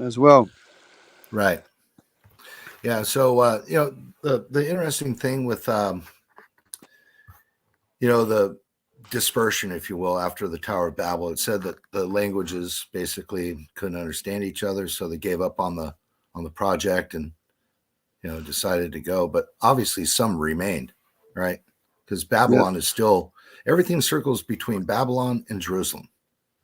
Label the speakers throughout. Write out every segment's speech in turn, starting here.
Speaker 1: as well.
Speaker 2: Right. Yeah. So the interesting thing with the dispersion, if you will, after the Tower of Babel, it said that the languages basically couldn't understand each other, so they gave up on the project and decided to go. But obviously, some remained, right? Because
Speaker 1: Yeah,
Speaker 2: Babylon is still everything circles between Babylon and Jerusalem.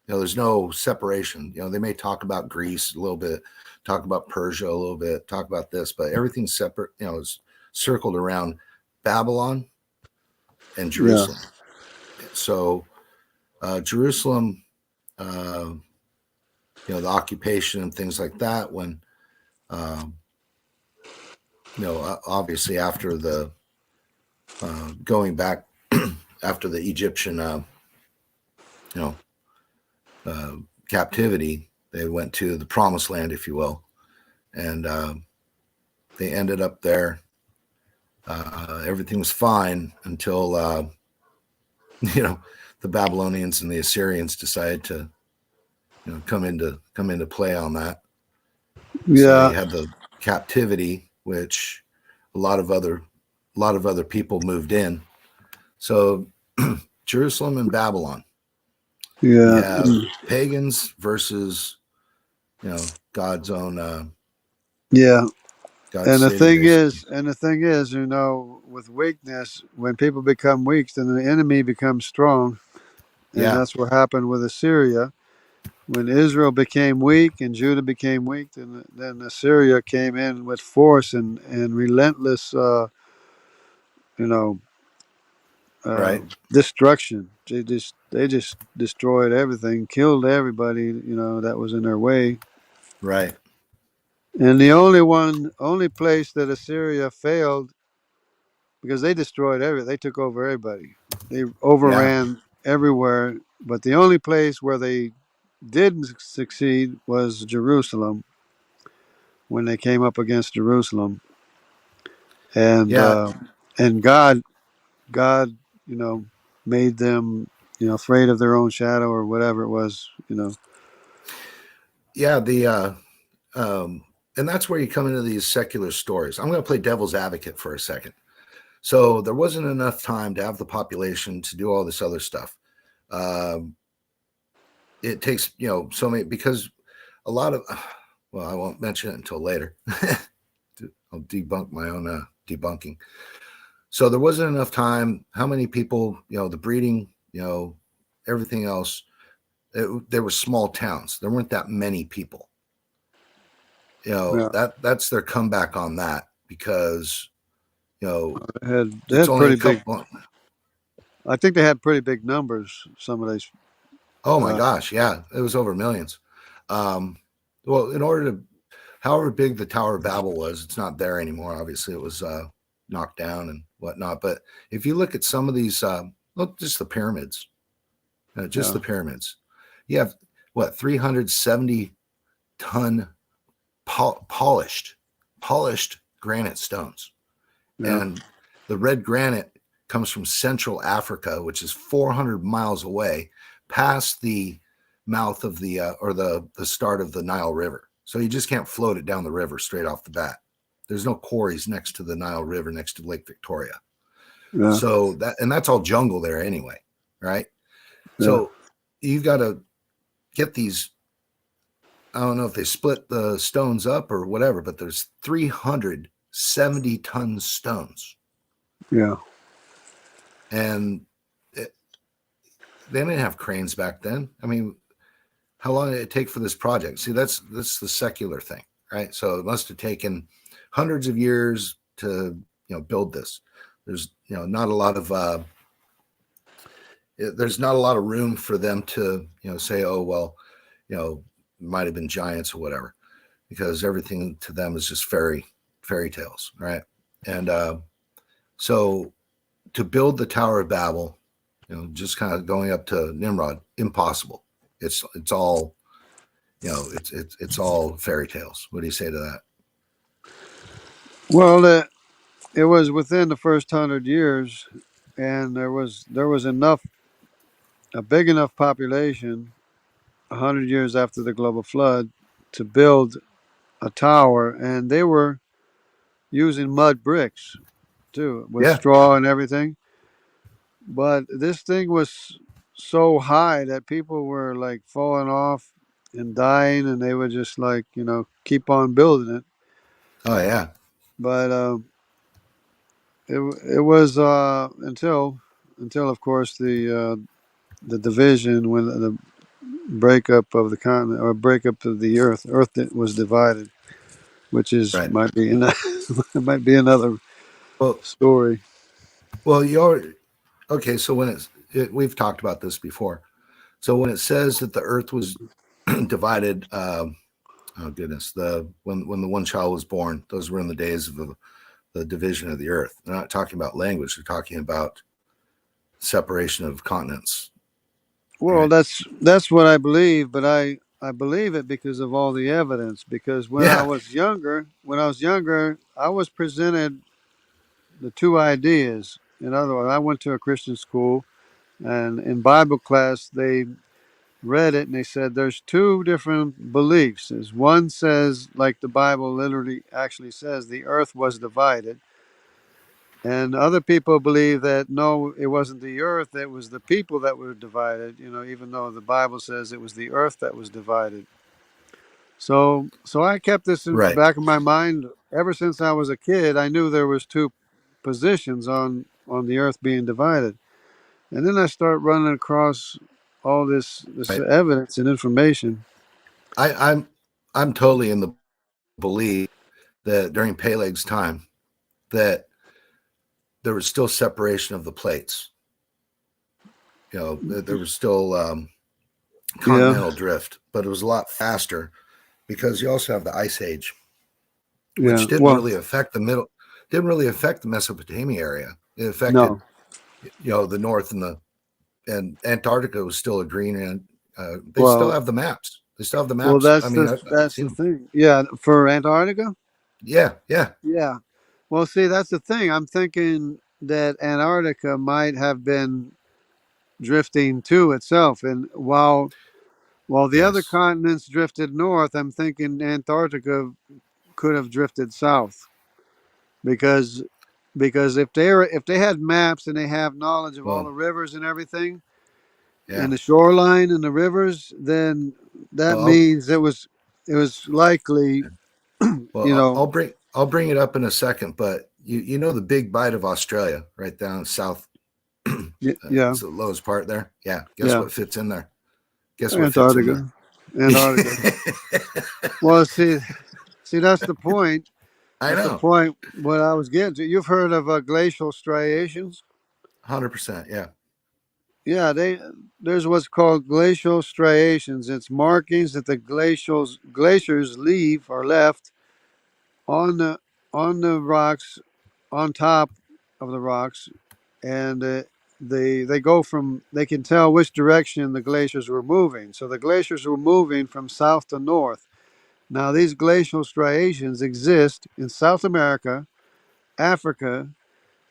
Speaker 2: There's no separation. They may talk about Greece a little bit, talk about Persia a little bit, talk about this, but everything's separate. Is circled around Babylon and
Speaker 1: yeah,
Speaker 2: Jerusalem. So Jerusalem, uh, the occupation and things like that. When um, obviously after the going back after the Egyptian, you know, uh, captivity, they went to the Promised Land, if you will, and they ended up there. Everything was fine until you know the Babylonians and the Assyrians decided to come into play on that. So
Speaker 1: yeah,
Speaker 2: you had the captivity, which a lot of other people moved in. So Jerusalem and Babylon, you
Speaker 1: yeah,
Speaker 2: have pagans versus God's own
Speaker 1: yeah.
Speaker 2: God's city, basically.
Speaker 1: And the thing is, with weakness, when people become weak, then the enemy becomes strong, and
Speaker 2: Yeah,
Speaker 1: that's what happened with Assyria. When Israel became weak and Judah became weak, then Assyria came in with force and relentless, you know, uh,
Speaker 2: right,
Speaker 1: destruction. They just destroyed everything, killed everybody, that was in their way.
Speaker 2: right.
Speaker 1: And only place that Assyria failed, because they destroyed everything. They took over everybody. They
Speaker 2: Yeah,
Speaker 1: overran everywhere. But the only place where they didn't succeed was Jerusalem, when they came up against Jerusalem, and
Speaker 2: yeah,
Speaker 1: uh, and God, you know, made them, afraid of their own shadow, or whatever it was.
Speaker 2: yeah. And that's where you come into these secular stories. I'm going to play devil's advocate for a second. So there wasn't enough time to have the population to do all this other stuff. Um, it takes so many, because a lot of well, I won't mention it until later. I'll debunk my own debunking. So there wasn't enough time. How many people? The breeding. Everything else. There were small towns. There weren't that many people.
Speaker 1: Yeah,
Speaker 2: That's their comeback on that, because
Speaker 1: they
Speaker 2: it's
Speaker 1: had
Speaker 2: only a
Speaker 1: pretty big.
Speaker 2: couple.
Speaker 1: I think they had pretty big numbers. Some of these.
Speaker 2: Oh my
Speaker 1: Uh,
Speaker 2: gosh, yeah, it was over millions. Um, well, in order to, however big the Tower of Babel was, it's not there anymore. Obviously, it was knocked down and whatnot. But if you look at some of these, look, just the pyramids, just
Speaker 1: yeah,
Speaker 2: the pyramids, you have what, 370-ton polished granite stones,
Speaker 1: yeah,
Speaker 2: and the red granite comes from Central Africa, which is 400 miles away, past the mouth of the or the start of the Nile River. So you just can't float it down the river straight off the bat. There's no quarries next to the Nile River, next to Lake Victoria.
Speaker 1: yeah,
Speaker 2: So that's all jungle there anyway, right?
Speaker 1: yeah,
Speaker 2: So you've got to get these. I don't know if they split the stones up or whatever, but there's 370-ton stones,
Speaker 1: yeah.
Speaker 2: and they didn't have cranes back then. I mean, how long did it take for this project? See, that's the secular thing, right? So it must have taken hundreds of years to build this. There's not a lot of there's not a lot of room for them to say, oh well, might have been giants or whatever, because everything to them is just fairy tales, right? And so to build the Tower of Babel, just kind of going up to Nimrod, impossible. It's all it's all fairy tales. What do you say to that?
Speaker 1: Well, it was within the first 100 years, and there was a big enough population, 100 years after the global flood, to build a tower, and they were using mud bricks too, with
Speaker 2: Yeah.
Speaker 1: straw and everything. But this thing was so high that people were like falling off and dying, and they would just like keep on building it.
Speaker 2: Oh yeah.
Speaker 1: But it was until of course the division, when the breakup of the continent, or breakup of the earth was divided, which is
Speaker 2: Right.
Speaker 1: might be might be another
Speaker 2: Well,
Speaker 1: story.
Speaker 2: well, you're okay. So when we've talked about this before. So when it says that the earth was divided, oh goodness, when the one child was born, those were in the days of the division of the earth. They're not talking about language; they're talking about separation of continents,
Speaker 1: Well,
Speaker 2: right?
Speaker 1: that's what I believe, but I believe it because of all the evidence. Because
Speaker 2: Yeah.
Speaker 1: when I was younger, I was presented the two ideas. In other words, I went to a Christian school, and in Bible class they read it and they said there's two different beliefs. As one says, like the Bible literally actually says, the earth was divided, and other people believe that no, it wasn't the earth, it was the people that were divided. Even though the Bible says it was the earth that was divided. So I kept this in the
Speaker 2: Right.
Speaker 1: back of my mind ever since I was a kid. I knew there was two positions on the earth being divided. And then I start running across all this
Speaker 2: Right.
Speaker 1: evidence and information.
Speaker 2: I'm totally in the belief that during Peleg's time that there was still separation of the plates. There was still
Speaker 1: Yeah,
Speaker 2: continental drift, but it was a lot faster because you also have the ice age,
Speaker 1: yeah.
Speaker 2: which didn't
Speaker 1: Well,
Speaker 2: really affect the middle, didn't really affect the Mesopotamia area. It affected,
Speaker 1: no.
Speaker 2: the north and Antarctica was still a green, and they still
Speaker 1: Well,
Speaker 2: have the maps. They still have the
Speaker 1: well,
Speaker 2: maps. I
Speaker 1: that's
Speaker 2: mean,
Speaker 1: the
Speaker 2: I've
Speaker 1: that's
Speaker 2: seen
Speaker 1: the
Speaker 2: them.
Speaker 1: thing. Yeah, for Antarctica.
Speaker 2: Yeah, yeah,
Speaker 1: Yeah. Well, see, that's the thing. I'm thinking that Antarctica might have been drifting to itself, and while the other
Speaker 2: yes.
Speaker 1: continents drifted north, I'm thinking Antarctica could have drifted south, because if they had maps and they have knowledge of all
Speaker 2: Well,
Speaker 1: the rivers and everything
Speaker 2: yeah.
Speaker 1: and the shoreline and the rivers, then that
Speaker 2: Well,
Speaker 1: means it was likely, you know.
Speaker 2: I'll bring it up in a second, but you know the big bite of Australia, right down south.
Speaker 1: Yeah,
Speaker 2: It's the lowest part there. Yeah. Guess
Speaker 1: yeah,
Speaker 2: what fits in there? Guess what fits in there?
Speaker 1: Antarctica, Antarctica. Well, see, that's the point.
Speaker 2: I
Speaker 1: That's the
Speaker 2: know.
Speaker 1: point. What I was getting to. You've heard of glacial striations?
Speaker 2: 100%. Yeah.
Speaker 1: Yeah, there's what's called glacial striations. It's markings that the glaciers leave or left on the rocks, on top of the rocks, and they can tell which direction the glaciers were moving. So the glaciers were moving from south to north. Now these glacial striations exist in South America, Africa,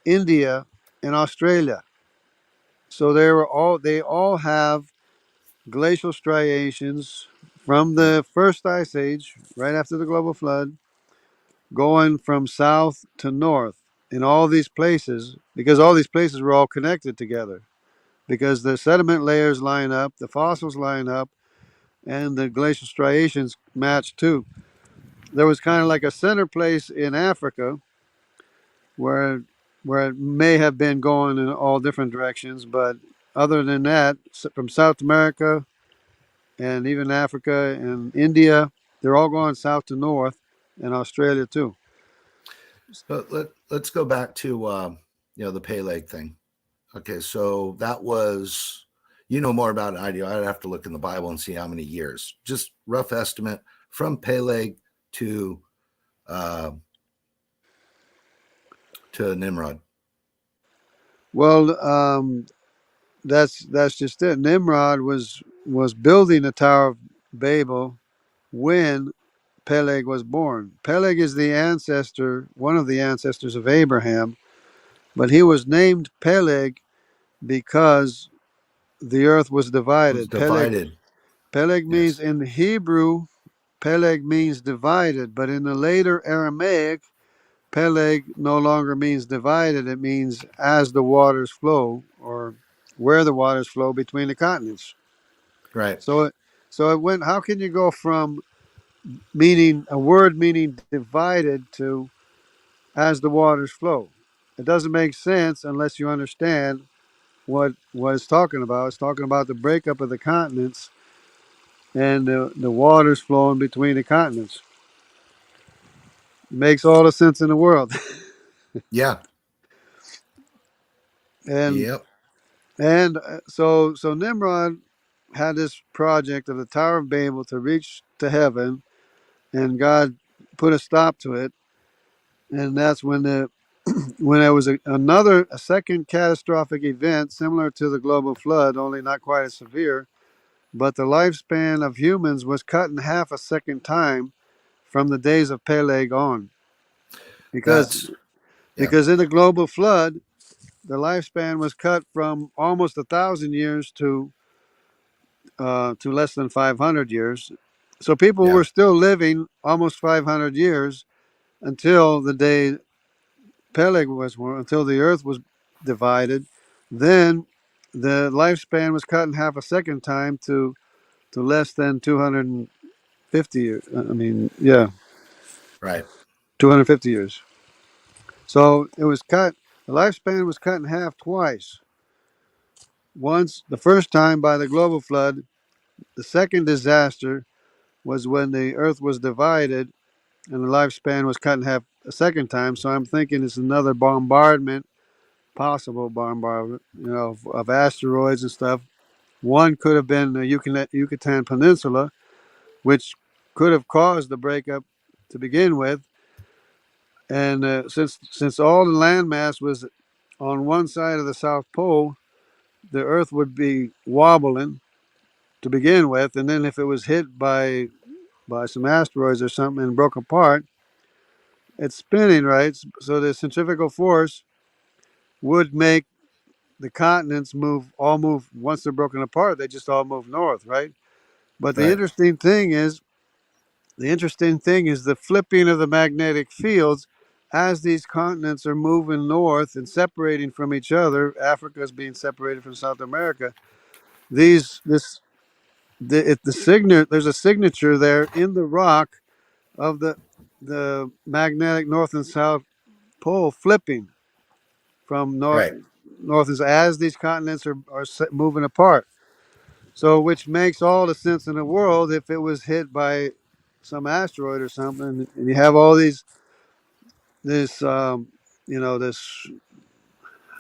Speaker 1: India, and Australia. So they all have glacial striations from
Speaker 2: Right.
Speaker 1: the first ice age, right after the global flood, going from south to north in all these places, because all these places were all connected together, because the sediment layers line up, the fossils line up, and the glacial striations match too. There was kind of like a center place in Africa where it may have been going in all different directions, but other than that, from South America and even Africa and India, they're all going south to north, and Australia too.
Speaker 2: But let's go back to the Peleg thing. Okay, so that was more about it than I do. I'd have to look in the Bible and see how many years. Just rough estimate from Peleg to uh, Nimrod.
Speaker 1: Well, that's just it. Nimrod was building the Tower of Babel when Peleg was born. Peleg is one of the ancestors of Abraham, but he was named Peleg because the earth was
Speaker 2: Was
Speaker 1: divided. Peleg
Speaker 2: divided.
Speaker 1: Peleg means
Speaker 2: Yes.
Speaker 1: in Hebrew, Peleg means divided, but in the later Aramaic, Peleg no longer means divided. It means as the waters flow, or where the waters flow between the continents.
Speaker 2: Right.
Speaker 1: So, it went. How can you go from meaning a word meaning divided to as the waters flow? It doesn't make sense unless you understand what it's talking about. It's talking about the breakup of the continents and the waters flowing between the continents. It makes all the sense in the world.
Speaker 2: Yeah.
Speaker 1: and
Speaker 2: Yep.
Speaker 1: so Nimrod had this project of the Tower of Babel to reach to heaven, and God put a stop to it. And that's when there was a second catastrophic event similar to the global flood, only not quite as severe. But the lifespan of humans was cut in half a second time from the days of Peleg on, because
Speaker 2: That's yeah.
Speaker 1: because in the global flood, the lifespan was cut from almost 1,000 years to less than 500 years. So people
Speaker 2: Yeah.
Speaker 1: were still living almost 500 years until the day Peleg was born, until the earth was divided. Then the lifespan was cut in half a second time to less than 250 years. I mean, yeah,
Speaker 2: Right.
Speaker 1: 250 years. So it was cut, the lifespan was cut in half twice. Once, the first time by the global flood, the second disaster was when the earth was divided and the lifespan was cut in half a second time. So I'm thinking it's another bombardment, possible bombardment, of asteroids and stuff. One could have been the Yucatan Peninsula, which could have caused the breakup to begin with. And since all the landmass was on one side of the South Pole, the Earth would be wobbling to begin with, and then if it was hit by some asteroids or something and broke apart, it's spinning, right? So the centrifugal force would make the continents move once they're broken apart. They just all move north, right? But
Speaker 2: Right.
Speaker 1: the interesting thing is the flipping of the magnetic fields as these continents are moving north and separating from each other. Africa is being separated from South America. These this the signature there's a signature there in the rock of the magnetic north and south pole flipping from
Speaker 2: Right.
Speaker 1: north as these continents are moving apart. So, which makes all the sense in the world if it was hit by some asteroid or something, and you have all this this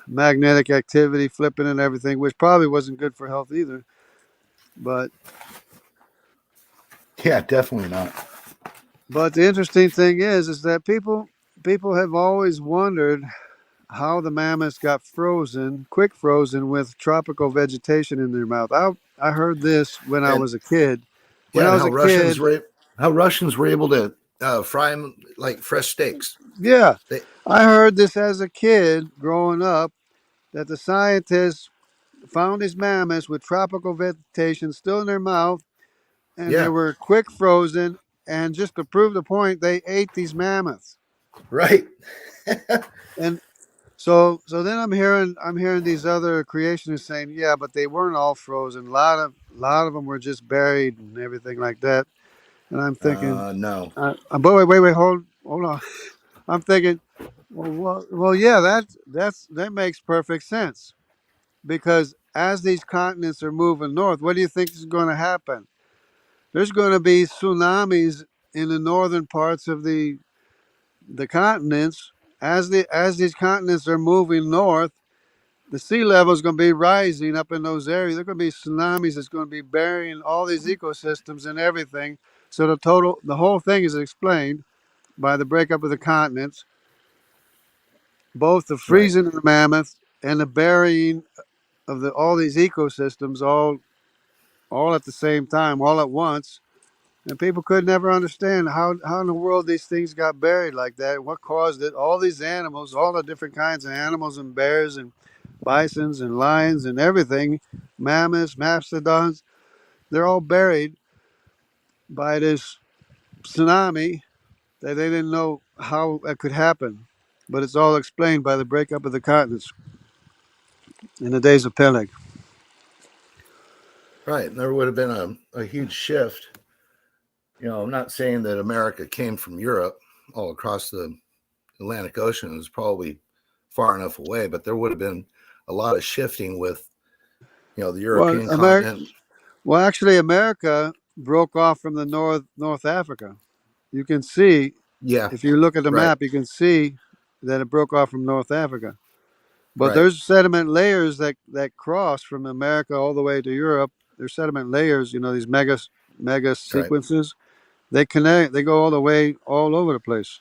Speaker 1: magnetic activity flipping and everything, which probably wasn't good for health either. But
Speaker 2: Yeah. Definitely not.
Speaker 1: the interesting thing is that people have always wondered how the mammoths got frozen, quick frozen, with tropical vegetation in their mouth. I heard this when I
Speaker 2: And
Speaker 1: was a kid. When
Speaker 2: yeah,
Speaker 1: I
Speaker 2: and
Speaker 1: was a kid,
Speaker 2: How Russians were able to fry them like fresh steaks.
Speaker 1: yeah,
Speaker 2: They
Speaker 1: I heard this as a kid growing up, that the scientists found these mammoths with tropical vegetation still in their mouth, and they
Speaker 2: yeah.
Speaker 1: were quick frozen. And just to prove the point, they ate these mammoths.
Speaker 2: Right.
Speaker 1: And so then I'm hearing these other creationists saying, yeah, but they weren't all frozen. A lot of them were just buried and everything like that. And I'm thinking,
Speaker 2: No.
Speaker 1: but wait, hold on. I'm thinking, well, yeah, that makes perfect sense, because as these continents are moving north, what do you think is going to happen? There's going to be tsunamis in the northern parts of the continents as these continents are moving north. The sea level is going to be rising up in those areas. There are going to be tsunamis that's going to be burying all these ecosystems and everything. So the whole thing is explained by the breakup of the continents, both the
Speaker 2: Right.
Speaker 1: freezing of the mammoth and the burying of all these ecosystems, all at the same time, all at once. And people could never understand how in the world these things got buried like that, what caused it. All these animals, all the different kinds of animals and bears and bisons and lions and everything, mammoths, mastodons, they're all buried by this. tsunami that they didn't know how that could happen. But it's all explained by the breakup of the continents in the days of Peleg.
Speaker 2: Right. And there would have been a huge shift. I'm not saying that America came from Europe all across the Atlantic Ocean. It was probably far enough away, but there would have been a lot of shifting with, the
Speaker 1: Well,
Speaker 2: European continent.
Speaker 1: actually, America broke off from the North Africa. You can see
Speaker 2: Yeah.
Speaker 1: if you look at the
Speaker 2: Right.
Speaker 1: map, you can see that it broke off from North Africa. But
Speaker 2: Right.
Speaker 1: there's sediment layers that cross from America all the way to Europe. There's sediment layers, these mega
Speaker 2: Right.
Speaker 1: sequences. They connect. They go all the way all over the place.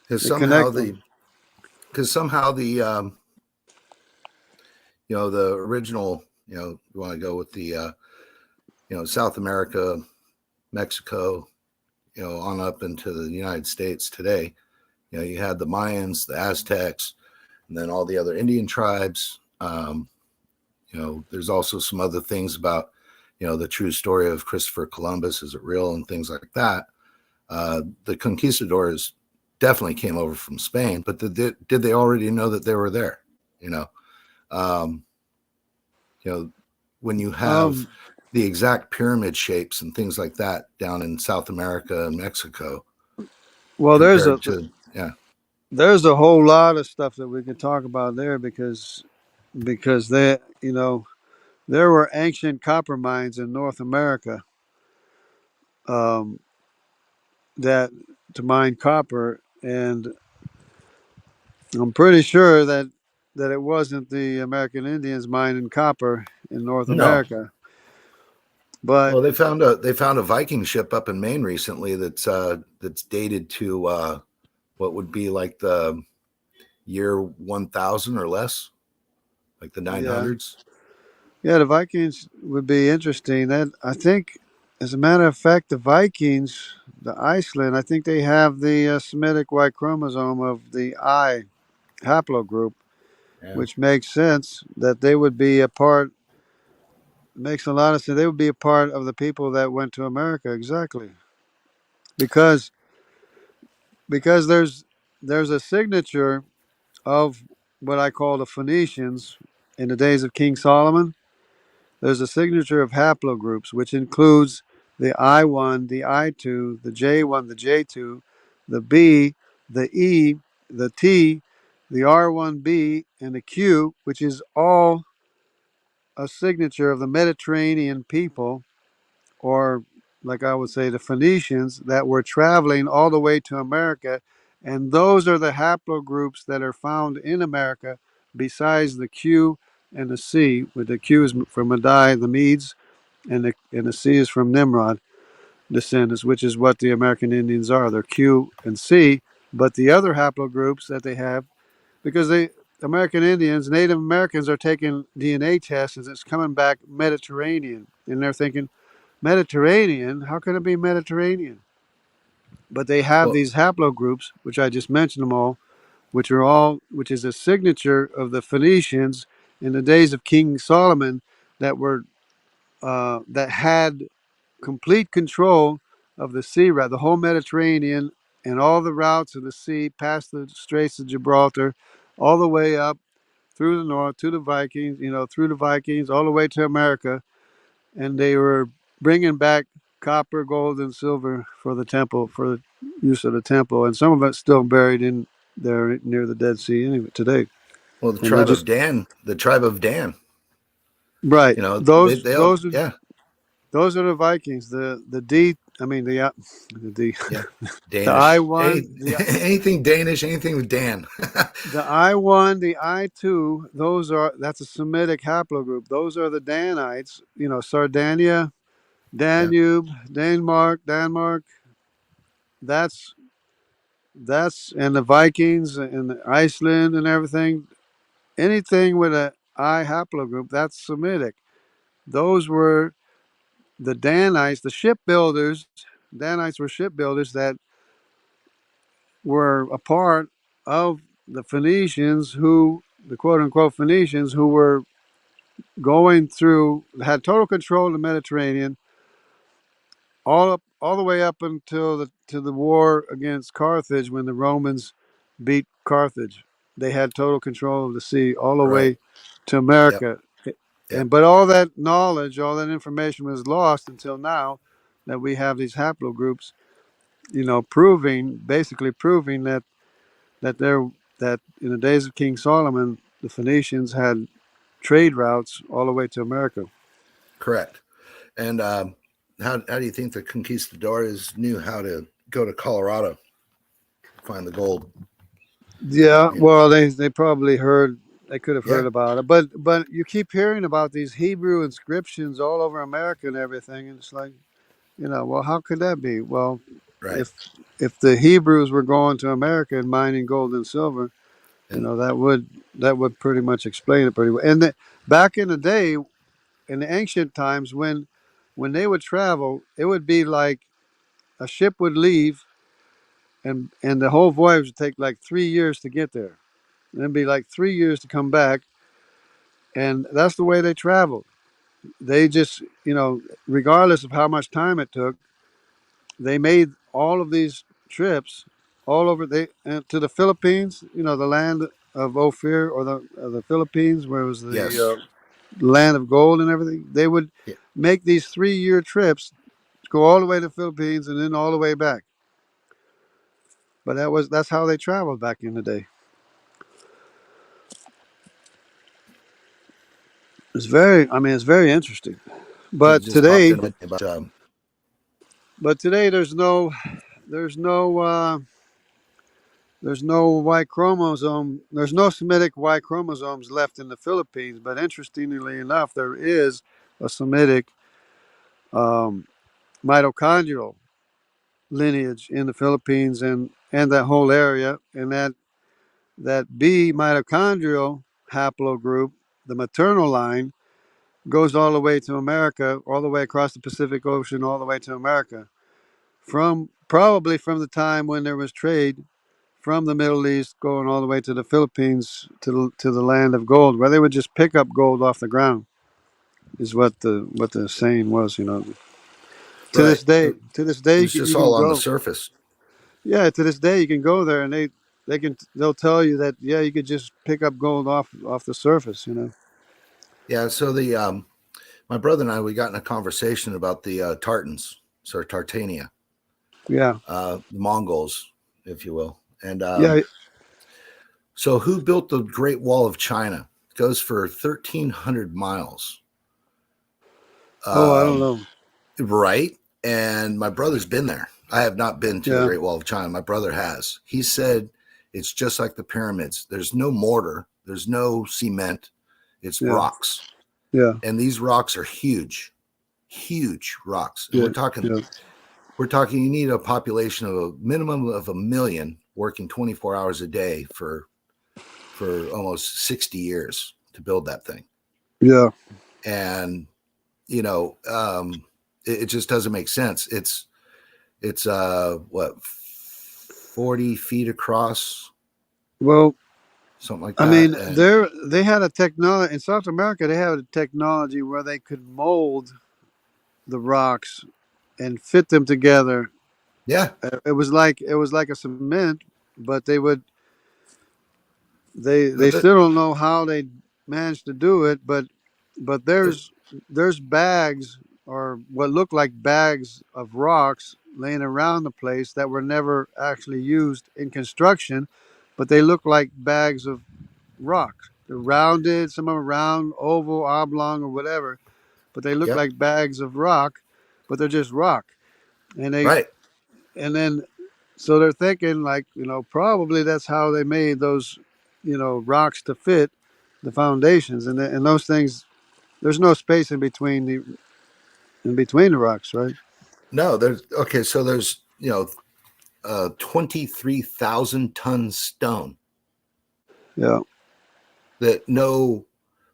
Speaker 2: Because
Speaker 1: They
Speaker 2: somehow
Speaker 1: connect
Speaker 2: the
Speaker 1: them.
Speaker 2: because somehow the original, you want to go with the South America, Mexico, on up into the United States today. You had the Mayans, the Aztecs, and then all the other Indian tribes. There's also some other things about, the true story of Christopher Columbus. Is it real? And things like that. The conquistadors definitely came over from Spain, but did they already know that they were there? You know, um, when you have
Speaker 1: Um,
Speaker 2: the exact pyramid shapes and things like that down in South America and Mexico
Speaker 1: well,
Speaker 2: compared to, yeah,
Speaker 1: there's a whole lot of stuff that we could talk about there because there were ancient copper mines in North America um, that to mine copper, and I'm pretty sure that it wasn't the American Indians mining copper in North
Speaker 2: no.
Speaker 1: America, but
Speaker 2: Well, they found a Viking ship up in Maine recently that's dated to what would be like the year 1000 or less, like the
Speaker 1: yeah,
Speaker 2: 900s.
Speaker 1: yeah, the Vikings would be interesting. That I think, as a matter of fact, the Vikings, the Iceland, I think they have the Semitic Y chromosome of the I haplogroup,
Speaker 2: Yeah.
Speaker 1: which makes sense that they would be a part. Makes a lot of sense. They would be a part of the people that went to America, exactly, because there's a signature of what I call the Phoenicians in the days of King Solomon. There's a signature of haplogroups, which includes the I1, the I2, the J1, the J2, the B, the E, the T, the R1B, and the Q, which is all a signature of the Mediterranean people, or like I would say, the Phoenicians that were traveling all the way to America. And those are the haplogroups that are found in America besides the Q and the C, with the Q is from Madai, the Medes, and the C is from Nimrod descendants, which is what the American Indians are. They're Q and C. But the other haplogroups that they have, because American Indians, Native Americans are taking DNA tests and it's coming back Mediterranean. And they're thinking, Mediterranean? How can it be Mediterranean? But they have
Speaker 2: Well,
Speaker 1: these haplogroups, which I just mentioned them all, which is a signature of the Phoenicians in the days of King Solomon that had complete control of the sea route, the whole Mediterranean, and all the routes of the sea past the Straits of Gibraltar, all the way up through the north to the Vikings, through the Vikings, all the way to America. And they were bringing back copper, gold, and silver for the temple, for the use of the temple. And some of it's still buried in there near the Dead Sea anyway, today.
Speaker 2: well, the
Speaker 1: And they
Speaker 2: tribe of
Speaker 1: just,
Speaker 2: Dan, the tribe of Dan,
Speaker 1: right.
Speaker 2: they all, yeah,
Speaker 1: Those are the Vikings. The D, I mean the D,
Speaker 2: yeah,
Speaker 1: the I
Speaker 2: Danish,
Speaker 1: one,
Speaker 2: anything Danish, anything with Dan.
Speaker 1: the I1, the I2. That's a Semitic haplogroup. Those are the Danites. Sardinia,
Speaker 2: Yeah.
Speaker 1: Danube, Denmark. That's and the Vikings and Iceland and everything. Anything with a I haplogroup, that's Semitic. Those were the Danites, the shipbuilders. Danites were shipbuilders that were a part of the Phoenicians, the quote unquote Phoenicians, who were going through, had total control of the Mediterranean, all the way up until the war against Carthage, when the Romans beat Carthage. They had total control of the sea all the
Speaker 2: Right.
Speaker 1: way to
Speaker 2: Yep.
Speaker 1: America.
Speaker 2: Yep.
Speaker 1: But all that knowledge, all that information was lost until now that we have these haplogroups, basically proving that there that in the days of King Solomon, the Phoenicians had trade routes all the way to America.
Speaker 2: Correct. And how do you think the conquistadors knew how to go to Colorado, find the gold?
Speaker 1: Yeah, well, they probably heard. They could have
Speaker 2: Yeah.
Speaker 1: heard about it, but you keep hearing about these Hebrew inscriptions all over America and everything, and it's like, well, how could that be? Well,
Speaker 2: Right.
Speaker 1: if the Hebrews were going to America and mining gold and silver,
Speaker 2: And
Speaker 1: that would pretty much explain it pretty well. And back in the day, in the ancient times, when they would travel, it would be like a ship would leave, and the whole voyage would take like 3 years to get there. And it'd be like 3 years to come back, and that's the way they traveled. They just, regardless of how much time it took, they made all of these trips all over to the Philippines, the land of Ophir, or the Philippines, where it was
Speaker 2: yes.
Speaker 1: the land of gold and everything. They would
Speaker 2: Yeah.
Speaker 1: make these 3-year trips, go all the way to the Philippines and then all the way back. But that's how they traveled back in the day. It's very interesting.
Speaker 2: It
Speaker 1: But
Speaker 2: just popped
Speaker 1: today,
Speaker 2: in my head about
Speaker 1: there's there's no uh, there's no Y chromosome. There's no Semitic Y chromosomes left in the Philippines. But interestingly enough, there is a Semitic um, mitochondrial lineage in the Philippines and that whole area, and that B mitochondrial haplogroup, the maternal line, goes all the way to America, all the way across the Pacific Ocean, all the way to America, probably from the time when there was trade from the Middle East going all the way to the Philippines, to the land of gold, where they would just pick up gold off the ground. Is what the saying was. To
Speaker 2: right.
Speaker 1: this day,
Speaker 2: It
Speaker 1: you
Speaker 2: was
Speaker 1: can,
Speaker 2: just
Speaker 1: you can
Speaker 2: all on the
Speaker 1: go.
Speaker 2: surface.
Speaker 1: Yeah, to this day you can go there, and they'll tell you that, yeah, you could just pick up gold off the surface.
Speaker 2: Yeah. So my brother and I, we got in a conversation about the Tartans, so Tartania,
Speaker 1: Yeah,
Speaker 2: the Mongols, if you will. And
Speaker 1: yeah.
Speaker 2: so who built the Great Wall of China? It goes for 1,300 miles.
Speaker 1: Oh, I don't
Speaker 2: Um,
Speaker 1: know.
Speaker 2: right. And my brother's been there. I have not been to the
Speaker 1: Yeah,
Speaker 2: Great Wall of China. My brother has. He said it's just like the pyramids. There's no mortar, there's no cement, it's
Speaker 1: yeah,
Speaker 2: rocks.
Speaker 1: yeah,
Speaker 2: And these rocks are huge, huge rocks. And
Speaker 1: yeah,
Speaker 2: we're talking
Speaker 1: yeah,
Speaker 2: you need a population of a minimum of 1 million working 24 hours a day for almost 60 years to build that thing.
Speaker 1: yeah.
Speaker 2: And it just doesn't make sense. It's what, 40 feet across,
Speaker 1: Well,
Speaker 2: something like
Speaker 1: I
Speaker 2: that.
Speaker 1: mean,
Speaker 2: And
Speaker 1: they had a technology in South America. They had a technology where they could mold the rocks and fit them together.
Speaker 2: yeah,
Speaker 1: It was like a cement, but they
Speaker 2: the,
Speaker 1: still don't know how they managed to do it. But there's bags, or what look like bags of rocks, laying around the place that were never actually used in construction, but they look like bags of rocks. They're rounded, some of them round, oval, oblong, or whatever, but they look
Speaker 2: yep,
Speaker 1: like bags of rock, but they're just rock. And they
Speaker 2: right.
Speaker 1: and then so they're thinking, like, probably that's how they made those, rocks to fit the foundations, and those things. There's no space in between the rocks, right?
Speaker 2: No, there's okay. So there's 23,000 ton stone
Speaker 1: Yeah,
Speaker 2: that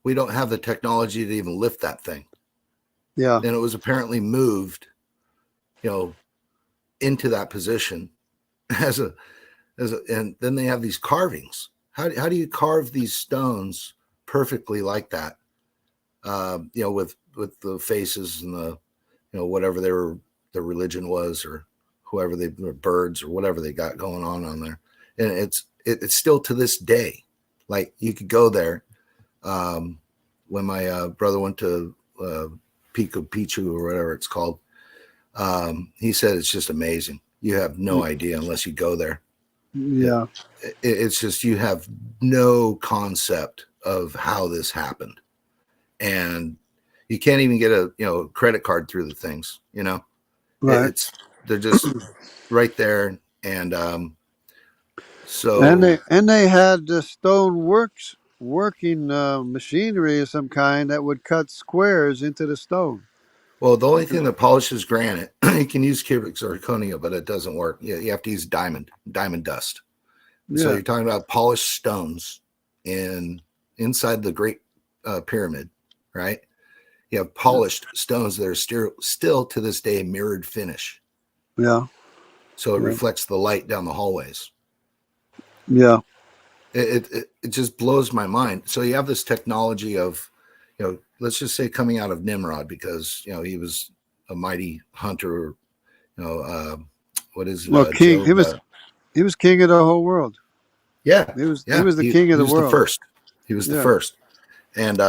Speaker 2: we don't have the technology to even lift that thing.
Speaker 1: yeah,
Speaker 2: And it was apparently moved, into that position as a and then they have these carvings. How do you carve these stones perfectly like that? With the faces and the whatever they were their religion was, or whoever they were, birds or whatever they got going on there. And it's still to this day. Like you could go there. When my brother went to Pico Picchu or whatever it's called, he said it's just amazing. You have no idea unless you go there.
Speaker 1: Yeah.
Speaker 2: It's just, you have no concept of how this happened. And you can't even get a credit card through the things,
Speaker 1: Right.
Speaker 2: They're just right there. And so,
Speaker 1: And they had the stone working machinery of some kind that would cut squares into the stone.
Speaker 2: well, the only thing that polishes granite, you can use cubic zirconia, but it doesn't work. You have to use diamond dust.
Speaker 1: Yeah.
Speaker 2: So you're talking about polished stones inside the Great Pyramid, right? You have polished stones that are still to this day mirrored finish.
Speaker 1: Yeah.
Speaker 2: So it reflects the light down the hallways.
Speaker 1: Yeah.
Speaker 2: It just blows my mind. So you have this technology of, let's just say coming out of Nimrod, because he was a mighty hunter. What is it?
Speaker 1: Well, king.
Speaker 2: Job,
Speaker 1: he was king of the whole world.
Speaker 2: Yeah,
Speaker 1: He was the king of the world.
Speaker 2: He was the first. And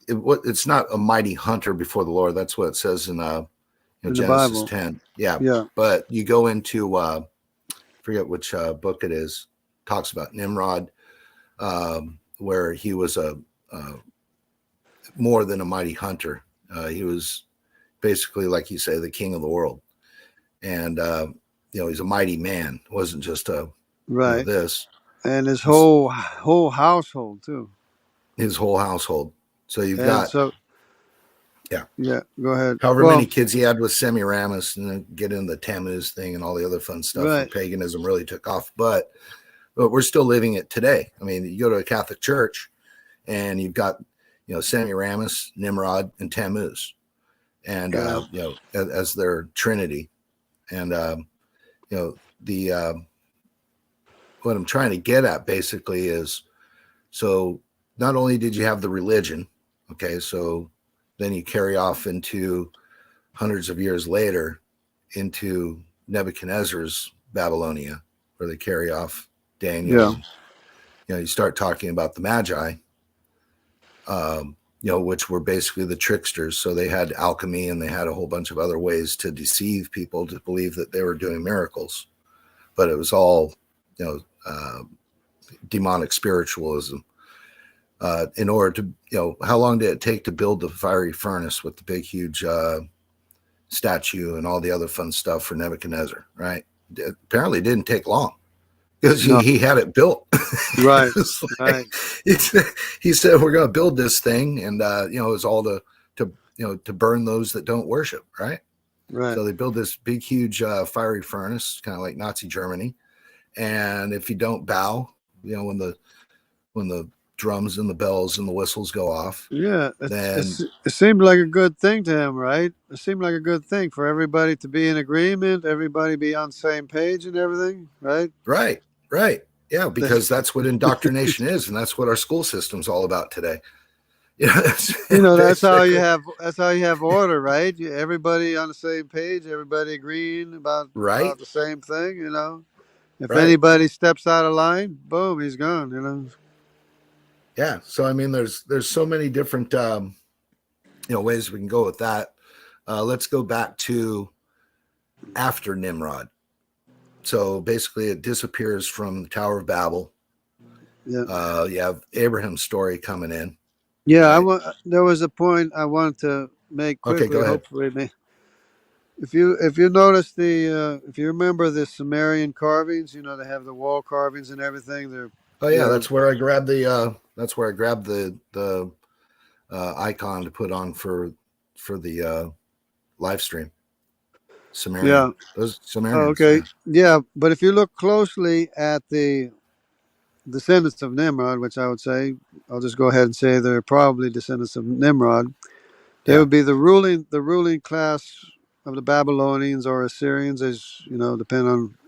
Speaker 2: it's not a mighty hunter before the Lord. That's what it says in Genesis 10. Yeah. But you go into forget which book it is, talks about Nimrod, where he was a more than a mighty hunter. He was basically, like you say, the king of the world. And he's a mighty man. It wasn't just
Speaker 1: right.
Speaker 2: This.
Speaker 1: And his whole household too.
Speaker 2: His whole household. So you've
Speaker 1: yeah, go ahead.
Speaker 2: However many kids he had with Semiramis, and then get into the Tammuz thing and all the other fun stuff. Right. Paganism really took off, but we're still living it today. I mean, you go to a Catholic church and you've got, Semiramis, Nimrod, and Tammuz, and as their trinity. And what I'm trying to get at basically is, so not only did you have the religion, okay, so then you carry off into hundreds of years later into Nebuchadnezzar's Babylonia, where they carry off Daniel.
Speaker 1: Yeah.
Speaker 2: You start talking about the Magi, which were basically the tricksters. So they had alchemy and they had a whole bunch of other ways to deceive people to believe that they were doing miracles. But it was all, demonic spiritualism. In order to, how long did it take to build the fiery furnace with the big, huge statue and all the other fun stuff for Nebuchadnezzar, right? Apparently it didn't take long because he had it built.
Speaker 1: Right.
Speaker 2: Right. He said, we're going to build this thing. And, it's all to burn those that don't worship. Right.
Speaker 1: Right.
Speaker 2: So they build this big, huge fiery furnace, kind of like Nazi Germany. And if you don't bow, when the drums and the bells and the whistles go off.
Speaker 1: Yeah. It seemed like a good thing to him, right? It seemed like a good thing for everybody to be in agreement, everybody be on the same page and everything, right?
Speaker 2: Right. Yeah, because that's what indoctrination is, and that's what our school system's all about today.
Speaker 1: That's how you have order, right? Everybody on the same page, everybody agreeing about the same thing, If anybody steps out of line, boom, he's gone,
Speaker 2: Yeah. So, I mean, there's so many different, ways we can go with that. Let's go back to after Nimrod. So basically it disappears from the Tower of Babel.
Speaker 1: Yeah.
Speaker 2: You have Abraham's story coming in.
Speaker 1: Yeah. Right? There was a point I wanted to make quickly.
Speaker 2: Okay, go ahead.
Speaker 1: Hopefully, if you notice if you remember the Sumerian carvings, they have the wall carvings and everything.
Speaker 2: That's where I grabbed the icon to put on for the live stream. Sumerian.
Speaker 1: Yeah.
Speaker 2: Those Sumerians.
Speaker 1: Oh, okay. Yeah, but if you look closely at the descendants of Nimrod, which I would say, I'll just go ahead and say they're probably descendants of Nimrod. They would be the ruling class of the Babylonians or Assyrians, as depending on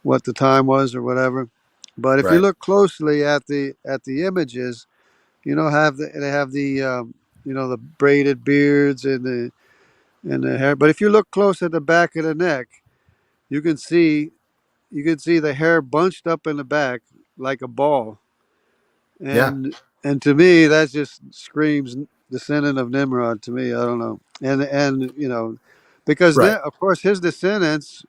Speaker 1: what the time was or whatever. But if you look closely at the images, they have the the braided beards and and the hair. But if you look close at the back of the neck, you can see the hair bunched up in the back like a ball,
Speaker 2: Yeah.
Speaker 1: and to me that just screams descendant of Nimrod. To me, I don't know, and because
Speaker 2: Right.
Speaker 1: then of course his descendants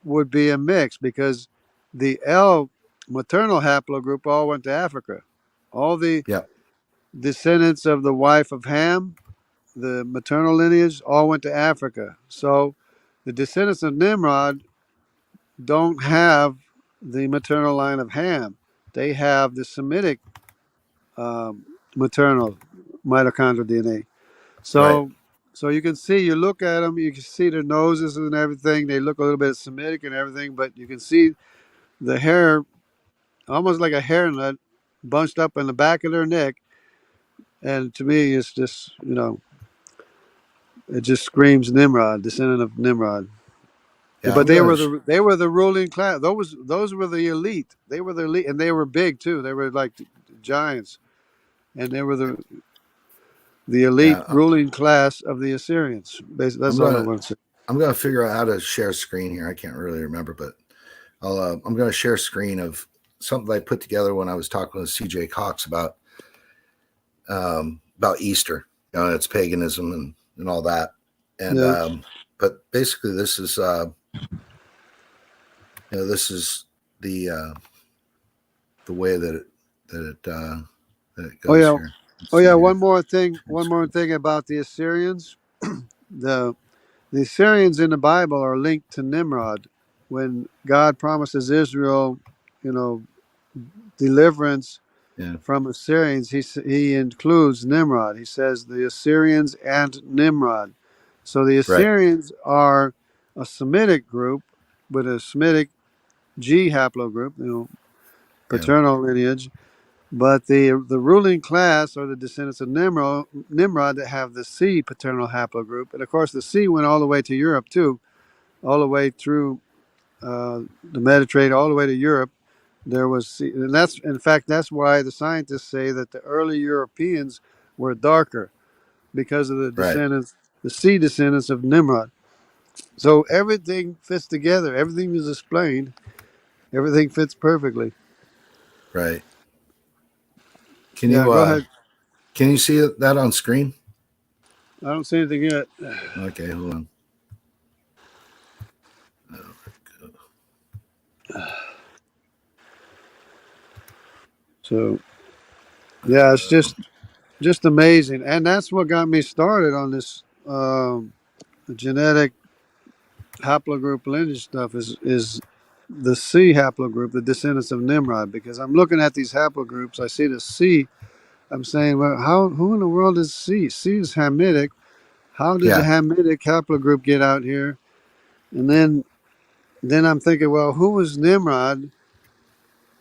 Speaker 1: would be a mix because the L maternal haplogroup all went to Africa. All the
Speaker 2: Yeah.
Speaker 1: descendants of the wife of Ham, the maternal lineage, all went to Africa. So the descendants of Nimrod don't have the maternal line of Ham. They have the Semitic maternal mitochondrial DNA.
Speaker 2: Right.
Speaker 1: So you can see, you look at them, you can see their noses and everything. They look a little bit Semitic and everything, but you can see the hair, almost like a hairnet, bunched up in the back of their neck. And to me, it's just, it just screams Nimrod, descendant of Nimrod.
Speaker 2: Yeah.
Speaker 1: But
Speaker 2: I'm
Speaker 1: they
Speaker 2: gonna.
Speaker 1: were the ruling class. Those were the elite. They were the elite, and they were big too. They were like giants, and they were the elite
Speaker 2: Yeah.
Speaker 1: ruling class of the Assyrians.
Speaker 2: I'm
Speaker 1: That's all I
Speaker 2: gonna.
Speaker 1: want to say.
Speaker 2: I'm gonna figure out how to share screen here. I can't really remember, but I'll. I'm gonna share screen of something I put together when I was talking with CJ Cox about Easter. It's paganism and all that. And
Speaker 1: Yeah.
Speaker 2: but basically, this is this is the way that it
Speaker 1: Oh
Speaker 2: goes
Speaker 1: yeah.
Speaker 2: here. Let's
Speaker 1: Oh
Speaker 2: see
Speaker 1: yeah.
Speaker 2: here.
Speaker 1: One more thing.
Speaker 2: Share
Speaker 1: One more
Speaker 2: screen.
Speaker 1: thing about the Assyrians. The the Assyrians in the Bible are linked to Nimrod. When God promises Israel, you know, deliverance
Speaker 2: Yeah.
Speaker 1: from Assyrians, he includes Nimrod. He says the Assyrians and Nimrod. So the
Speaker 2: Right.
Speaker 1: Assyrians are a Semitic group with a Semitic G haplogroup,
Speaker 2: Yeah.
Speaker 1: paternal lineage. But the ruling class are the descendants of Nimrod that have the C paternal haplogroup, and of course the C went all the way to Europe too, all the way through the Mediterranean, all the way to Europe. There was C, and that's in fact that's why the scientists say that the early Europeans were darker because of the
Speaker 2: Right.
Speaker 1: descendants, the C descendants of Nimrod. So everything fits together. Everything is explained. Everything fits perfectly.
Speaker 2: Right. Can
Speaker 1: Yeah,
Speaker 2: you
Speaker 1: go ahead.
Speaker 2: see that on screen?
Speaker 1: I don't see anything yet.
Speaker 2: Okay, hold on.
Speaker 1: So yeah, it's just amazing, and that's what got me started on this genetic haplogroup lineage stuff. Is the C haplogroup, the descendants of Nimrod? Because I'm looking at these haplogroups, I see the C. I'm saying, well, who in the world is C? C is Hamitic. How did the
Speaker 2: Yeah.
Speaker 1: Hamitic haplogroup get out here? And then I'm thinking, well, who was Nimrod?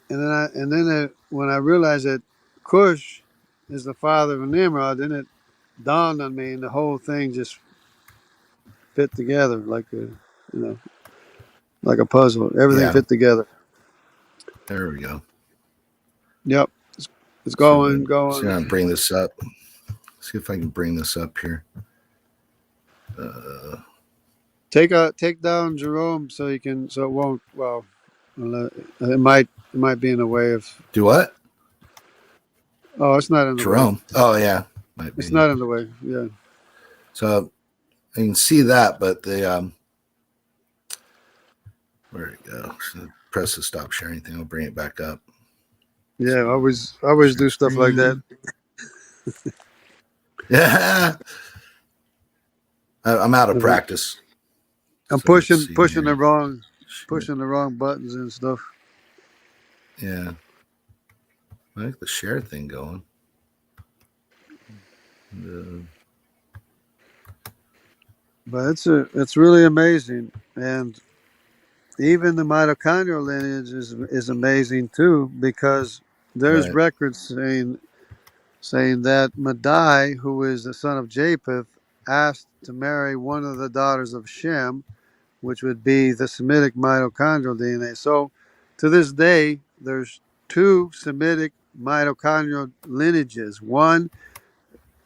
Speaker 1: And then when I realized that Cush is the father of Nimrod, then it dawned on me, and the whole thing just fit together know, like a puzzle. Everything
Speaker 2: Yeah.
Speaker 1: fit together.
Speaker 2: There we go.
Speaker 1: Yep, it's
Speaker 2: See if
Speaker 1: going,
Speaker 2: I
Speaker 1: going.
Speaker 2: can bring this up. See if I can bring this up here. Uh,
Speaker 1: Take down Jerome so you can so it won't. Well, it might be in the way of.
Speaker 2: do what?
Speaker 1: Oh, it's not in the way.
Speaker 2: Jerome. Oh yeah, might
Speaker 1: It's
Speaker 2: be.
Speaker 1: not in the way. Yeah.
Speaker 2: So I can see that, but where it go? So press the stop sharing thing. I'll bring it back up.
Speaker 1: Yeah.
Speaker 2: So
Speaker 1: I always
Speaker 2: share
Speaker 1: do stuff like that.
Speaker 2: screen. Yeah, I'm out of practice.
Speaker 1: I'm
Speaker 2: So let's
Speaker 1: pushing
Speaker 2: see
Speaker 1: pushing
Speaker 2: here.
Speaker 1: the wrong
Speaker 2: Share.
Speaker 1: pushing the wrong buttons and stuff.
Speaker 2: Yeah, I like the share thing going.
Speaker 1: But it's really amazing, and even the mitochondrial lineage is amazing too, because there's
Speaker 2: Right.
Speaker 1: records saying that Madai, who is the son of Japheth, asked to marry one of the daughters of Shem, which would be the Semitic mitochondrial DNA. So to this day, there's two Semitic mitochondrial lineages. One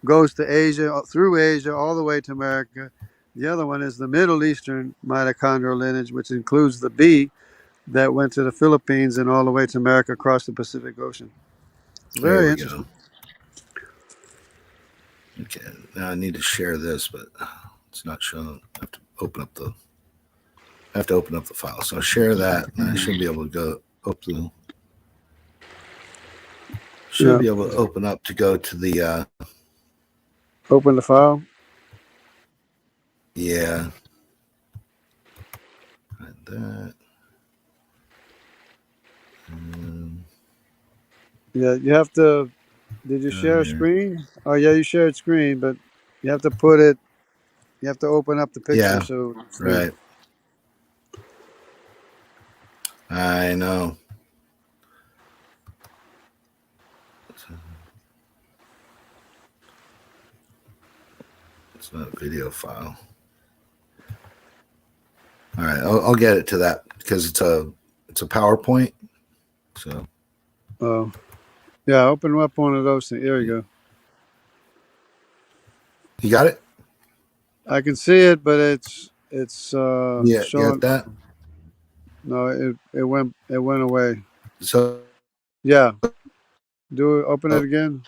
Speaker 1: goes to Asia, through Asia, all the way to America. The other one is the Middle Eastern mitochondrial lineage, which includes the bee that went to the Philippines and all the way to America across the Pacific Ocean.
Speaker 2: There
Speaker 1: Very
Speaker 2: we
Speaker 1: interesting.
Speaker 2: go. Okay, now I need to share this, but it's not showing. I have to open up the file. So I'll share that, and I should be able to go open. Should be able to open up to go to the.
Speaker 1: Open the file.
Speaker 2: Yeah. Like that.
Speaker 1: Yeah, you have to. Did you share a
Speaker 2: Here.
Speaker 1: screen? Oh, yeah, you shared screen, but you have to put it. You have to open up the picture
Speaker 2: Yeah.
Speaker 1: so.
Speaker 2: Right. I know. It's not a video file. All right, I'll get it to that because it's a PowerPoint. So.
Speaker 1: Oh, yeah. Open up one of those. Here you go.
Speaker 2: You got it?
Speaker 1: I can see it, but it's
Speaker 2: Yeah. You got
Speaker 1: showing.
Speaker 2: that?
Speaker 1: No, it went away.
Speaker 2: So.
Speaker 1: Yeah. Open it again.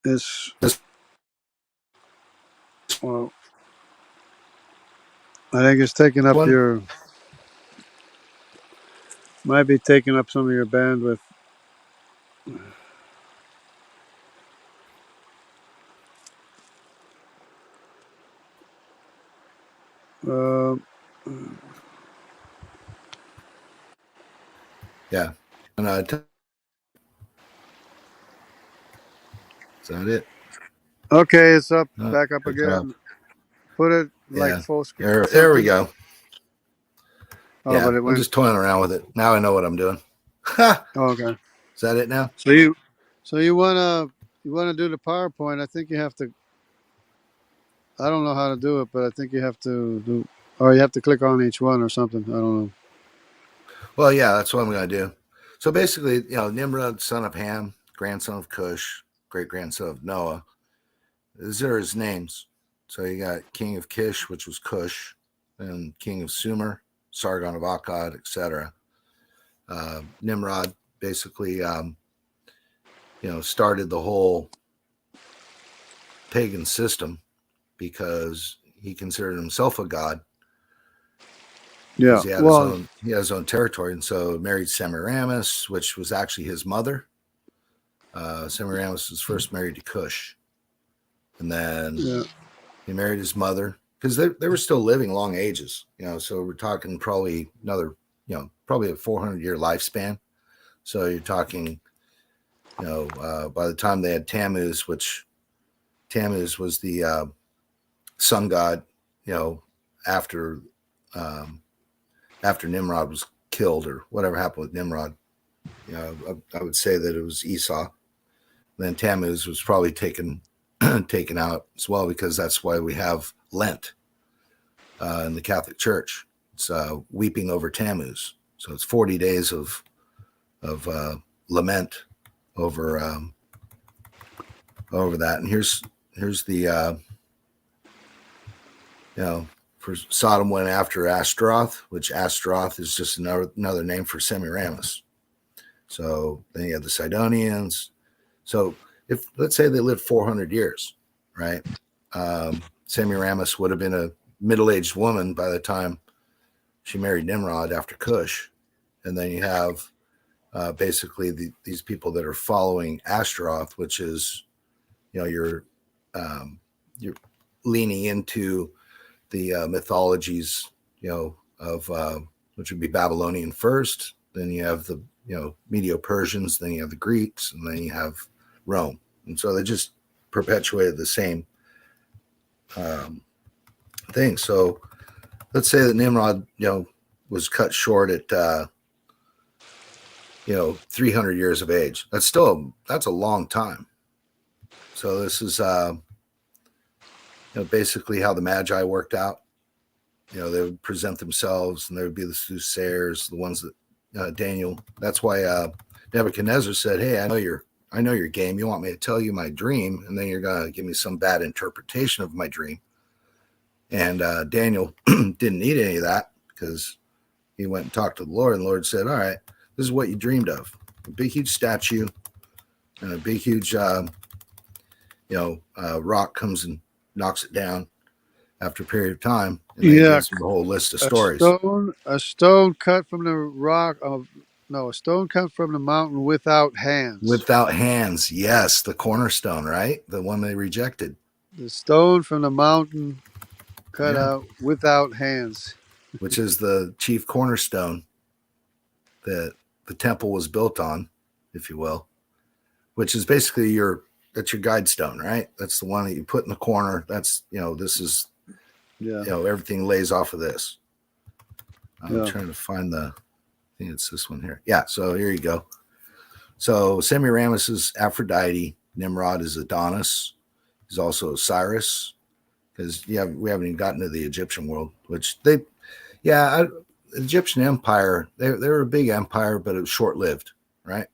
Speaker 1: It's
Speaker 2: This
Speaker 1: well. I think it's taking up
Speaker 2: one.
Speaker 1: your. Might be taking up some of your bandwidth. Uh,
Speaker 2: Yeah. And is that it?
Speaker 1: okay, it's up.
Speaker 2: No,
Speaker 1: Back up
Speaker 2: it's up.
Speaker 1: again. Put it like
Speaker 2: Yeah.
Speaker 1: full screen or
Speaker 2: There we
Speaker 1: something.
Speaker 2: go.
Speaker 1: Oh,
Speaker 2: Yeah.
Speaker 1: but it
Speaker 2: I'm
Speaker 1: went.
Speaker 2: just toying around with it. Now I know what I'm doing. Ha!
Speaker 1: Oh, okay.
Speaker 2: Is that it now?
Speaker 1: So you wanna do the PowerPoint? I think you have to. I don't know how to do it, but I think you have to do, or you have to click on each one or something. I don't know.
Speaker 2: Well, yeah, that's what I'm going to do. So basically, Nimrod, son of Ham, grandson of Cush, great grandson of Noah. These are his names. So you got king of Kish, which was Cush, and king of Sumer, Sargon of Akkad, etc. Nimrod basically, started the whole pagan system because he considered himself a god.
Speaker 1: Yeah.
Speaker 2: Because
Speaker 1: Well.
Speaker 2: he had his own territory, and so married Semiramis, which was actually his mother. Semiramis was first married to Cush, and then he married his mother because they were still living long ages. So we're talking probably another, probably a 400-year lifespan. So you're talking, by the time they had Tammuz, which Tammuz was the sun god, after after Nimrod was killed or whatever happened with Nimrod. I would say that it was Esau. Then Tammuz was probably taken out as well, because that's why we have Lent in the Catholic Church. It's weeping over Tammuz. So it's 40 days of lament over that. And here's the for Sodom went after Ashtaroth, which Ashtaroth is just another name for Semiramis. So then you have the Sidonians. So if, let's say they lived 400 years, right? Semiramis would have been a middle-aged woman by the time she married Nimrod after Cush. And then you have basically these people that are following Ashtaroth, which is, you're leaning into the mythologies, of which would be Babylonian first. Then you have the, Medo-Persians, then you have the Greeks, and then you have Rome. And so they just perpetuated the same thing. So let's say that Nimrod, was cut short at, 300 years of age. That's a long time. So this is, basically how the Magi worked out. They would present themselves, and there would be the soothsayers, the ones that Daniel. That's why Nebuchadnezzar said, "Hey, I know I know your game. You want me to tell you my dream, and then you're going to give me some bad interpretation of my dream. And Daniel didn't need any of that because he went and talked to the Lord, and the Lord said, all right, this is what you dreamed of. A big, huge statue and a big, huge, rock comes and knocks it down after a period of time. And then he
Speaker 1: Yeah,
Speaker 2: gives him a whole list of
Speaker 1: a
Speaker 2: stories.
Speaker 1: stone cut from the rock. No, a stone cut from the mountain without hands.
Speaker 2: Without hands. Yes, the cornerstone, right? The one they rejected.
Speaker 1: The stone from the mountain cut
Speaker 2: Yeah.
Speaker 1: out without hands.
Speaker 2: Which is the chief cornerstone that the temple was built on, if you will, which is basically that's your guide stone, right? That's the one that you put in the corner. That's, this is,
Speaker 1: Yeah.
Speaker 2: Everything lays off of this. I'm
Speaker 1: Yeah.
Speaker 2: trying to find I think it's this one here. Yeah. So here you go. So Semiramis is Aphrodite. Nimrod is Adonis. He's also Osiris, because we haven't even gotten to the Egyptian world, which Egyptian Empire, they were a big empire, but it was short-lived, right?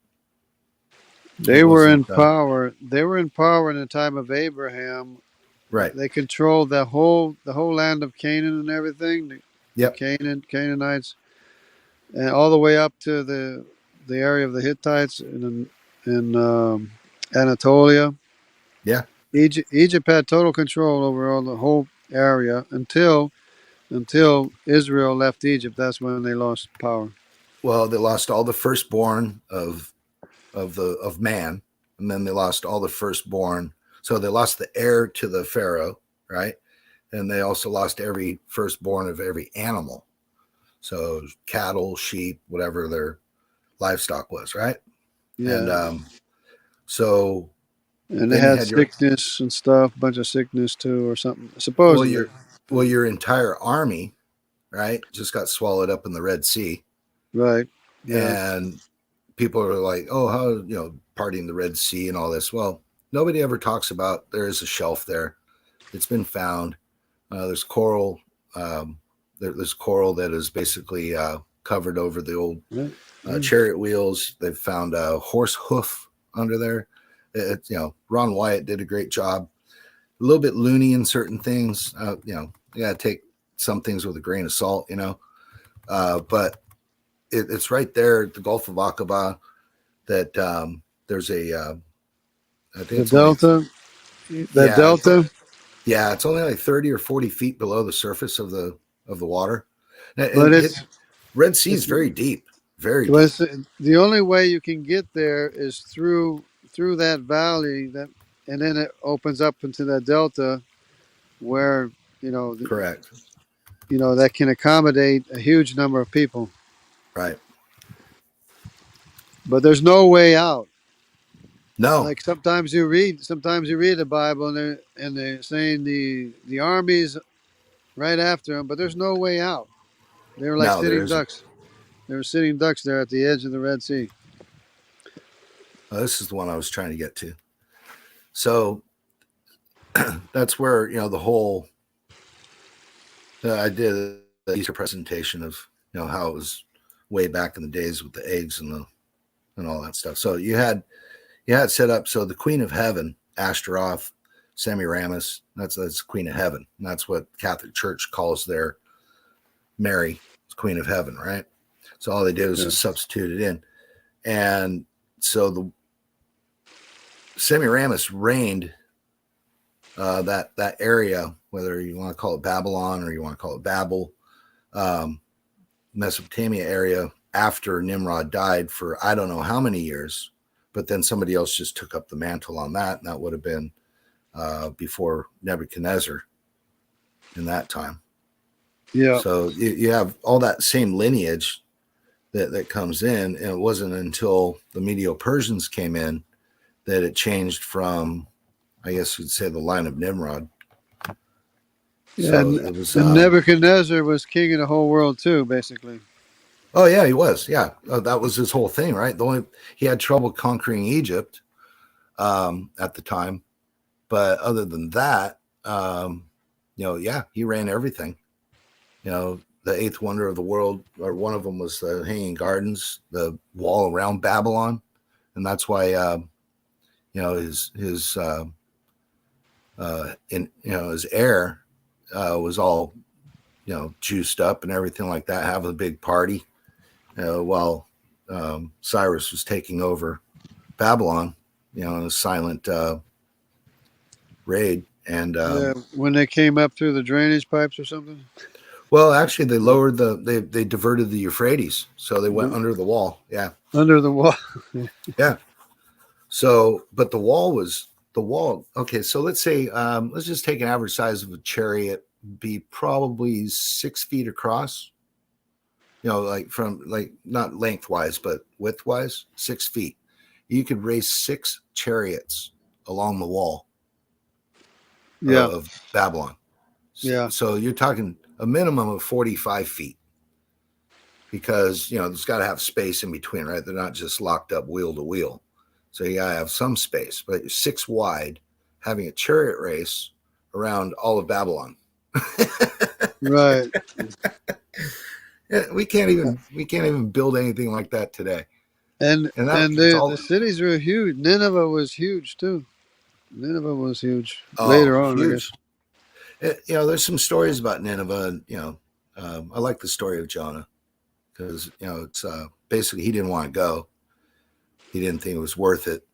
Speaker 1: They were in power. They were in power in the time of Abraham.
Speaker 2: Right.
Speaker 1: They controlled the whole land of Canaan and everything.
Speaker 2: Yep.
Speaker 1: Canaanites, and all the way up to the area of the Hittites in Anatolia.
Speaker 2: Yeah.
Speaker 1: Egypt had total control over the whole area until Israel left Egypt. That's when they lost power.
Speaker 2: Well, they lost all the firstborn of man, and then they lost all the firstborn. So they lost the heir to the Pharaoh, right? And they also lost every firstborn of every animal. So cattle, sheep, whatever their livestock was, right?
Speaker 1: Yeah.
Speaker 2: And
Speaker 1: they had sickness and stuff, a bunch of sickness too, or something. Supposedly.
Speaker 2: Well, your entire army, right, just got swallowed up in the Red Sea.
Speaker 1: Right. Yeah.
Speaker 2: And people are like, oh, how, parting the Red Sea and all this. Well, nobody ever talks about there is a shelf there. It's been found. There's coral. There's coral that is basically covered over the old chariot wheels. They've found a horse hoof under there. Ron Wyatt did a great job. A little bit loony in certain things. You got to take some things with a grain of salt, but it's right there at the Gulf of Aqaba that there's I think
Speaker 1: the delta. Delta.
Speaker 2: Yeah, it's only like 30 or 40 feet below the surface of the water.
Speaker 1: But
Speaker 2: Red Sea is very deep, very deep.
Speaker 1: The only way you can get there is through that valley, and then it opens up into that delta, where
Speaker 2: correct.
Speaker 1: That can accommodate a huge number of people.
Speaker 2: Right.
Speaker 1: But there's no way out.
Speaker 2: No.
Speaker 1: Like sometimes you read the Bible and they're saying the armies right after them, but there's no way out. They were like sitting ducks. They were sitting ducks there at the edge of the Red Sea.
Speaker 2: This is the one I was trying to get to. So that's where the whole I did the Easter presentation of how it was way back in the days with the eggs and all that stuff. So you had set up. So the Queen of Heaven, Ashtaroth, Semiramis, that's the Queen of Heaven. And that's what Catholic Church calls their Mary, Queen of Heaven, right? So all they did was just substitute it in. And so the Semiramis reigned that area, whether you want to call it Babylon or you want to call it Babel, Mesopotamia area, after Nimrod died for I don't know how many years, but then somebody else just took up the mantle on that, and that would have been before Nebuchadnezzar in that time.
Speaker 1: Yeah.
Speaker 2: So you have all that same lineage that comes in, and it wasn't until the Medo-Persians came in that it changed from, I guess you'd say, the line of Nimrod.
Speaker 1: Yeah, so it was, Nebuchadnezzar was king of the whole world too, basically.
Speaker 2: Oh yeah, he was. Yeah, that was his whole thing, right? He had trouble conquering Egypt at the time, but other than that, he ran everything. The eighth wonder of the world, or one of them, was the Hanging Gardens, the wall around Babylon, and that's why his his hair was all juiced up and everything like that, having a big party while Cyrus was taking over Babylon, in a silent raid. And
Speaker 1: Yeah, when they came up through the drainage pipes or something.
Speaker 2: well, actually, they lowered they diverted the Euphrates, so they went under the wall. Yeah,
Speaker 1: Under the wall.
Speaker 2: yeah. So, but the wall. Okay, so let's say let's just take an average size of a chariot, be probably 6 feet across. Like from not lengthwise, but widthwise, 6 feet. You could raise 6 chariots along the wall
Speaker 1: Yeah,
Speaker 2: of Babylon.
Speaker 1: yeah,
Speaker 2: So you're talking a minimum of 45 feet because, there's got to have space in between, right? They're not just locked up wheel to wheel. So you got to have some space, but you're 6 wide, having a chariot race around all of Babylon.
Speaker 1: right.
Speaker 2: We can't even build anything like that today.
Speaker 1: And
Speaker 2: that's
Speaker 1: the cities were huge. Nineveh was huge too. Nineveh was huge later on,
Speaker 2: huge.
Speaker 1: I guess.
Speaker 2: There's some stories about Nineveh. I like the story of Jonah because it's basically he didn't want to go. He didn't think it was worth it.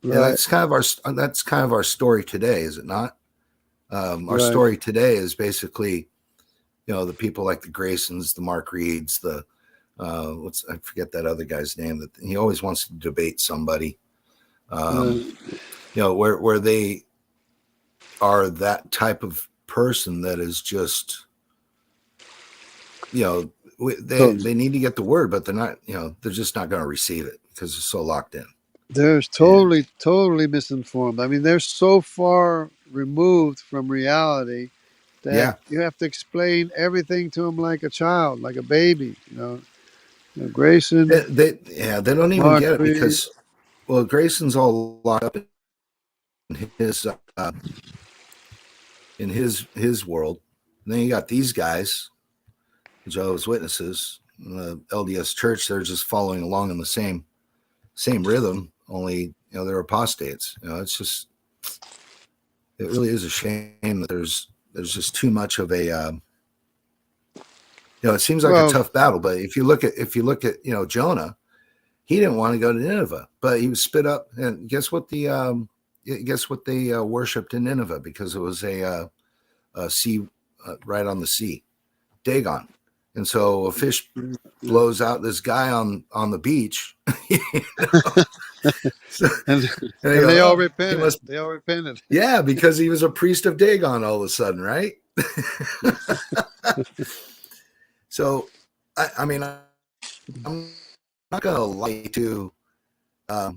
Speaker 2: Right. And that's kind of our story today, is it not? Our story today is basically, the people like the Graysons, the Mark Reeds, the I forget that other guy's name, that he always wants to debate somebody. Where they are that type of person that is just, they need to get the word, but they're not, they're just not going to receive it because they're so locked in.
Speaker 1: They're totally misinformed. I mean, they're so far removed from reality that you have to explain everything to them like a child, like a baby. Grayson.
Speaker 2: They don't even get it because, well, Grayson's all locked up in his world. And then you got these guys, Jehovah's Witnesses, the LDS Church. They're just following along in the same rhythm. Only they're apostates. It's just, it really is a shame that there's just too much of a. It seems like a tough battle, but if you look at Jonah, he didn't want to go to Nineveh, but he was spit up. And guess what they worshipped in Nineveh, because it was a sea right on the sea, Dagon. And so a fish blows out this guy on the beach.
Speaker 1: And they all repented. They all repented.
Speaker 2: Yeah, because he was a priest of Dagon all of a sudden, right? So, I mean, I'm not going to lie to, a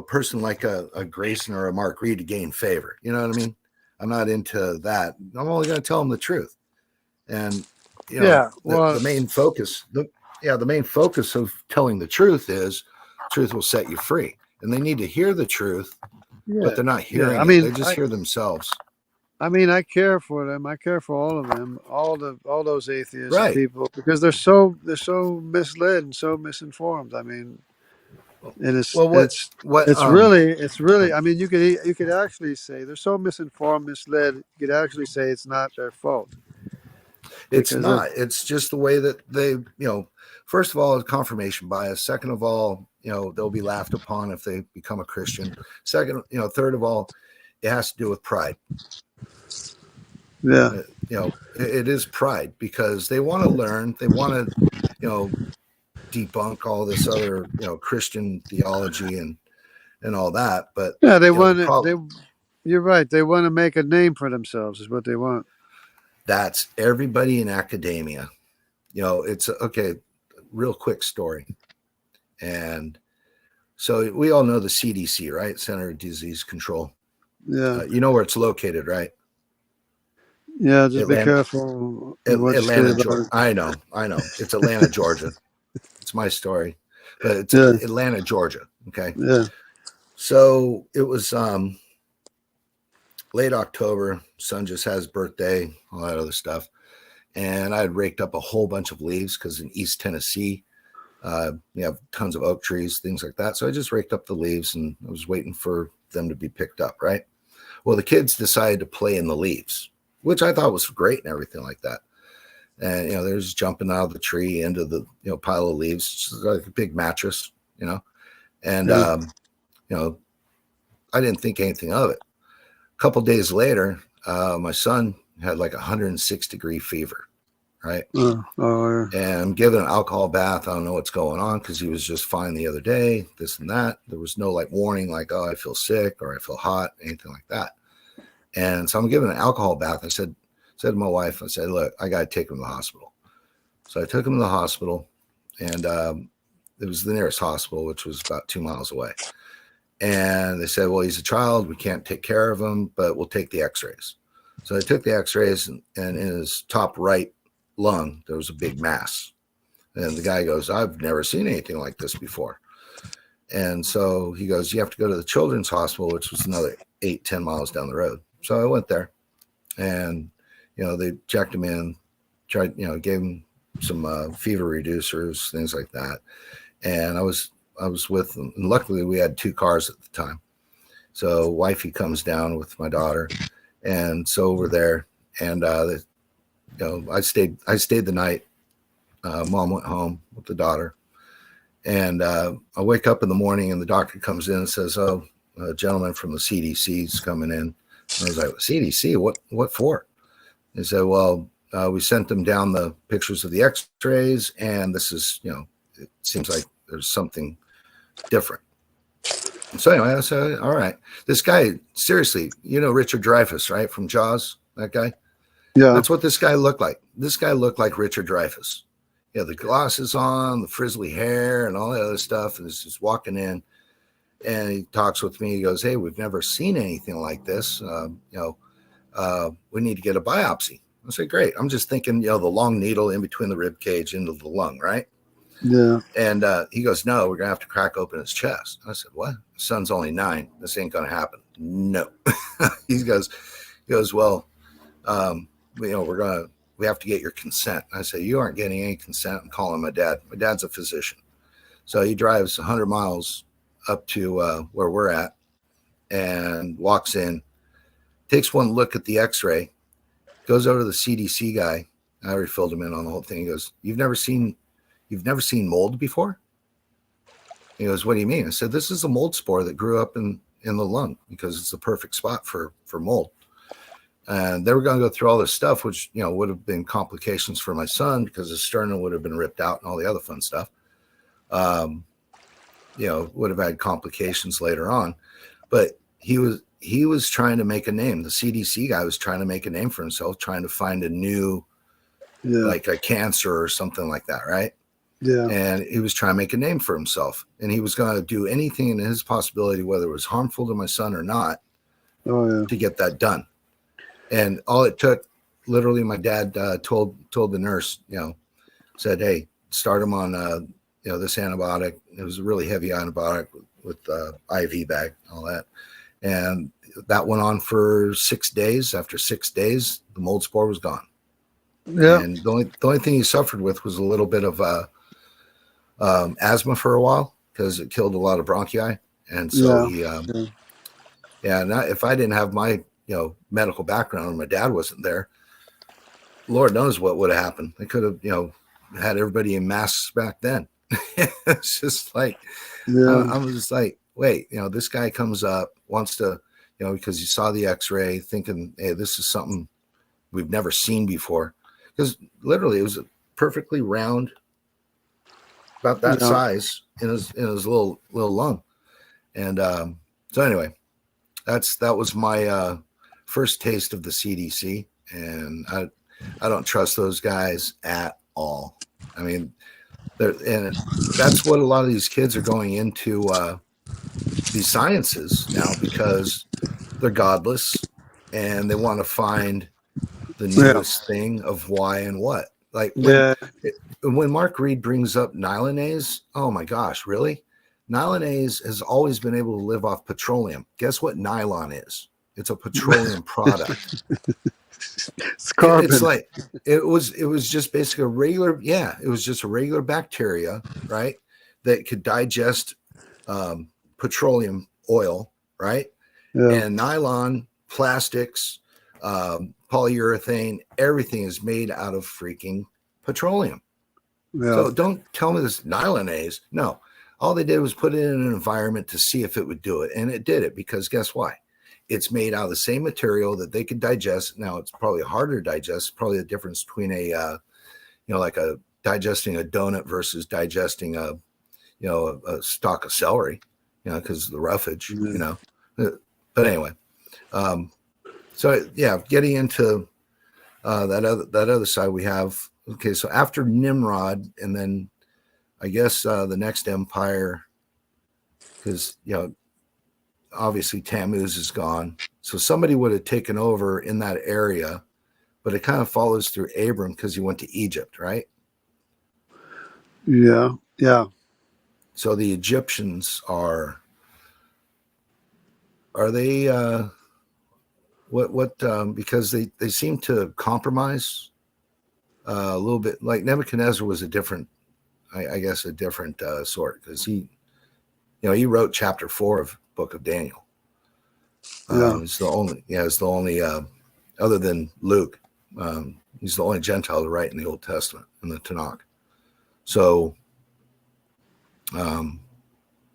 Speaker 2: person like a Grayson or a Mark Reed to gain favor. You know what I mean? I'm not into that. I'm only going to tell them the truth. And, the main focus of telling the truth is truth will set you free. And they need to hear the truth, but they're not hearing it. They just hear themselves.
Speaker 1: I mean, I care for them. I care for all of them, all those atheist people, because they're so misled and so misinformed. I mean, and it's really. I mean, you could actually say they're so misinformed, misled. You could actually say it's not their fault.
Speaker 2: It's not. It's just the way that they, first of all, it's confirmation bias. Second of all, they'll be laughed upon if they become a Christian. Second, third of all, it has to do with pride.
Speaker 1: Yeah.
Speaker 2: It is pride, because they want to learn. They want to, debunk all this other, Christian theology and all that. But
Speaker 1: yeah, they want to. You're right. They want to make a name for themselves. Is what they want.
Speaker 2: That's everybody in academia. It's okay. Real quick story. And so we all know the CDC, right? Center of Disease Control.
Speaker 1: Yeah.
Speaker 2: You know where it's located, right?
Speaker 1: Yeah, just be careful.
Speaker 2: Atlanta, Georgia. I know. It's Atlanta, Georgia. It's my story, but it's Atlanta, Georgia. Okay.
Speaker 1: Yeah.
Speaker 2: So it was late October. Son just had his birthday, all that other stuff. And I had raked up a whole bunch of leaves because in East Tennessee, we have tons of oak trees, things like that. So I just raked up the leaves and I was waiting for them to be picked up, right? Well, the kids decided to play in the leaves, which I thought was great and everything like that. And, they're just jumping out of the tree into the, pile of leaves. It's like a big mattress, and,
Speaker 1: Yeah.
Speaker 2: I didn't think anything of it. A couple of days later, my son had like 106-degree fever, right?
Speaker 1: Oh, yeah.
Speaker 2: And I'm giving an alcohol bath. I don't know what's going on because he was just fine the other day, this and that. There was no like warning, like, oh, I feel sick or I feel hot, anything like that. And so I'm giving an alcohol bath. I said to my wife, I said, look, I got to take him to the hospital. So I took him to the hospital, and it was the nearest hospital, which was about 2 miles away. And they said, well, he's a child. We can't take care of him, but we'll take the x-rays. So I took the x-rays, and in his top right lung, there was a big mass. And the guy goes, I've never seen anything like this before. And so he goes, you have to go to the children's hospital, which was another 8-10 miles down the road. So I went there, and, they checked him in, tried, gave him some fever reducers, things like that. And I was with them. And luckily we had 2 cars at the time. So wifey comes down with my daughter. And so we're there, and, I stayed the night. Mom went home with the daughter, and I wake up in the morning, and the doctor comes in and says, oh, a gentleman from the CDC is coming in. And I was like, CDC, what for? He said, well, we sent them down the pictures of the x-rays, and this is, it seems like there's something different. And so anyway, I said, all right. This guy, seriously, Richard Dreyfuss, right? From Jaws, that guy?
Speaker 1: Yeah.
Speaker 2: That's what this guy looked like. This guy looked like Richard Dreyfuss. The glasses on, the frizzly hair, and all that other stuff. And he's just walking in, and he talks with me. He goes, hey, we've never seen anything like this. We need to get a biopsy. I say, great. I'm just thinking, the long needle in between the rib cage into the lung, right?
Speaker 1: Yeah.
Speaker 2: And he goes, no, we're going to have to crack open his chest. I said, what? The son's only 9. This ain't going to happen. No. He goes, well, we have to get your consent. I say, you aren't getting any consent. I'm calling my dad. My dad's a physician. So he drives 100 miles up to where we're at and walks in, takes one look at the x-ray, goes over to the CDC guy. I already filled him in on the whole thing. He goes, you've never seen mold before? He goes, what do you mean? I said, this is a mold spore that grew up in the lung because it's the perfect spot for mold. And they were going to go through all this stuff, which, would have been complications for my son because his sternum would have been ripped out and all the other fun stuff. Would have had complications later on. But he was trying to make a name. The CDC guy was trying to make a name for himself, trying to find a new, like a cancer or something like that, right?
Speaker 1: Yeah.
Speaker 2: And he was trying to make a name for himself. And he was going to do anything in his possibility, whether it was harmful to my son or not, to get that done. And all it took, literally, my dad told the nurse, said, hey, start him on, this antibiotic. It was a really heavy antibiotic with IV bag, all that. And that went on for 6 days. After 6 days, the mold spore was gone.
Speaker 1: Yeah.
Speaker 2: And the only thing he suffered with was a little bit of asthma for a while because it killed a lot of bronchi. And so if I didn't have my medical background and my dad wasn't there, Lord knows what would have happened. They could have had everybody in masks back then. It's just like I was just like, wait, this guy comes up, wants to, because he saw the x-ray, thinking, hey, this is something we've never seen before. Because literally it was a perfectly round, about that size in his little lung. And so anyway, that was my first taste of the CDC, and I don't trust those guys at all. I mean, and that's what a lot of these kids are going into these sciences now because they're godless and they want to find the newest thing of why and what. Like when Mark Reed brings up nylonase, oh my gosh, really? Nylonase has always been able to live off petroleum. Guess what nylon is? It's a petroleum product.
Speaker 1: It's carbon.
Speaker 2: It's like it was just basically a regular, it was just a regular bacteria, right? That could digest petroleum oil, right?
Speaker 1: Yeah.
Speaker 2: And nylon, plastics, polyurethane, everything is made out of freaking petroleum.
Speaker 1: Yeah.
Speaker 2: So don't tell me this nylonase. No, all they did was put it in an environment to see if it would do it, and it did it because guess why? It's made out of the same material that they could digest. Now it's probably harder to digest. Probably the difference between like a digesting a donut versus digesting a stalk of celery, because of the roughage,
Speaker 1: Yeah.
Speaker 2: But anyway, so yeah, getting into that other side, we have okay. So after Nimrod, and then I guess the next empire, because obviously Tammuz is gone, so somebody would have taken over in that area, but it kind of follows through Abram because he went to Egypt, right?
Speaker 1: Yeah. Yeah.
Speaker 2: So the Egyptians are they what because they seem to compromise a little bit. Like Nebuchadnezzar was a different, I guess, a different sort, because he wrote chapter 4 of Book of Daniel.
Speaker 1: Yeah.
Speaker 2: It's the only other than Luke, he's the only Gentile to write in the Old Testament, in the Tanakh. So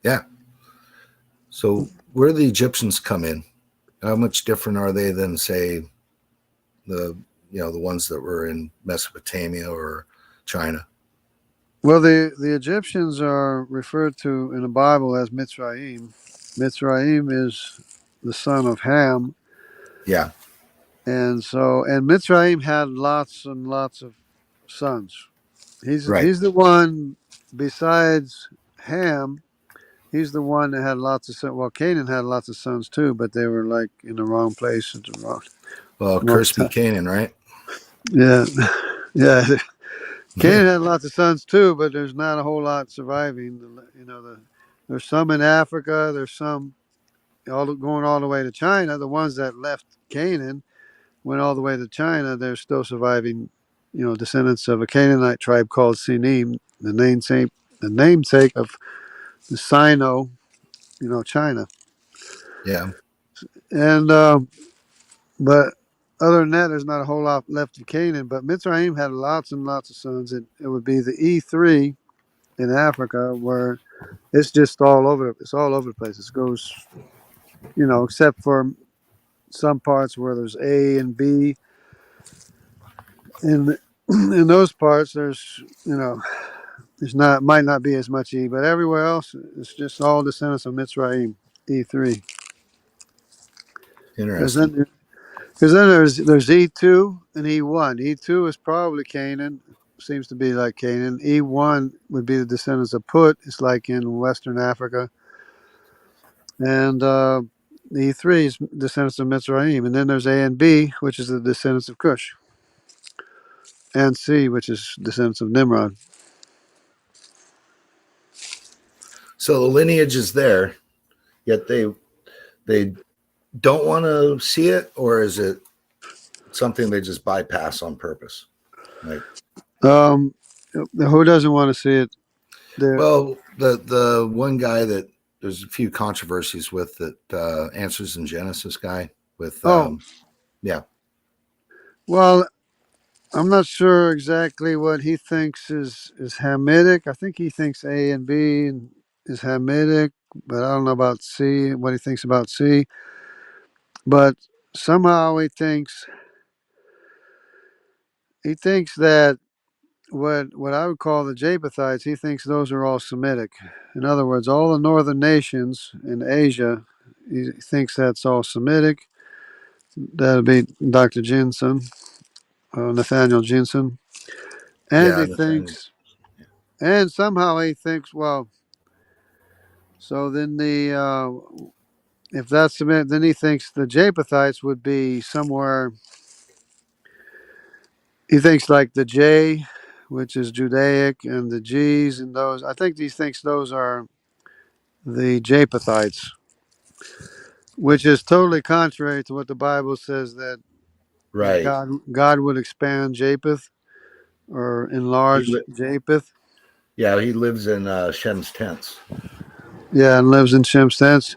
Speaker 2: yeah, so where do the Egyptians come in? How much different are they than, say, the ones that were in Mesopotamia or China?
Speaker 1: Well, the Egyptians are referred to in the Bible as Mitzrayim. Mitzrayim is the son of Ham,
Speaker 2: Yeah,
Speaker 1: and Mitzrayim had lots and lots of sons.
Speaker 2: right.
Speaker 1: He's the one besides Ham. He's the one that had lots of sons. Well, Canaan had lots of sons too, but they were like in the wrong place at the
Speaker 2: Well,
Speaker 1: wrong
Speaker 2: curse be
Speaker 1: time.
Speaker 2: Canaan, right?
Speaker 1: Yeah, yeah. Canaan had lots of sons too, but there's not a whole lot surviving. There's some in Africa. There's some going all the way to China. The ones that left Canaan went all the way to China. They're still surviving. Descendants of a Canaanite tribe called Sinim, the namesake of the Sino, China.
Speaker 2: Yeah.
Speaker 1: And but other than that, there's not a whole lot left of Canaan. But Mitzrayim had lots and lots of sons. It would be the E3 in Africa, where it's just all over. It's all over the place. It goes, except for some parts where there's A and B. In in those parts, there's not might not be as much E, but everywhere else, it's just all descendants of Mitzrayim, E3. Because
Speaker 2: Interesting.
Speaker 1: then, because then there's E2 and E1. E2 is probably Canaan. Seems to be like Canaan. E1 would be the descendants of Put. It's like in Western Africa. And E3 is descendants of Mitzrayim. And then there's A and B, which is the descendants of Cush. And C, which is descendants of Nimrod.
Speaker 2: So the lineage is there, yet they don't want to see it, or is it something they just bypass on purpose? Like,
Speaker 1: Who doesn't want to see it?
Speaker 2: well, the one guy that there's a few controversies with, that Answers in Genesis guy with yeah.
Speaker 1: Well, I'm not sure exactly what he thinks is Hamitic. I think he thinks A and B is Hamitic, but I don't know about C, what he thinks about C. But somehow he thinks that what I would call the Japhethites, he thinks those are all Semitic. In other words, all the northern nations in Asia, he thinks that's all Semitic. That'd be Dr. Jensen, Nathaniel Jensen. And
Speaker 2: Yeah,
Speaker 1: he
Speaker 2: Nathaniel.
Speaker 1: thinks, and somehow he thinks, well, so then if that's Semitic, then he thinks the Japhethites would be somewhere. He thinks like the J, which is Judaic, and the G's and those. I think he thinks those are the Japhethites, which is totally contrary to what the Bible says that
Speaker 2: Right.
Speaker 1: God would expand Japheth or
Speaker 2: He
Speaker 1: enlarge
Speaker 2: li-
Speaker 1: Japheth.
Speaker 2: yeah, he lives in Shem's tents.
Speaker 1: Yeah, and lives in Shem's tents,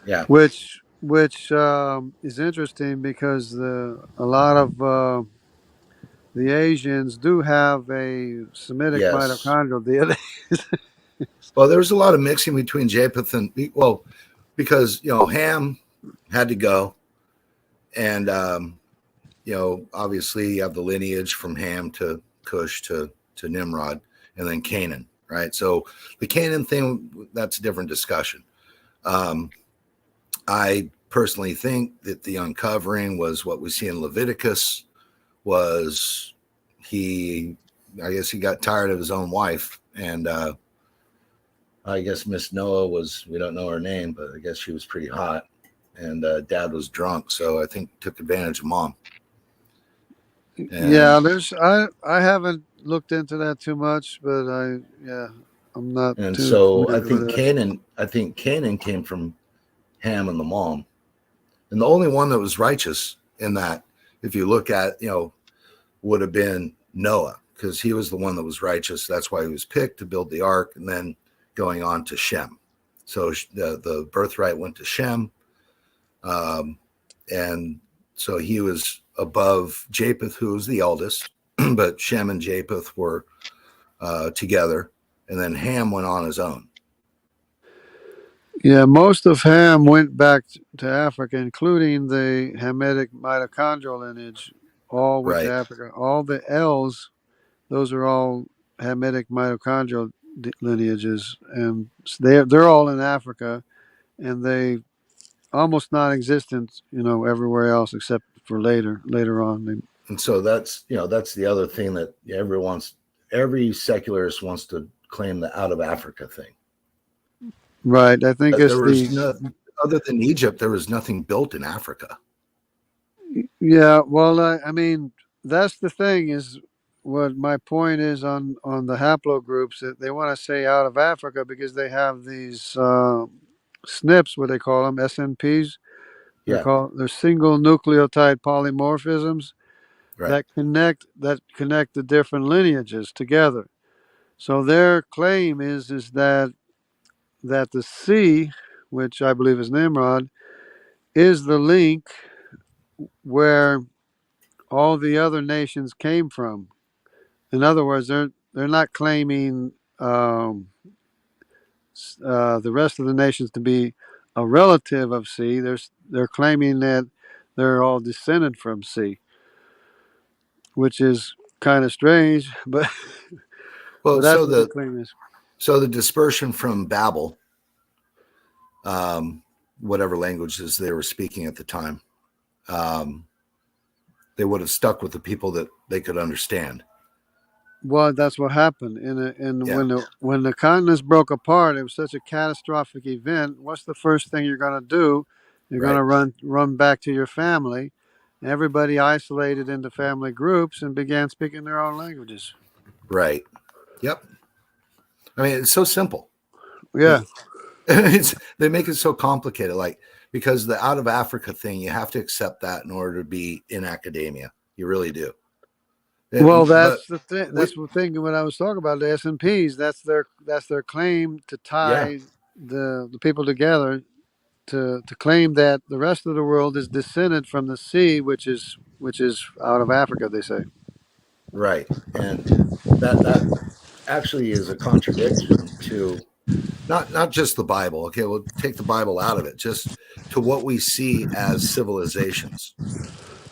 Speaker 2: Yeah.
Speaker 1: which which is interesting because a lot of the Asians do have a Semitic
Speaker 2: Yes.
Speaker 1: mitochondrial DNA.
Speaker 2: Well, there was a lot of mixing between Japheth and, well, because, Ham had to go. And, obviously you have the lineage from Ham to Cush to Nimrod and then Canaan, right? So the Canaan thing, that's a different discussion. I personally think that the uncovering was what we see in Leviticus was I guess he got tired of his own wife. And I guess Miss Noah we don't know her name, but I guess she was pretty hot. And dad was drunk. So I think took advantage of mom. And,
Speaker 1: Yeah, I haven't looked into that too much, but I'm not
Speaker 2: and
Speaker 1: too
Speaker 2: so
Speaker 1: familiar with that.
Speaker 2: I think Canaan came from Ham and the mom. And the only one that was righteous in that, if you look at, would have been Noah, because he was the one that was righteous. That's why he was picked to build the ark, and then going on to Shem. So the birthright went to Shem. And so he was above Japheth, who was the eldest, but Shem and Japheth were together. And then Ham went on his own.
Speaker 1: Yeah, most of Ham went back to Africa, including the Hamitic mitochondrial lineage. All went to
Speaker 2: Right.
Speaker 1: Africa. All the L's, those are all Hamitic mitochondrial lineages, and they're all in Africa, and they almost non-existent, everywhere else except for later on.
Speaker 2: And so that's the other thing that every secularist wants to claim the out of Africa thing.
Speaker 1: Right. I think
Speaker 2: But
Speaker 1: it's
Speaker 2: there was
Speaker 1: the
Speaker 2: no, other than Egypt, there was nothing built in Africa.
Speaker 1: Yeah. Well, I mean, that's the thing is what my point is on the haplogroups that they want to say out of Africa because they have these SNPs, what they call them, SNPs.
Speaker 2: Yeah,
Speaker 1: They're single nucleotide polymorphisms
Speaker 2: right,
Speaker 1: that connect the different lineages together. So their claim is that the C, which I believe is Nimrod, is the link where all the other nations came from. In other words, they're not claiming the rest of the nations to be a relative of C. They're claiming that they're all descended from C, which is kind of strange, but
Speaker 2: well,
Speaker 1: that's what the claim is.
Speaker 2: so the dispersion from Babel, whatever languages they were speaking at the time, they would have stuck with the people that they could understand.
Speaker 1: Well, that's what happened. In
Speaker 2: Yeah,
Speaker 1: when the continents broke apart, it was such a catastrophic event. What's the first thing you're going to do? You're going
Speaker 2: right,
Speaker 1: to run back to your family. Everybody isolated into family groups and began speaking their own languages.
Speaker 2: right. Yep. I mean, it's so simple.
Speaker 1: Yeah.
Speaker 2: They make it so complicated, like because the out of Africa thing, you have to accept that in order to be in academia. You really do.
Speaker 1: Well,
Speaker 2: But
Speaker 1: that's the thing.
Speaker 2: we,
Speaker 1: That's the thing. When I was talking about the S&Ps, that's their claim to
Speaker 2: yeah,
Speaker 1: tie the people together to claim that the rest of the world is descended from the sea, which is out of Africa. They say.
Speaker 2: right. And that actually is a contradiction to not just the Bible. Okay, we'll take the Bible out of it, just to what we see as civilizations.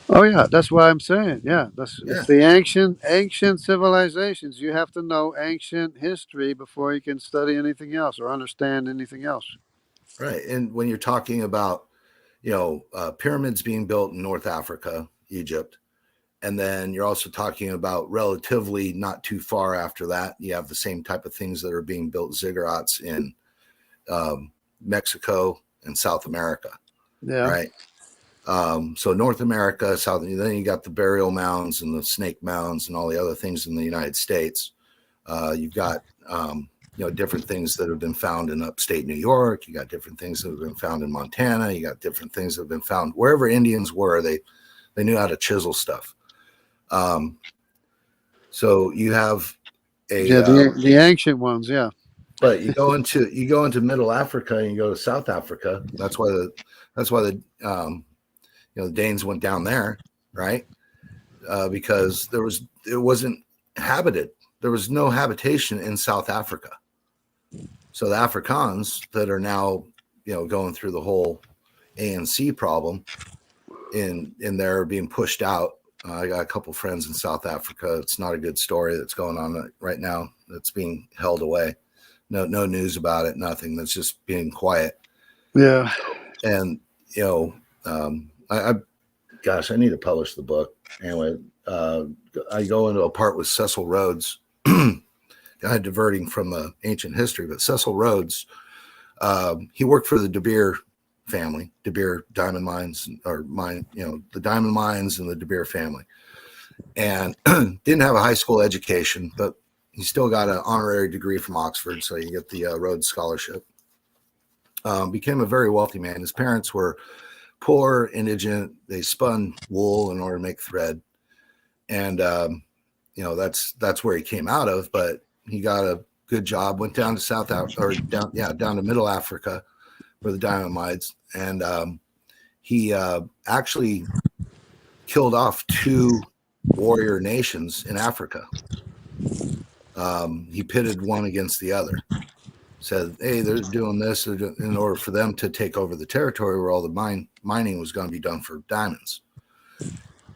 Speaker 1: Oh yeah, that's why I'm saying. Yeah, it's
Speaker 2: Yeah,
Speaker 1: the ancient civilizations. You have to know ancient history before you can study anything else or understand anything else.
Speaker 2: right. And when you're talking about pyramids being built in North Africa, Egypt, and then you're also talking about relatively not too far after that, you have the same type of things that are being built, ziggurats in Mexico and South America,
Speaker 1: Yeah.
Speaker 2: right? So North America, South, then you got the burial mounds and the snake mounds and all the other things in the United States. You've got different things that have been found in upstate New York. You got different things that have been found in Montana. You got different things that have been found wherever Indians were. They knew how to chisel stuff. So you have
Speaker 1: Yeah, the ancient ones. Yeah.
Speaker 2: But you go into Middle Africa and you go to South Africa. That's why the the Danes went down there, right? Because it wasn't habited. There was no habitation in South Africa. So the Afrikaans that are now going through the whole ANC problem in there being pushed out. I got a couple friends in South Africa. It's not a good story that's going on right now. That's being held away. No news about it. Nothing. That's just being quiet.
Speaker 1: Yeah.
Speaker 2: And I gosh, I need to publish the book anyway. I go into a part with Cecil Rhodes. I'm diverting from the ancient history, but Cecil Rhodes, he worked for the De Beer family, De Beer diamond mines, or the diamond mines and the De Beer family, and didn't have a high school education, but he still got an honorary degree from Oxford, so you get the Rhodes Scholarship. Became a very wealthy man. His parents were poor, indigent. They spun wool in order to make thread, and that's where he came out of. But he got a good job. Went down to South Africa, or down to Middle Africa, for the diamond mines, and he actually killed off 2 warrior nations in Africa. He pitted one against the other. Said, hey, they're doing this in order for them to take over the territory where all the mining was going to be done for diamonds.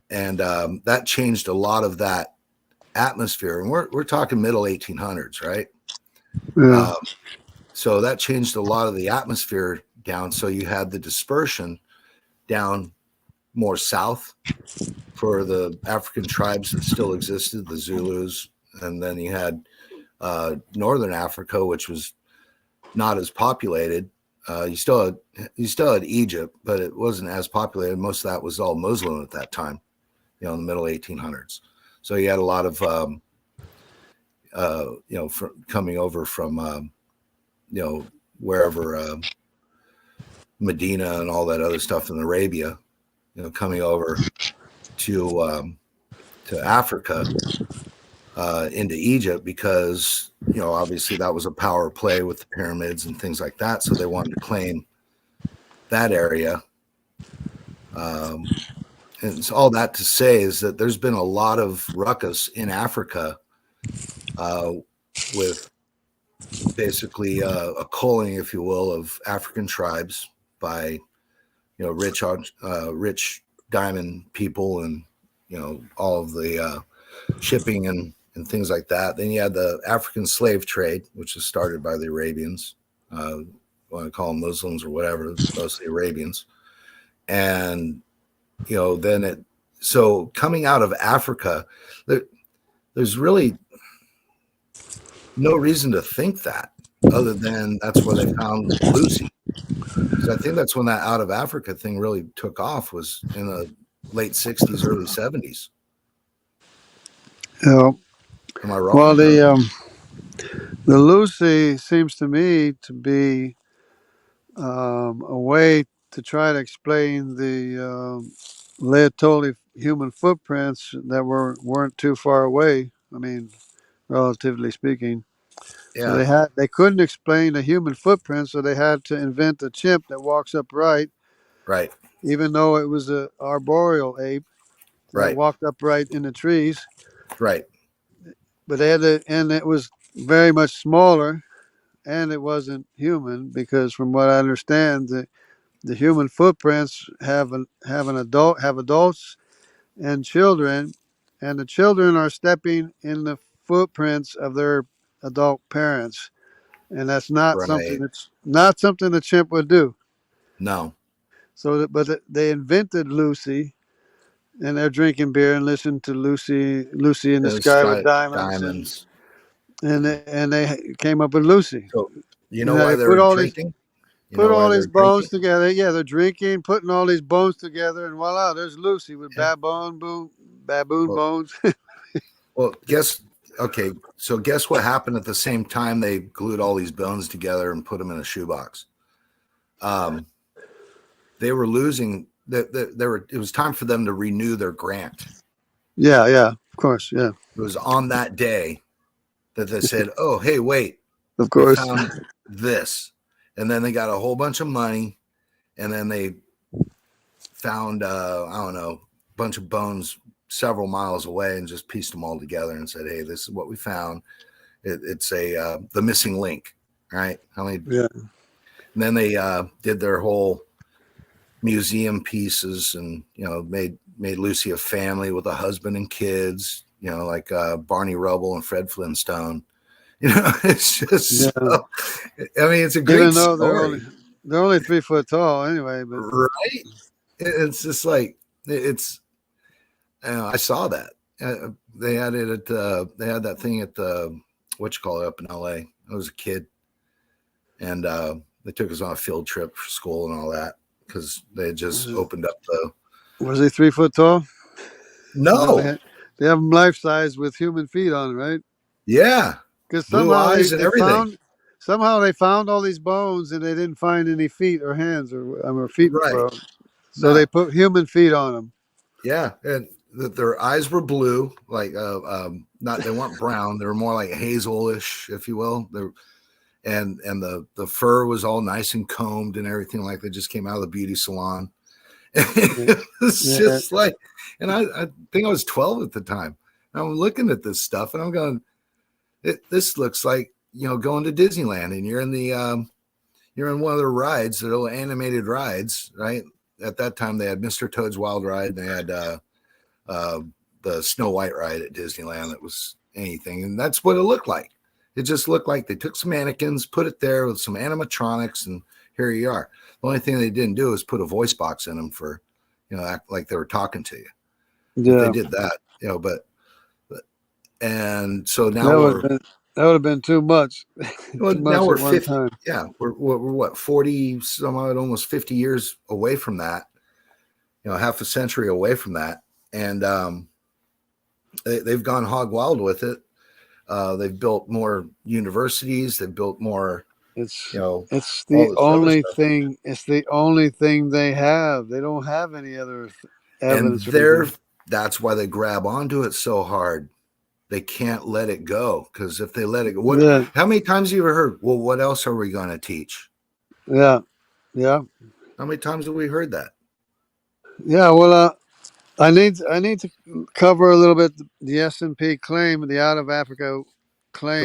Speaker 2: And that changed a lot of that atmosphere. And we're talking middle 1800s, right?
Speaker 1: Yeah.
Speaker 2: So that changed a lot of the atmosphere down. So you had the dispersion down more south for the African tribes that still existed, the Zulus. And then you had northern Africa, which was not as populated. You still had Egypt, but it wasn't as populated. Most of that was all Muslim at that time, in the middle 1800s. So you had a lot of coming over from wherever, Medina and all that other stuff in Arabia, coming over to Africa, into Egypt, because obviously that was a power play with the pyramids and things like that. So they wanted to claim that area. And so all that to say is that there's been a lot of ruckus in Africa, with basically a culling, if you will, of African tribes by rich diamond people, and all of the shipping and things like that. Then you had the African slave trade, which was started by the Arabians. Want to call them Muslims or whatever, mostly Arabians. And so coming out of Africa, there's really no reason to think that, other than that's where they found Lucy. Because I think that's when that out of Africa thing really took off, was in the late 60s, early 70s.
Speaker 1: Yeah.
Speaker 2: Am I wrong?
Speaker 1: Well, the Lucy seems to me to be a way to try to explain the Laetoli human footprints that weren't too far away. I mean, relatively speaking. So
Speaker 2: Yeah.
Speaker 1: they couldn't explain the human footprint, so they had to invent a chimp that walks upright,
Speaker 2: Right.
Speaker 1: even though it was a arboreal ape that
Speaker 2: Right.
Speaker 1: walked upright in the trees.
Speaker 2: Right.
Speaker 1: But they had to, and it was very much smaller, and it wasn't human, because from what I understand, the human footprints have adults and children, and the children are stepping in the footprints of their adult parents, and that's
Speaker 2: Right.
Speaker 1: not something the chimp would do.
Speaker 2: No.
Speaker 1: So, but they invented Lucy, and they're drinking beer and listening to Lucy in the Sky with Diamonds,
Speaker 2: Diamonds.
Speaker 1: and they came up with Lucy.
Speaker 2: So you know why
Speaker 1: They
Speaker 2: they're drinking? You
Speaker 1: put
Speaker 2: know why
Speaker 1: all
Speaker 2: they're
Speaker 1: these bones
Speaker 2: drinking?
Speaker 1: together. Yeah, they're drinking, putting all these bones together, and voila, there's Lucy with
Speaker 2: Yeah.
Speaker 1: baboon
Speaker 2: Well,
Speaker 1: bones.
Speaker 2: okay. So guess what happened at the same time they glued all these bones together and put them in a shoebox? They were losing. It was time for them to renew their grant.
Speaker 1: Yeah, of course, yeah.
Speaker 2: It was on that day that they said, "Oh, hey, wait,
Speaker 1: Of
Speaker 2: They
Speaker 1: course.
Speaker 2: found this, and then they got a whole bunch of money, and then they found I don't know, a bunch of bones several miles away, and just pieced them all together and said, "Hey, this is what we found. It's a the missing link, right? How many?"
Speaker 1: Yeah.
Speaker 2: And then they did their whole museum pieces, and made Lucy a family with a husband and kids. Like Barney Rubble and Fred Flintstone. It's just
Speaker 1: Yeah.
Speaker 2: so, I mean, it's a great
Speaker 1: Even though
Speaker 2: story,
Speaker 1: they're only 3 foot tall anyway, but
Speaker 2: right? It's just like it's. I saw that they had it at they had that thing at the what you call it up in L.A. I was a kid, and they took us on a field trip for school and all that because they had just opened up the.
Speaker 1: was he 3 foot tall? No,
Speaker 2: No,
Speaker 1: they have them life size with human feet on, right?
Speaker 2: yeah,
Speaker 1: Because
Speaker 2: blue
Speaker 1: somehow
Speaker 2: eyes and everything,
Speaker 1: they found all these bones and they didn't find any feet or hands or feet.
Speaker 2: right?
Speaker 1: Well, so they
Speaker 2: No,
Speaker 1: put human feet on them.
Speaker 2: yeah, and their eyes were blue, like not they weren't brown. They were more like hazelish, if you will. And the fur was all nice and combed and everything, like they just came out of the beauty salon. It was
Speaker 1: Yeah,
Speaker 2: just like, and I think I was 12 at the time. And I'm looking at this stuff and I'm going, this looks like going to Disneyland, and you're in one of the rides, the little animated rides, right? At that time, they had Mr. Toad's Wild Ride. They had the Snow White ride at Disneyland. That was anything, and that's what it looked like. It just looked like they took some mannequins, put it there with some animatronics, and here you are. The only thing they didn't do is put a voice box in them for, act like they were talking to you. But they
Speaker 1: yeah.
Speaker 2: did that, but and so now
Speaker 1: That would have been too much,
Speaker 2: well,
Speaker 1: too
Speaker 2: now
Speaker 1: much
Speaker 2: we're
Speaker 1: at one
Speaker 2: 50.
Speaker 1: time.
Speaker 2: Yeah, we're what 40 some odd, almost 50 years away from that. Half a century away from that, and they've gone hog wild with it. They've built more universities. They've built more,
Speaker 1: It's it's
Speaker 2: all
Speaker 1: the
Speaker 2: this other
Speaker 1: only
Speaker 2: stuff.
Speaker 1: thing. It's the only thing they have. They don't have any other
Speaker 2: And
Speaker 1: evidence or anything.
Speaker 2: that's why they grab onto it so hard. They can't let it go, because if they let it go,
Speaker 1: Yeah,
Speaker 2: how many times have you ever heard, well, what else are we going to teach?
Speaker 1: yeah, yeah,
Speaker 2: How many times have we heard that?
Speaker 1: yeah. Well, I need to cover a little bit the S&P claim, the out of Africa
Speaker 2: Go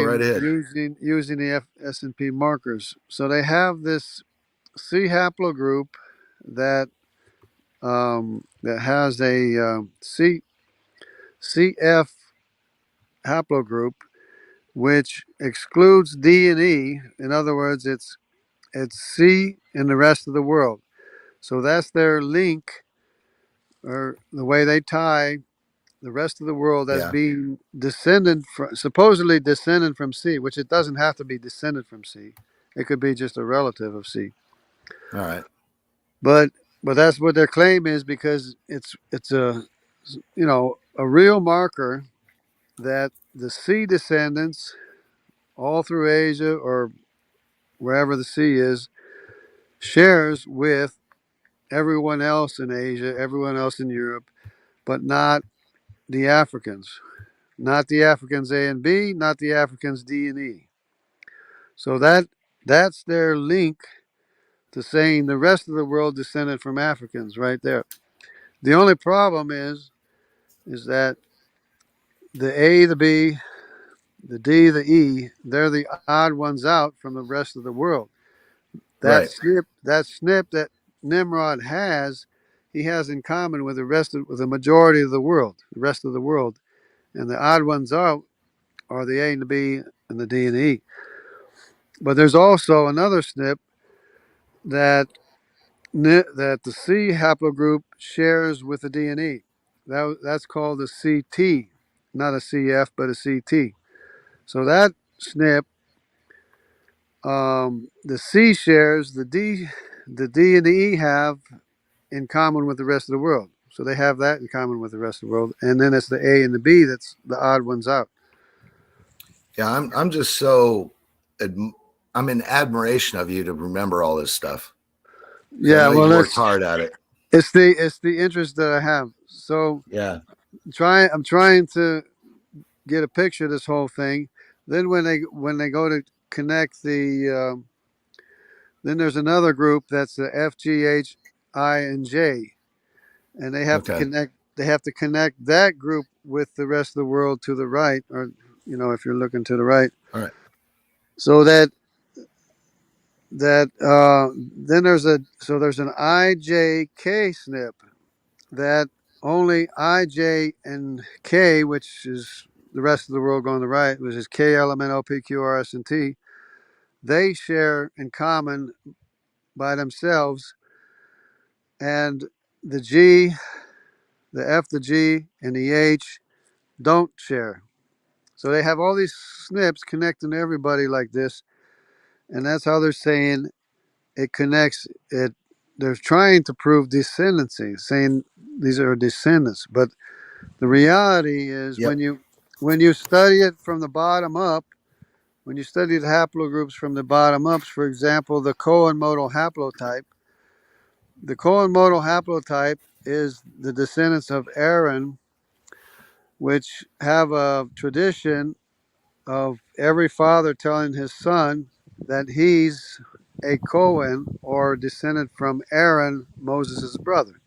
Speaker 2: right
Speaker 1: claim
Speaker 2: ahead.
Speaker 1: using the S&P markers. So they have this C haplogroup that that has a CF haplogroup, which excludes D and E. In other words, it's C in the rest of the world. So that's their link, or the way they tie the rest of the world as
Speaker 2: Yeah.
Speaker 1: being supposedly descended from C, which it doesn't have to be descended from C. It could be just a relative of C.
Speaker 2: All right.
Speaker 1: But that's what their claim is, because it's a real marker that the C descendants all through Asia or wherever the sea is shares with everyone else in Asia, everyone else in Europe, but not the Africans. Not the Africans A and B, not the Africans D and E. So that's their link to saying the rest of the world descended from Africans right there. The only problem is that the A, the B, the D, the E, they're the odd ones out from the rest of the world.
Speaker 2: Right.
Speaker 1: That snip that Nimrod has, he has in common with with the majority of the world, the rest of the world. And the odd ones out are the A and the B and the D and the E. But there's also another snip that that the C haplogroup shares with the D and E. That's called a CT, not a CF, but a CT. So that snip, the C shares, the D and the E have in common with the rest of the world. So they have that in common with the rest of the world. And then it's the A and the B that's the odd ones out.
Speaker 2: Yeah. I'm just so, I'm in admiration of you to remember all this stuff, because I
Speaker 1: Yeah,
Speaker 2: know
Speaker 1: well,
Speaker 2: you've worked hard at it.
Speaker 1: it's the interest that I have. So
Speaker 2: Yeah.
Speaker 1: I'm trying to get a picture of this whole thing. Then when they go to connect then there's another group that's the F, G, H, I, and J, and they have to
Speaker 2: Okay.
Speaker 1: connect. They have to connect that group with the rest of the world to the right, or if you're looking to the right,
Speaker 2: All right.
Speaker 1: so then there's an IJK snip that only IJ and K, which is the rest of the world going to the right, which is K, L, M, N, O, P, Q, R, S, and T. They share in common by themselves, and the G, the F, the G, and the H don't share. So they have all these snips connecting everybody like this, and that's how they're saying it connects it. They're trying to prove descendancy, saying these are descendants, but the reality is
Speaker 2: Yep.
Speaker 1: when you study it from the bottom up, when you study the haplogroups from the bottom up, for example, the Cohen modal haplotype, the Cohen modal haplotype is the descendants of Aaron, which have a tradition of every father telling his son that he's a Cohen or descended from Aaron, Moses' brother.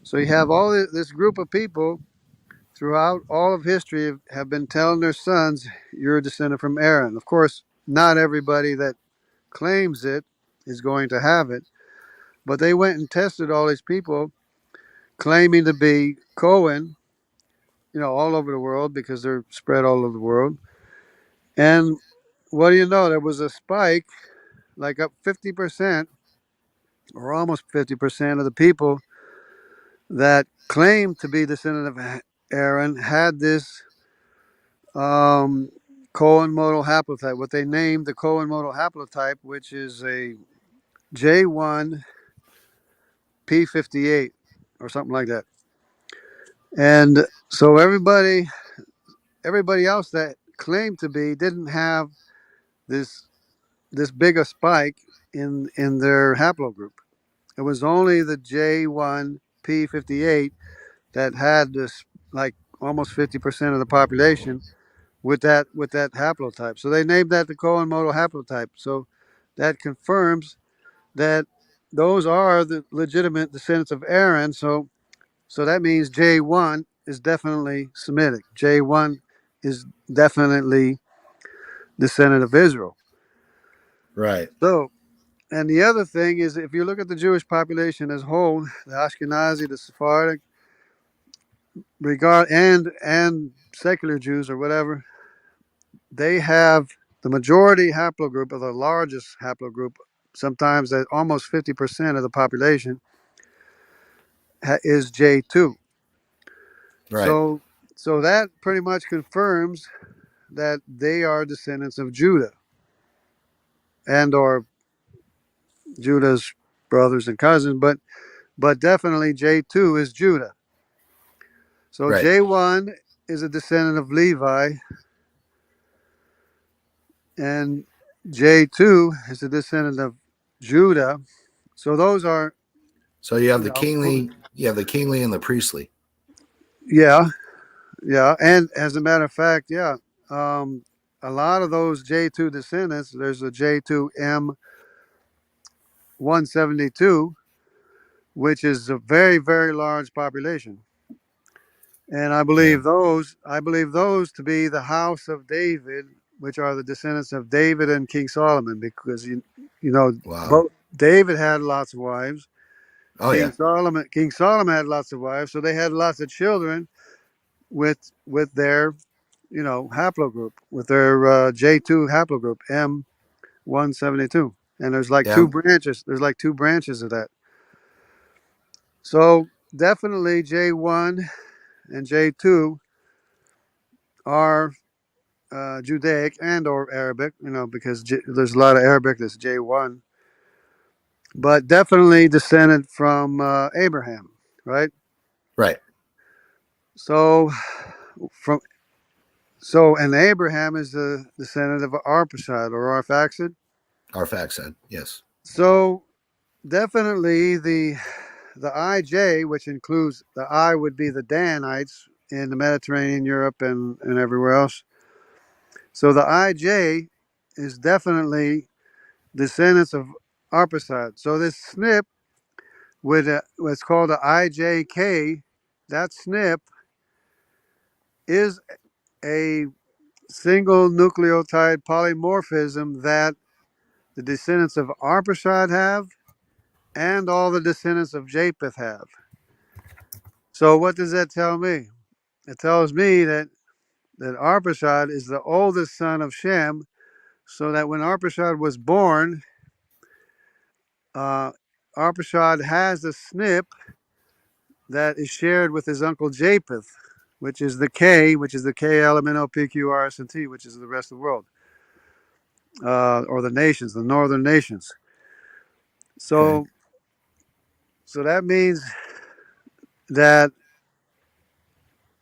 Speaker 1: So you have all this group of people throughout all of history have been telling their sons, you're a descendant from Aaron. Of course, not everybody that claims it is going to have it, but they went and tested all these people claiming to be Cohen, all over the world because they're spread all over the world. And what do you know? There was a spike, like up 50% or almost 50% of the people that claimed to be descendant of Aaron had this Cohen modal haplotype, what they named the Cohen modal haplotype, which is a J1 P58 or something like that. And so everybody else that claimed to be didn't have this big a spike in their haplogroup. It was only the J1 P58 that had this, like, almost 50% of the population with that haplotype. So they named that the Cohen modal haplotype. So that confirms that those are the legitimate descendants of Aaron. So that means J1 is definitely Semitic. J1 is definitely descendant of Israel.
Speaker 2: Right.
Speaker 1: So, and the other thing is, if you look at the Jewish population as a whole, the Ashkenazi, the Sephardic, and secular Jews or whatever, they have the majority haplogroup, or the largest haplogroup, sometimes at almost 50% of the population, is J2.
Speaker 2: Right.
Speaker 1: So that pretty much confirms that they are descendants of Judah and or Judah's brothers and cousins, but definitely J2 is Judah. So
Speaker 2: Right.
Speaker 1: J1 is a descendant of Levi, and J2 is a descendant of Judah. So those are,
Speaker 2: So you have
Speaker 1: you
Speaker 2: the
Speaker 1: know,
Speaker 2: kingly, and the priestly.
Speaker 1: yeah, yeah. And as a matter of fact, yeah, um, a lot of those J2 descendants, there's a J2M 172, which is a very, very large population. And
Speaker 2: Yeah.
Speaker 1: I believe those to be the house of David, which are the descendants of David and King Solomon, because you know
Speaker 2: Wow.
Speaker 1: both David had lots of wives.
Speaker 2: Oh yeah.
Speaker 1: King Solomon had lots of wives, so they had lots of children with their haplogroup, with their J2 haplogroup M172. And there's like
Speaker 2: Yeah.
Speaker 1: two branches. There's like two branches of that. So definitely J1 and J2 are Judaic and or Arabic, because there's a lot of Arabic that's J1, but definitely descended from Abraham, right?
Speaker 2: Right.
Speaker 1: So from and Abraham is the descendant of Arpachshad or Arphaxad.
Speaker 2: Our fact said yes.
Speaker 1: So definitely the IJ, which includes the I, would be the Danites in the Mediterranean, Europe, and everywhere else. So the IJ is definitely descendants of Arpachshad. So this snip with what's called a IJK, that snip is a single nucleotide polymorphism that the descendants of Arpachshad have and all the descendants of Japheth have. So what does that tell me? It tells me that Arpachshad is the oldest son of Shem, so that when Arpachshad was born, uh, Arpachshad has a snip that is shared with his uncle Japheth, which is the K, which is the K element OPQRS and T, which is the rest of the world, or the nations, the northern nations.
Speaker 2: Okay.
Speaker 1: So, so that means that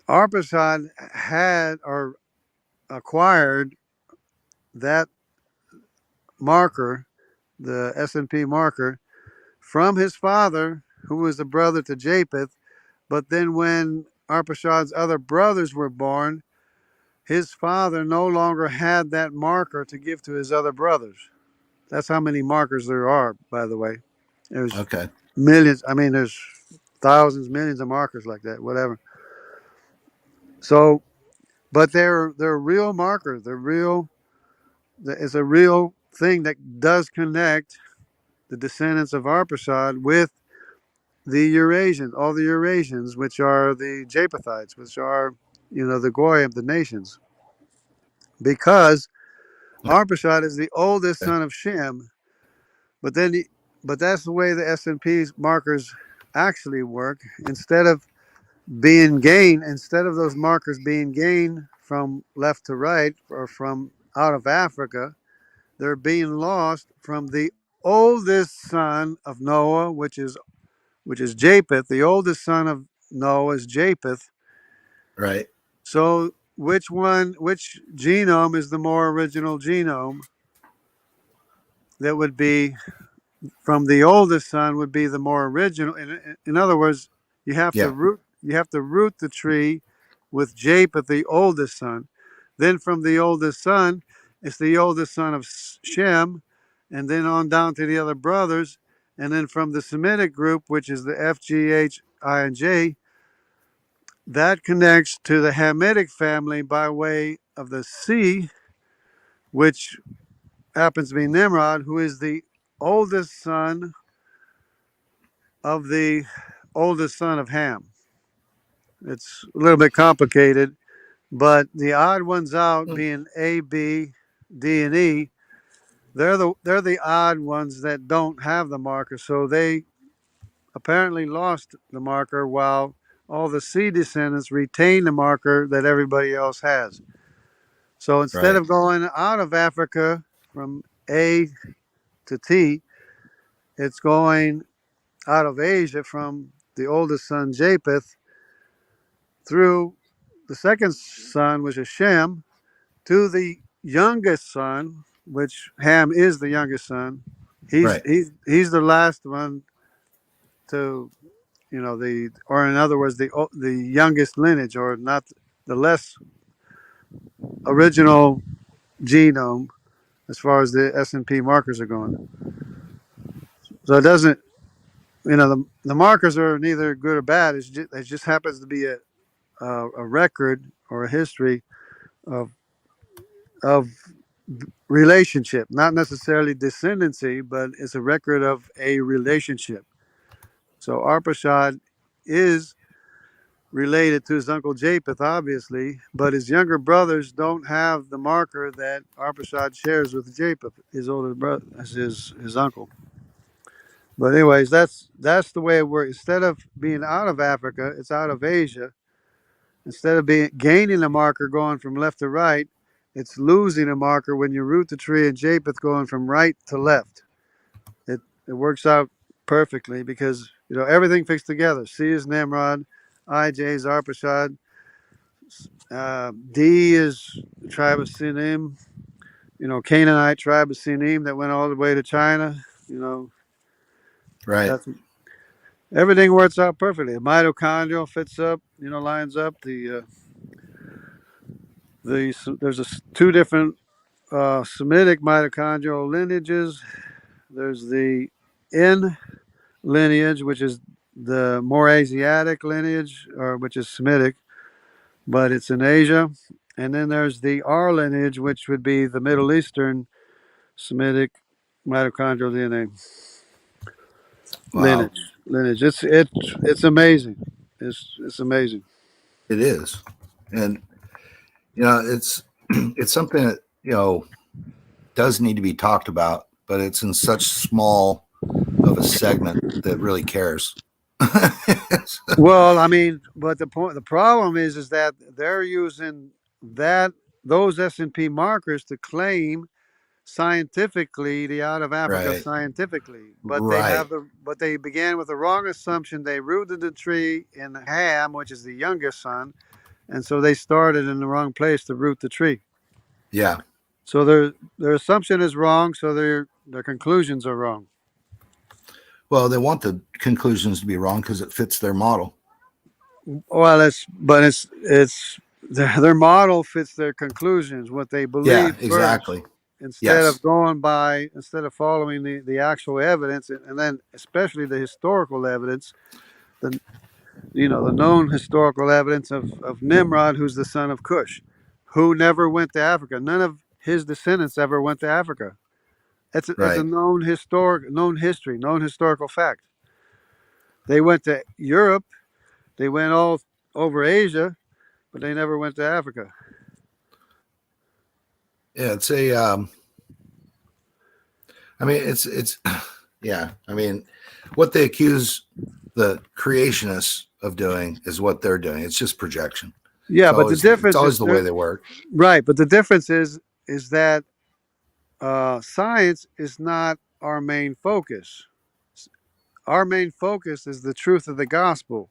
Speaker 1: Arpachshad had or acquired that marker, the S&P marker, from his father, who was the brother to Japheth. But then when Arpachshad's other brothers were born, his father no longer had that marker to give to his other brothers. That's how many markers there are, by the way. There's
Speaker 2: Okay.
Speaker 1: millions. I mean, there's thousands, millions of markers like that, whatever. So, but they're real markers. They're real. It's a real thing that does connect the descendants of Arpachshad with the Eurasians, all the Eurasians, which are the Japhethites, which are, the Goyim, the nations. Because Arpachshad is the oldest
Speaker 2: Okay.
Speaker 1: son of Shem, but then, but that's the way the S&P markers actually work. Instead of those markers being gained from left to right or from out of Africa, they're being lost from the oldest son of Noah, which is Japheth. The oldest son of Noah is Japheth.
Speaker 2: Right.
Speaker 1: So which genome is the more original genome? That would be from the oldest son would be the more original. In other words,
Speaker 2: Yeah.
Speaker 1: you have to root the tree with Japheth, the oldest son. Then from the oldest son, it's the oldest son of Shem, and then on down to the other brothers, and then from the Semitic group, which is the F, G, H, I, and J, that connects to the Hamitic family by way of the C, which happens to be Nimrod, who is the oldest son of the oldest son of Ham. It's a little bit complicated, but the odd ones out
Speaker 2: Mm.
Speaker 1: being A, B, D, and E, they're the odd ones that don't have the marker. So they apparently lost the marker while all the C descendants retain the marker that everybody else has. So instead
Speaker 2: Right.
Speaker 1: of going out of Africa from A to T, it's going out of Asia from the oldest son Japheth through the second son, which is Shem, to the youngest son, which Ham is the youngest son. He's
Speaker 2: Right.
Speaker 1: he's he's the last one to or in other words the youngest lineage, or not the less original genome as far as the S&P markers are going. So it doesn't, the markers are neither good or bad. It just happens to be a record or a history of of relationship, not necessarily descendancy, but it's a record of a relationship. So Arpachshad is related to his uncle Japheth, obviously, but his younger brothers don't have the marker that Arpachshad shares with Japheth, his older brother, as his uncle. But anyways, that's the way it works. Instead of being out of Africa, it's out of Asia. Instead of being gaining a marker going from left to right, it's losing a marker when you root the tree and Japheth going from right to left. It works out perfectly because everything fits together. C is Nimrod, IJ is Arpachshad, D is the tribe of Sinim, Canaanite tribe of Sinim that went all the way to China. You know,
Speaker 2: Right.
Speaker 1: that's everything works out perfectly. The mitochondrial fits up, lines up. There's two different Semitic mitochondrial lineages. There's the N lineage, which is the more Asiatic lineage, or which is Semitic, but it's in Asia. And then there's the R lineage, which would be the Middle Eastern Semitic mitochondrial DNA
Speaker 2: Wow,
Speaker 1: lineage. It's amazing. It's amazing.
Speaker 2: it is, and it's it's something that does need to be talked about, but it's in such small of a segment that really cares.
Speaker 1: Well, I mean, but the problem is that they're using that those S&P markers to claim scientifically the out of Africa
Speaker 2: Right,
Speaker 1: scientifically,
Speaker 2: right,
Speaker 1: but they began with the wrong assumption. They rooted the tree in Ham, which is the youngest son, and so they started in the wrong place to root the tree.
Speaker 2: yeah.
Speaker 1: So their assumption is wrong, so their conclusions are wrong.
Speaker 2: Well, they want the conclusions to be wrong because it fits their model.
Speaker 1: Well, it's their model fits their conclusions, what they
Speaker 2: Yeah,
Speaker 1: believe first,
Speaker 2: exactly.
Speaker 1: instead
Speaker 2: Yes,
Speaker 1: of following the actual evidence, and then especially the historical evidence, the the known historical evidence of Nimrod, who's the son of Cush, who never went to Africa. None of his descendants ever went to Africa. It's a
Speaker 2: right.
Speaker 1: known known historical fact. They went to Europe, they went all over Asia, but they never went to Africa.
Speaker 2: Yeah, it's a. I mean, it's. Yeah, I mean, what they accuse the creationists of doing is what they're doing. It's just projection.
Speaker 1: Yeah, but the
Speaker 2: It's
Speaker 1: difference is
Speaker 2: always the way they work.
Speaker 1: right. But the difference is that science is not our main focus. Our main focus is the truth of the gospel.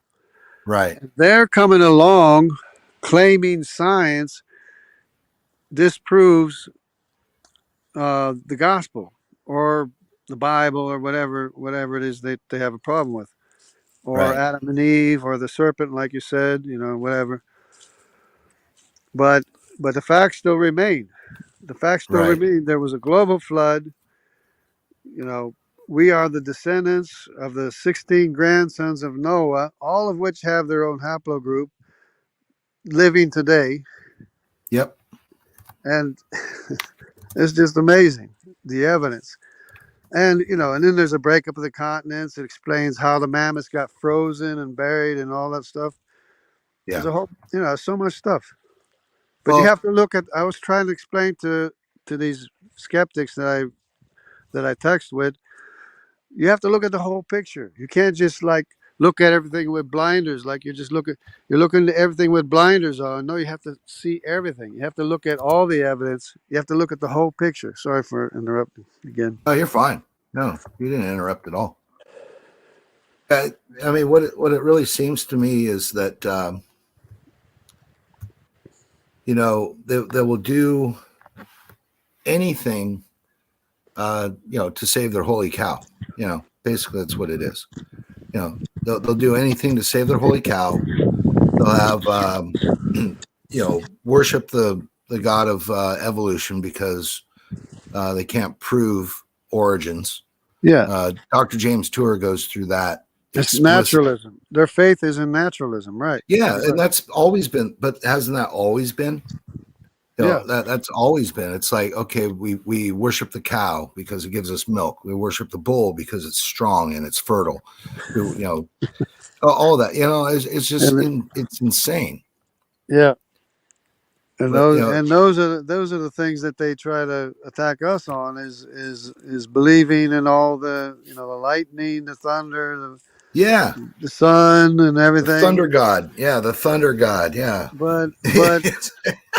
Speaker 2: Right.
Speaker 1: They're coming along claiming science disproves the gospel or the Bible or whatever it is they have a problem with, or
Speaker 2: Right.
Speaker 1: Adam and Eve or the serpent, like you said, whatever. But the facts still remain. The facts still
Speaker 2: Right.
Speaker 1: remain. There was a global flood. You know, we are the descendants of the 16 grandsons of Noah, all of which have their own haplogroup living today.
Speaker 2: Yep.
Speaker 1: And it's just amazing, the evidence. And, and then there's a breakup of the continents. It explains how the mammoths got frozen and buried and all that stuff. There's
Speaker 2: Yeah.
Speaker 1: a whole, so much stuff. But you
Speaker 2: Well,
Speaker 1: have to look at, I was trying to explain to these skeptics that I text with, you have to look at the whole picture. You can't just like look at everything with blinders. Like you're looking at everything with blinders on. No, you have to see everything. You have to look at all the evidence. You have to look at the whole picture. Sorry for interrupting again.
Speaker 2: oh, you're fine. No, you didn't interrupt at all. I mean, what it really seems to me is that they will do anything to save their holy cow. Basically that's what it is. They'll do anything to save their holy cow. They'll have worship the god of evolution because they can't prove origins.
Speaker 1: Yeah,
Speaker 2: Dr. James Tour goes through that
Speaker 1: it's
Speaker 2: explicitly.
Speaker 1: naturalism. Their faith is in naturalism, right?
Speaker 2: Yeah,
Speaker 1: That's
Speaker 2: and
Speaker 1: right.
Speaker 2: that's always been, but hasn't that always been?
Speaker 1: Yeah,
Speaker 2: That's always been. It's like, okay, we worship the cow because it gives us milk. We worship the bull because it's strong and it's fertile. All that. It's just
Speaker 1: and
Speaker 2: it's insane.
Speaker 1: yeah, and
Speaker 2: But
Speaker 1: those are the things that they try to attack us on is believing in all the the lightning, the thunder,
Speaker 2: yeah,
Speaker 1: the sun, and
Speaker 2: the thunder
Speaker 1: everything.
Speaker 2: god. Yeah, the thunder god. Yeah.
Speaker 1: But but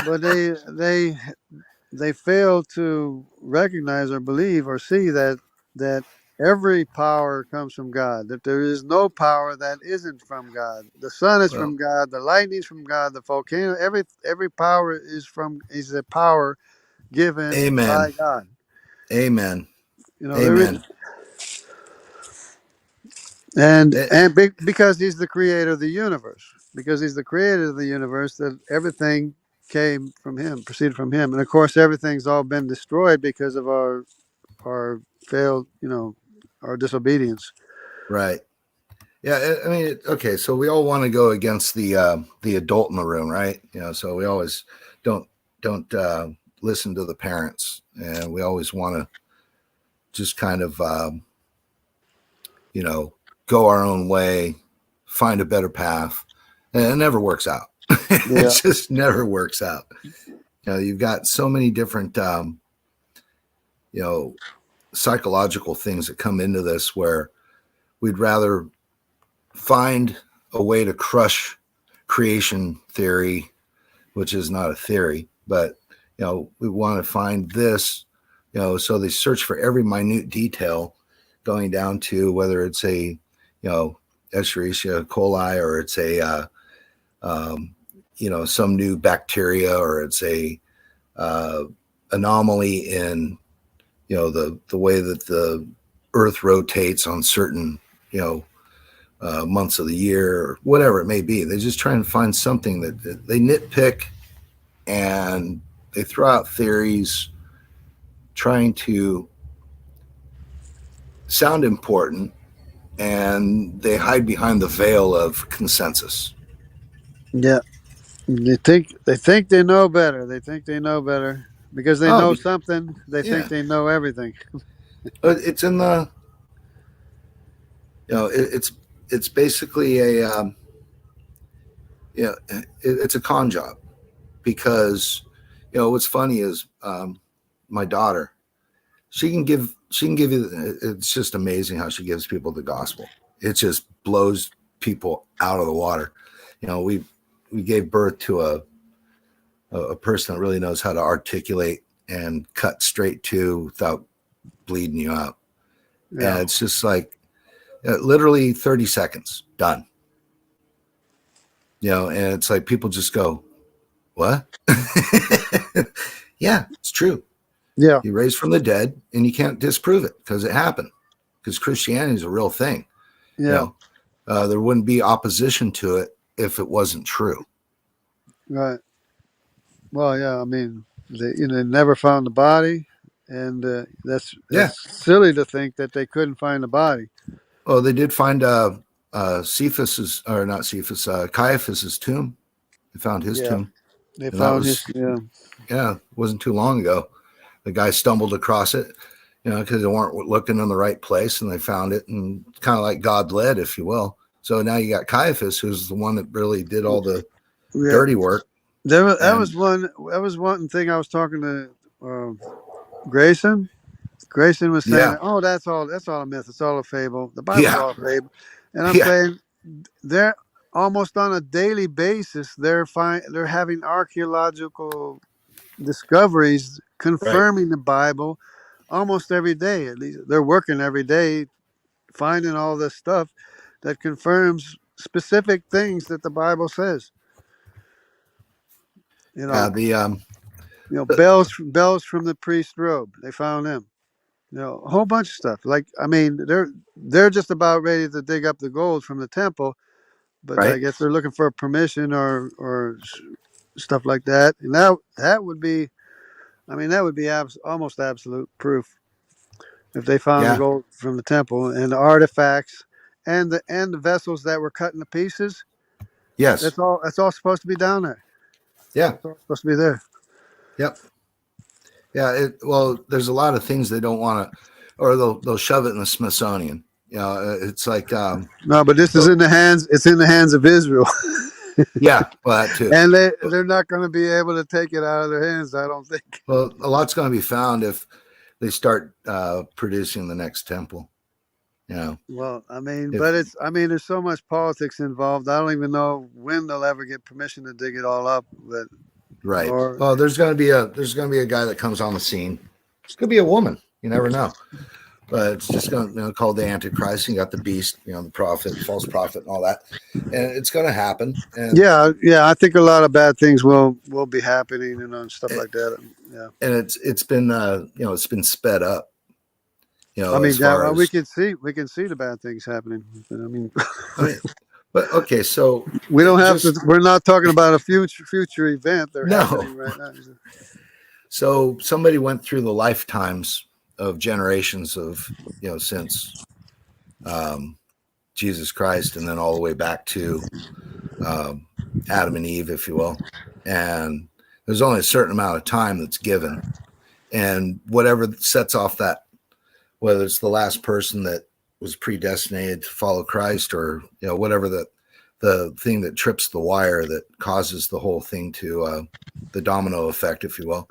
Speaker 1: but they fail to recognize or believe or see that every power comes from God. That there is no power that isn't from God. The sun is
Speaker 2: well,
Speaker 1: from God. The lightning is from God. The volcano. Every power is a power given by
Speaker 2: amen.
Speaker 1: God.
Speaker 2: Amen.
Speaker 1: There is,
Speaker 2: Amen. It,
Speaker 1: because He's the creator of the universe. Because He's the creator of the universe, that everything came from him, proceeded from him. And of course, everything's all been destroyed because of our failed, our disobedience.
Speaker 2: Right. Yeah. I mean, okay. So we all want to go against the adult in the room, right? So we always don't listen to the parents, and we always want to just kind of go our own way, find a better path, and it never works out. It
Speaker 1: Yeah,
Speaker 2: just never works out. You've got so many different psychological things that come into this, where we'd rather find a way to crush creation theory, which is not a theory, but we want to find this, so they search for every minute detail, going down to whether it's a Escherichia coli, or it's a some new bacteria, or it's a anomaly in the way that the earth rotates on certain months of the year, or whatever it may be. They just try and find something that they nitpick, and they throw out theories trying to sound important, and they hide behind the veil of consensus.
Speaker 1: yeah. They think they know better. They think they know better because they
Speaker 2: Oh,
Speaker 1: know something. They think
Speaker 2: yeah.
Speaker 1: they know everything.
Speaker 2: It's in the it's basically a it's a con job, because what's funny is my daughter, she can give you, it's just amazing how she gives people the gospel. It just blows people out of the water. We gave birth to a person that really knows how to articulate and cut straight to without bleeding you out.
Speaker 1: Yeah,
Speaker 2: And it's just like literally 30 seconds done. And it's like people just go, what? Yeah, it's true.
Speaker 1: yeah,
Speaker 2: He raised from the dead, and you can't disprove it because it happened. Because Christianity is a real thing.
Speaker 1: yeah.
Speaker 2: There wouldn't be opposition to it if it wasn't true.
Speaker 1: Right. Well, yeah. I mean, they never found the body, and that's
Speaker 2: Yeah.
Speaker 1: silly to think that they couldn't find the body.
Speaker 2: Oh, they did find Cephas's, or not Cephas, Caiaphas's tomb. They found his
Speaker 1: Yeah,
Speaker 2: tomb,
Speaker 1: they
Speaker 2: and that
Speaker 1: found
Speaker 2: was,
Speaker 1: his. Yeah,
Speaker 2: it wasn't too long ago. The guy stumbled across it, because they weren't looking in the right place, and they found it, and kind of like God led, if you will. So now you got Caiaphas, who's the one that really did all the
Speaker 1: yeah.
Speaker 2: dirty work.
Speaker 1: That
Speaker 2: And
Speaker 1: was one. That was one thing I was talking to Grayson. Grayson was saying,
Speaker 2: yeah,
Speaker 1: "Oh, that's all. That's all a myth. It's all a fable. The Bible's
Speaker 2: yeah,
Speaker 1: all a fable." And I'm
Speaker 2: yeah,
Speaker 1: saying they're almost on a daily basis. They're having archaeological discoveries
Speaker 2: right.
Speaker 1: confirming the Bible almost every day. At least they're working every day, finding all this stuff that confirms specific things that the Bible says. You
Speaker 2: Yeah,
Speaker 1: know,
Speaker 2: the
Speaker 1: bells from the priest's robe. They found them. A whole bunch of stuff. Like, I mean, they're just about ready to dig up the gold from the temple, but I
Speaker 2: right.
Speaker 1: guess they're looking for permission or stuff like that. And that would be, I mean, that would be almost absolute proof if they found the
Speaker 2: Yeah,
Speaker 1: gold from the temple and the artifacts and the vessels that were cut into pieces.
Speaker 2: yes,
Speaker 1: That's all supposed to be down there.
Speaker 2: yeah,
Speaker 1: It's all supposed to be there.
Speaker 2: yep, yeah. Well, there's a lot of things they don't want to, or they'll shove it in the Smithsonian. It's like
Speaker 1: No, but this is
Speaker 2: so,
Speaker 1: in the hands. It's in the hands of Israel,
Speaker 2: yeah, well, that too.
Speaker 1: and
Speaker 2: But,
Speaker 1: they're not going to be able to take it out of their hands. I don't think.
Speaker 2: well, a lot's going to be found if they start producing the next temple. You know,
Speaker 1: Well, I mean,
Speaker 2: if
Speaker 1: but I mean, there's so much politics involved. I don't even know when they'll ever get permission to dig it all up. But
Speaker 2: right.
Speaker 1: or
Speaker 2: Well, there's going to be a guy that comes on the scene. It could be a woman. You never know. But it's just going to called the Antichrist. You got the beast, the prophet, false prophet, and all that, and it's going to happen. And
Speaker 1: yeah, I think a lot of bad things will be happening, and stuff like that. Yeah,
Speaker 2: and it's been it's been sped up.
Speaker 1: I
Speaker 2: As
Speaker 1: mean, yeah,
Speaker 2: far
Speaker 1: well,
Speaker 2: as
Speaker 1: we can see the bad things happening. But I mean,
Speaker 2: I mean, But okay, so
Speaker 1: We don't have to.
Speaker 2: just
Speaker 1: We're not talking about a future event. They're
Speaker 2: no.
Speaker 1: happening right now.
Speaker 2: So somebody went through the lifetimes of generations of, since um, Jesus Christ, and then all the way back to um, Adam and Eve, if you will. And there's only a certain amount of time that's given, and whatever sets off that, whether it's the last person that was predestinated to follow Christ, or whatever the thing that trips the wire that causes the whole thing to the domino effect, if you will.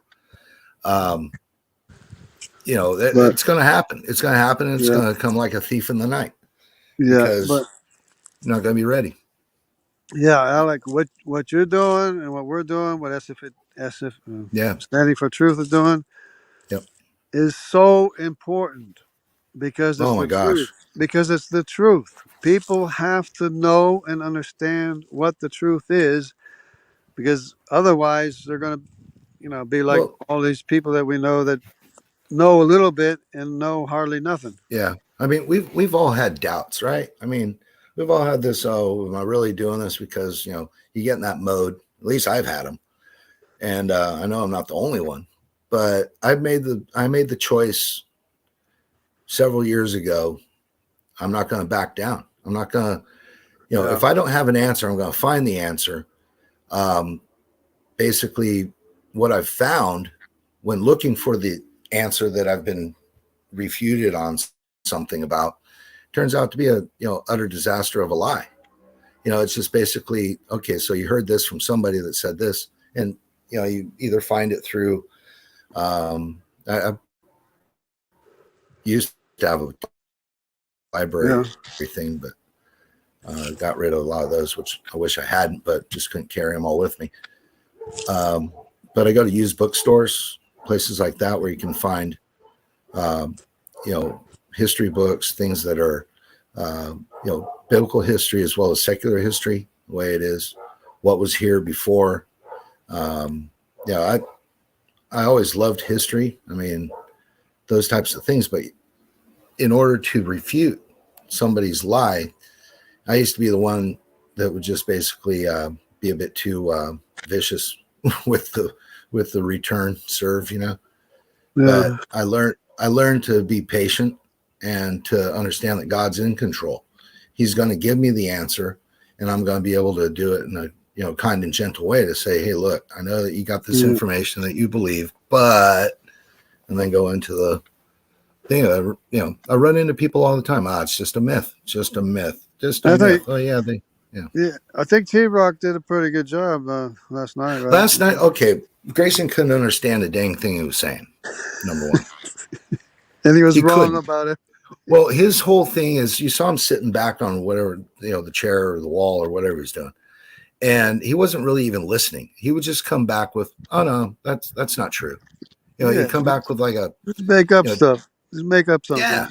Speaker 1: But
Speaker 2: It's going to happen. It's going to happen, and it's
Speaker 1: yeah,
Speaker 2: going to come like a thief in the night,
Speaker 1: yeah, but
Speaker 2: because you're not going to be ready.
Speaker 1: yeah, I like what you're doing and what we're doing. What SF
Speaker 2: Yeah.
Speaker 1: Standing for Truth is doing
Speaker 2: Yep.
Speaker 1: is so important because it's
Speaker 2: Oh my
Speaker 1: the truth.
Speaker 2: gosh.
Speaker 1: Because it's the truth. People have to know and understand what the truth is, because otherwise they're going to, be like
Speaker 2: Well,
Speaker 1: all these people that we know that know a little bit and know hardly nothing.
Speaker 2: yeah. I mean, we've all had doubts, right? I mean, we've all had this. Oh, am I really doing this? Because you get in that mode. At least I've had them, and I know I'm not the only one. But I made the choice several years ago. I'm not going to back down. I'm not going to,
Speaker 1: Yeah,
Speaker 2: if I don't have an answer, I'm going to find the answer. Um, Basically, what I've found when looking for the answer that I've been refuted on something about turns out to be a utter disaster of a lie. It's just basically, okay, so you heard this from somebody that said this, and you either find it through I used to have a library
Speaker 1: yeah,
Speaker 2: thing, but got rid of a lot of those, which I wish I hadn't, but just couldn't carry them all with me. But I go to used bookstores, places like that, where you can find um, history books, things that are biblical history as well as secular history, the way it is, what was here before. um, I always loved history. I mean, those types of things. But in order to refute somebody's lie, I used to be the one that would just basically be a bit too vicious with the return serve,
Speaker 1: yeah,
Speaker 2: But I learned to be patient and to understand that God's in control. He's going to give me the answer, and I'm going to be able to do it in a kind and gentle way to say, hey, look, I know that you got this
Speaker 1: yeah.
Speaker 2: information that you believe, but, and then go into the thing. I run into people all the time. It's just a myth, just a myth, just a
Speaker 1: I think,
Speaker 2: myth. Oh yeah,
Speaker 1: yeah, I think T Rock did a pretty good job last night, right?
Speaker 2: last night. Okay, Grayson couldn't understand a dang thing he was saying. Number one,
Speaker 1: And he was
Speaker 2: he
Speaker 1: wrong
Speaker 2: couldn't.
Speaker 1: about it.
Speaker 2: Well, his whole thing is, you saw him sitting back on whatever, the chair or the wall or whatever he's doing. And he wasn't really even listening. He would just come back with, oh no, that's not true.
Speaker 1: Yeah,
Speaker 2: You come back with like a,
Speaker 1: just make up
Speaker 2: you know,
Speaker 1: stuff. Just make up something.
Speaker 2: yeah.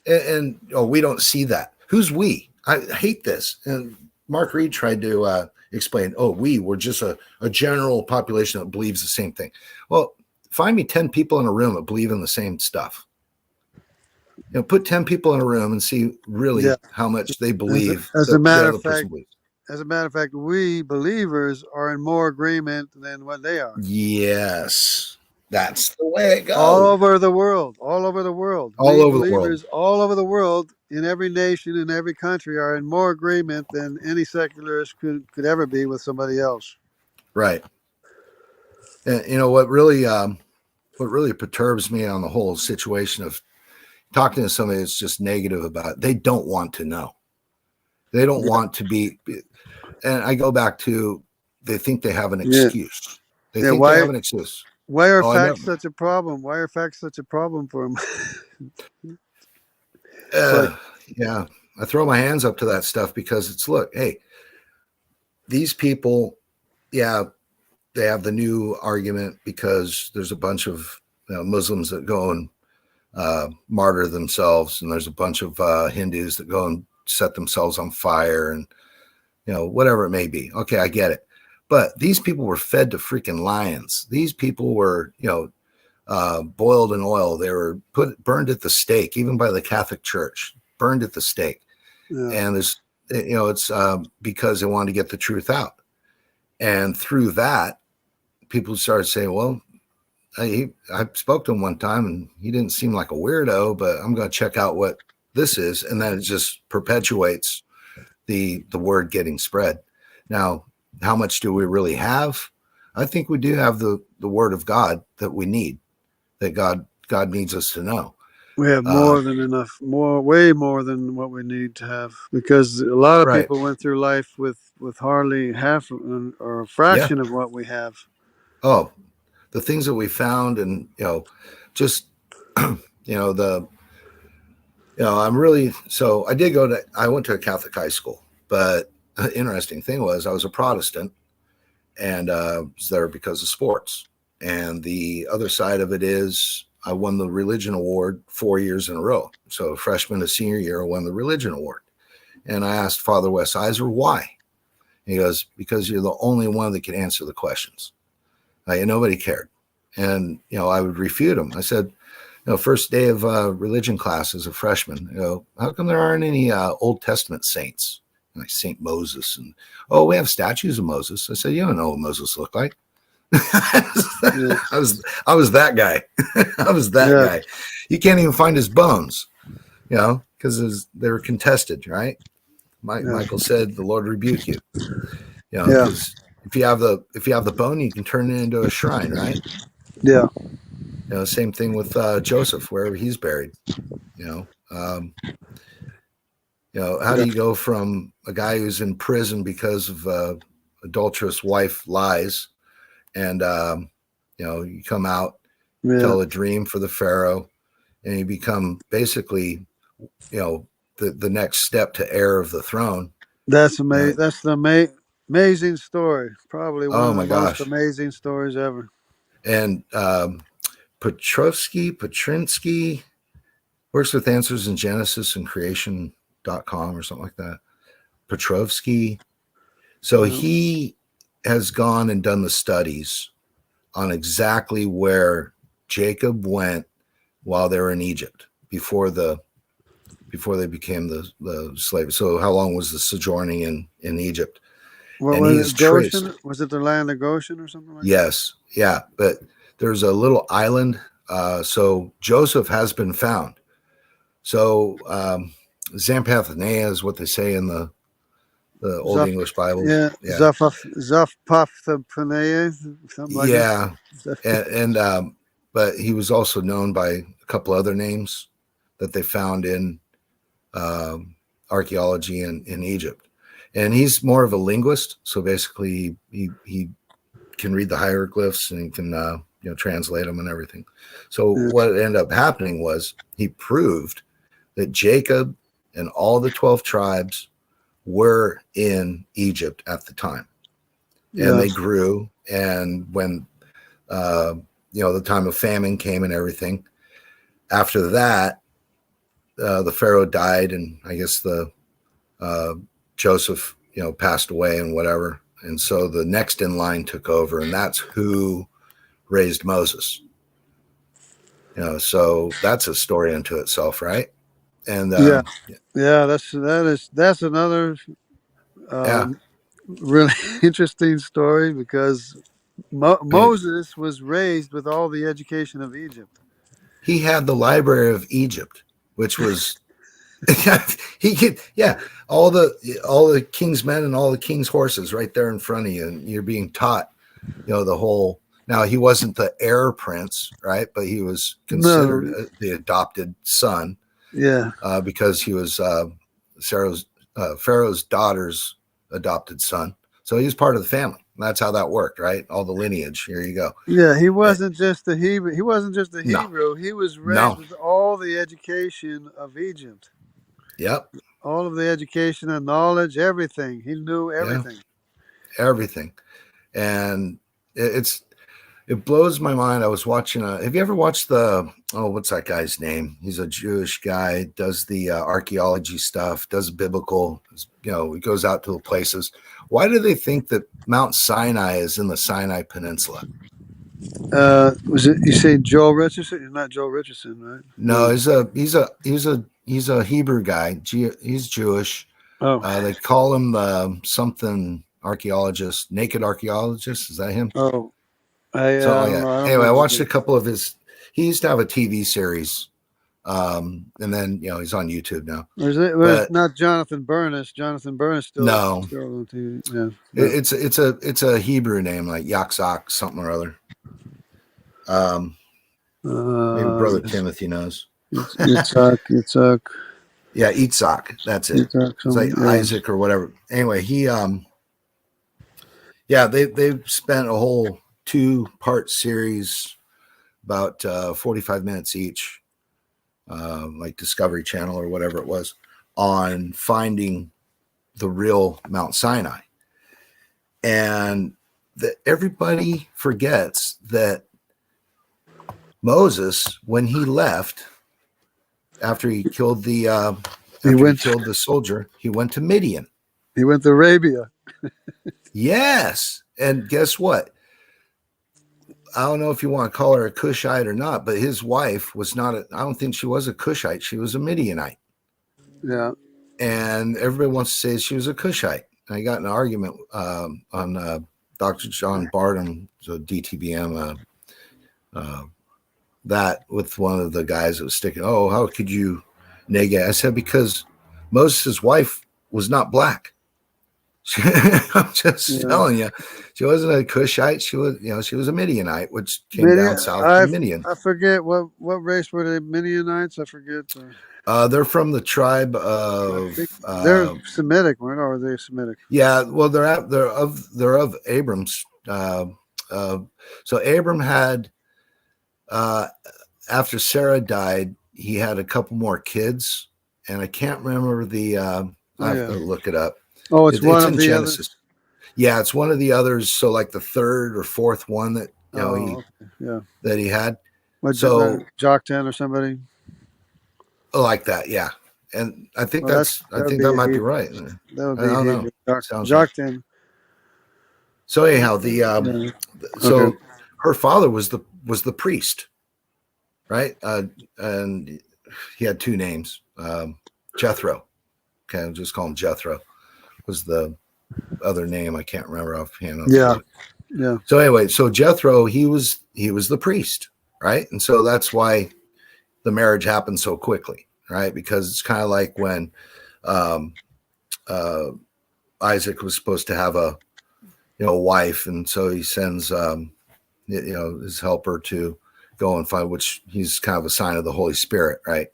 Speaker 2: And we don't see that. Who's we? I hate this. And Mark Reed tried to explain, we're just a general population that believes the same thing. Well, find me 10 people in a room that believe in the same stuff. Put 10 people in a room and see really
Speaker 1: Yeah.
Speaker 2: how much they
Speaker 1: As a,
Speaker 2: believe
Speaker 1: as a
Speaker 2: that the
Speaker 1: matter
Speaker 2: other
Speaker 1: of fact,
Speaker 2: person believes.
Speaker 1: we believers are in more agreement than what they are.
Speaker 2: Yes, that's the way it
Speaker 1: All
Speaker 2: goes.
Speaker 1: over the world, all over the world.
Speaker 2: All
Speaker 1: We
Speaker 2: over the world.
Speaker 1: believers all over the world, in every nation, in every country, are in more agreement than any secularist could ever be with somebody else.
Speaker 2: Right. And what really perturbs me on the whole situation of talking to somebody that's just negative about it, they don't want to know. They don't
Speaker 1: Yeah,
Speaker 2: want to be. And I go back to, they think they have an
Speaker 1: yeah,
Speaker 2: excuse. They
Speaker 1: yeah.
Speaker 2: think they have an excuse.
Speaker 1: Why are
Speaker 2: Oh, I
Speaker 1: facts
Speaker 2: never.
Speaker 1: such a problem? Why are facts such a problem for them? It's like,
Speaker 2: Yeah, I throw my hands up to that stuff because it's, look, hey, these people, yeah, they have the new argument because there's a bunch of Muslims that go and martyr themselves, and there's a bunch of Hindus that go and set themselves on fire, and whatever it may be. Okay, I get it. But these people were fed to freaking lions. These people were, boiled in oil. They were burned at the stake, even by the Catholic Church, burned at the stake.
Speaker 1: yeah,
Speaker 2: And it's because they wanted to get the truth out. And through that, people started saying, well, I spoke to him one time and he didn't seem like a weirdo, but I'm going to check out what this is. And then it just perpetuates the word getting spread. Now, how much do we really have? I think we do have the word of God that we need, that God needs us to know.
Speaker 1: We have more than enough, way more than what we need to have, because a lot of
Speaker 2: Right.
Speaker 1: people went through life with hardly half or a fraction of what we have.
Speaker 2: Oh, the things that we found, and just I'm really, so I went to a Catholic high school, but the interesting thing was I was a Protestant, and was there because of sports. And the other side of it is I won the religion award 4 years in a row. So freshman to senior year, I won the religion award. And I asked Father Wes Iser why. He goes, because you're the only one that can answer the questions. Nobody cared. And, I would refute him. I said, first day of religion class as a freshman, how come there aren't any Old Testament saints? Like Saint Moses. And, we have statues of Moses. I said, you don't know what Moses looked like. I was that guy. I was that guy. You can't even find his bones, because they were contested, right? Michael said, "The Lord rebuke you." Because if you have the bone, you can turn it into a shrine, right?
Speaker 1: Yeah.
Speaker 2: Same thing with Joseph, wherever he's buried. How do you go from a guy who's in prison because of adulterous wife lies, and you come out, tell a dream for the Pharaoh, and you become basically, the next step to heir of the throne.
Speaker 1: That's amazing. That's the amazing story. Probably one of the most amazing stories ever.
Speaker 2: And Petrinsky works with Answers in Genesis and Creation.com or something like that. Petrovsky. So he has gone and done the studies on exactly where Jacob went while they were in Egypt before they became the slaves. So how long was the sojourning in Egypt?
Speaker 1: What
Speaker 2: and
Speaker 1: was it, Goshen? Was it the land of Goshen or something like that?
Speaker 2: Yes. Yeah. But there's a little island. So Joseph has been found. So Zampathanea is what they say in the Old English Bible.
Speaker 1: Yeah. Zapaphanea, something like that.
Speaker 2: And but he was also known by a couple other names that they found in archaeology in Egypt. And he's more of a linguist. So basically he can read the hieroglyphs and he can translate them and everything. So what ended up happening was he proved that Jacob and all the 12 tribes were in Egypt at the time. And they grew. And when, the time of famine came and everything, after that, the Pharaoh died, and I guess the Joseph, passed away and whatever. And so the next in line took over, and that's who raised Moses. So that's a story unto itself, right? And
Speaker 1: that's another really interesting story, because Moses was raised with all the education of Egypt.
Speaker 2: He had the Library of Egypt, which was he could all the king's men and all the king's horses right there in front of you, and you're being taught the whole. Now, he wasn't the heir prince, right? But he was considered the adopted son.
Speaker 1: Yeah.
Speaker 2: Because he was Pharaoh's daughter's adopted son. So he was part of the family. That's how that worked, right? All the lineage. Here you go.
Speaker 1: Yeah, he wasn't just a Hebrew. He wasn't just a Hebrew. He was raised with all the education of Egypt.
Speaker 2: Yep.
Speaker 1: All of the education and knowledge, everything. He knew everything.
Speaker 2: Yeah. Everything. And it blows my mind. I was watching have you ever watched what's that guy's name? He's a Jewish guy, does the archaeology stuff, does biblical, he goes out to the places. Why do they think that Mount Sinai is in the Sinai Peninsula?
Speaker 1: Was it, you say Joel Richardson? Not Joel Richardson, right?
Speaker 2: No, he's a Hebrew guy. He's Jewish. They call him something archaeologist, naked archaeologist. Is that him?
Speaker 1: Oh,
Speaker 2: I don't know. Anyway, I watched a couple of his. He used to have a TV series, and then he's on YouTube now.
Speaker 1: It's not Jonathan Burness. Jonathan Burness still
Speaker 2: no.
Speaker 1: on TV. Yeah,
Speaker 2: it's a Hebrew name like Yakzak something or other. Maybe Brother Timothy knows.
Speaker 1: Yitzhak.
Speaker 2: Yeah, Yitzhak. That's it. It's like Isaac or whatever. Anyway, he they've spent a whole 2-part series, about 45 minutes each, like Discovery Channel or whatever it was, on finding the real Mount Sinai. And everybody forgets that Moses, when he left, after he killed the killed the soldier, he went to Midian.
Speaker 1: He went to Arabia.
Speaker 2: Yes. And guess what? I don't know if you want to call her a Cushite or not, but his wife was not I don't think she was a Cushite. She was a Midianite.
Speaker 1: Yeah.
Speaker 2: And everybody wants to say she was a Cushite. And I got in an argument on Dr. John Barton, so DTBM, that with one of the guys that was sticking, how could you negate? I said, because Moses' wife was not black. I'm just telling you, she wasn't a Cushite. She was, she was a Midianite, which came down south from Midian.
Speaker 1: I forget what race were they? Midianites? I forget.
Speaker 2: They're from the tribe of.
Speaker 1: They're Semitic, or are they Semitic?
Speaker 2: Yeah, well, they're of Abram's. So Abram had, after Sarah died, he had a couple more kids, and I can't remember the. I have to look it up.
Speaker 1: Oh, it's one of the
Speaker 2: Genesis.
Speaker 1: others.
Speaker 2: Yeah, it's one of the others. So like the third or fourth one that that he had.
Speaker 1: Joktan or somebody.
Speaker 2: Like that, yeah. And I think that might be right.
Speaker 1: That would be
Speaker 2: I don't know.
Speaker 1: Joktan.
Speaker 2: So anyhow, her father was the priest, right? And he had 2 names. Jethro. Okay, I'll just call him Jethro. Was the other name I can't remember offhand.
Speaker 1: Yeah.
Speaker 2: So anyway, so Jethro, he was the priest, right? And so that's why the marriage happened so quickly, right? Because it's kind of like when Isaac was supposed to have a wife, and so he sends his helper to go and find, which he's kind of a sign of the Holy Spirit, right?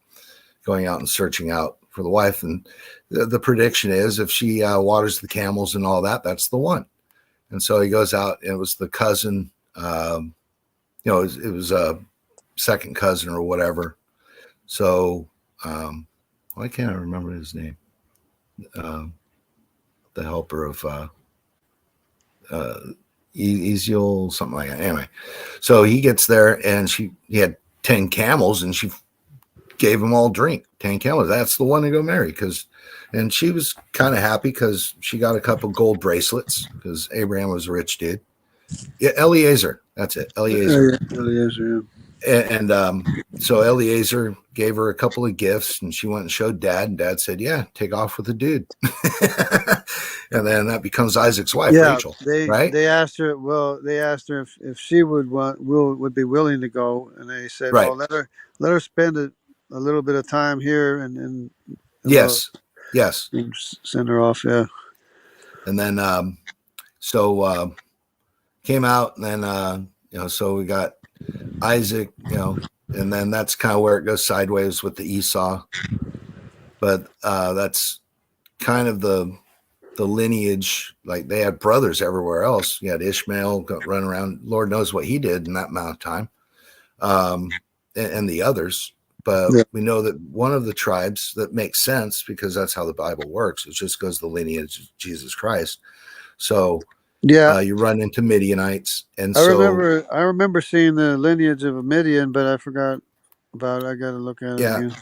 Speaker 2: Going out and searching out for the wife, and the prediction is if she waters the camels and all that, that's the one. And so he goes out, and it was the cousin, it was a second cousin or whatever. So why can't I remember his name? The helper of Ezekiel, something like that. Anyway, so he gets there, and he had 10 camels, and she gave them all drink. 10 camels. That's the one to go marry, and she was kind of happy because she got a couple gold bracelets because Abraham was a rich dude. Yeah, Eliezer. That's it. Eliezer.
Speaker 1: Eliezer.
Speaker 2: And so Eliezer gave her a couple of gifts, and she went and showed Dad, and Dad said, "Yeah, take off with the dude." And then that becomes Isaac's wife, Rachel. Right?
Speaker 1: They asked her. Well, they asked her if she would be willing to go, and they said,
Speaker 2: right.
Speaker 1: "Well, let her spend a little bit of time here, and
Speaker 2: yes,
Speaker 1: and send her off." Yeah.
Speaker 2: And then came out, and then so we got Isaac, and then that's kind of where it goes sideways with the Esau. But that's kind of the lineage. Like they had brothers everywhere else. You had Ishmael run around. Lord knows what he did in that amount of time, and the others. But we know that one of the tribes that makes sense because that's how the Bible works. It just goes the lineage of Jesus Christ. So you run into Midianites, and
Speaker 1: I remember seeing the lineage of a Midian, but I forgot about it. I got to look at it again.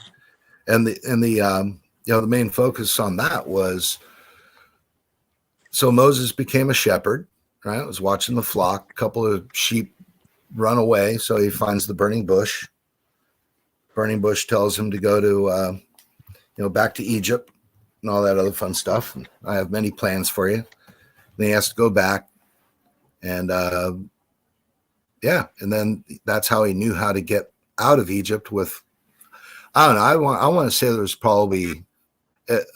Speaker 2: And the main focus on that was, so Moses became a shepherd, right? Was watching the flock. A couple of sheep run away, so he finds the burning bush. Burning bush tells him to go to back to Egypt. and all that other fun stuff. And I have many plans for you. Then he has to go back, and and then that's how he knew how to get out of Egypt with, I don't know, I want to say there was probably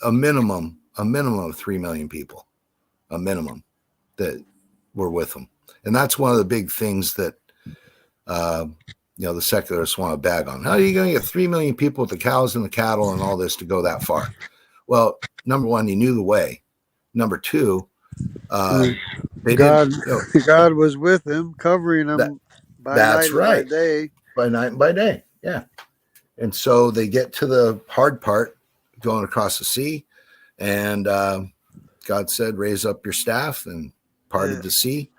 Speaker 2: a minimum of 3 million people, a minimum, that were with him. And that's one of the big things that the secularists want to bag on. How are you going to get 3 million people with the cows and the cattle and all this to go that far? Well, number one, he knew the way. Number two, they
Speaker 1: God,
Speaker 2: didn't.
Speaker 1: God was with him, covering him by night and by day.
Speaker 2: By night and by day, yeah. And so they get to the hard part, going across the sea, and God said, "Raise up your staff," and parted the sea.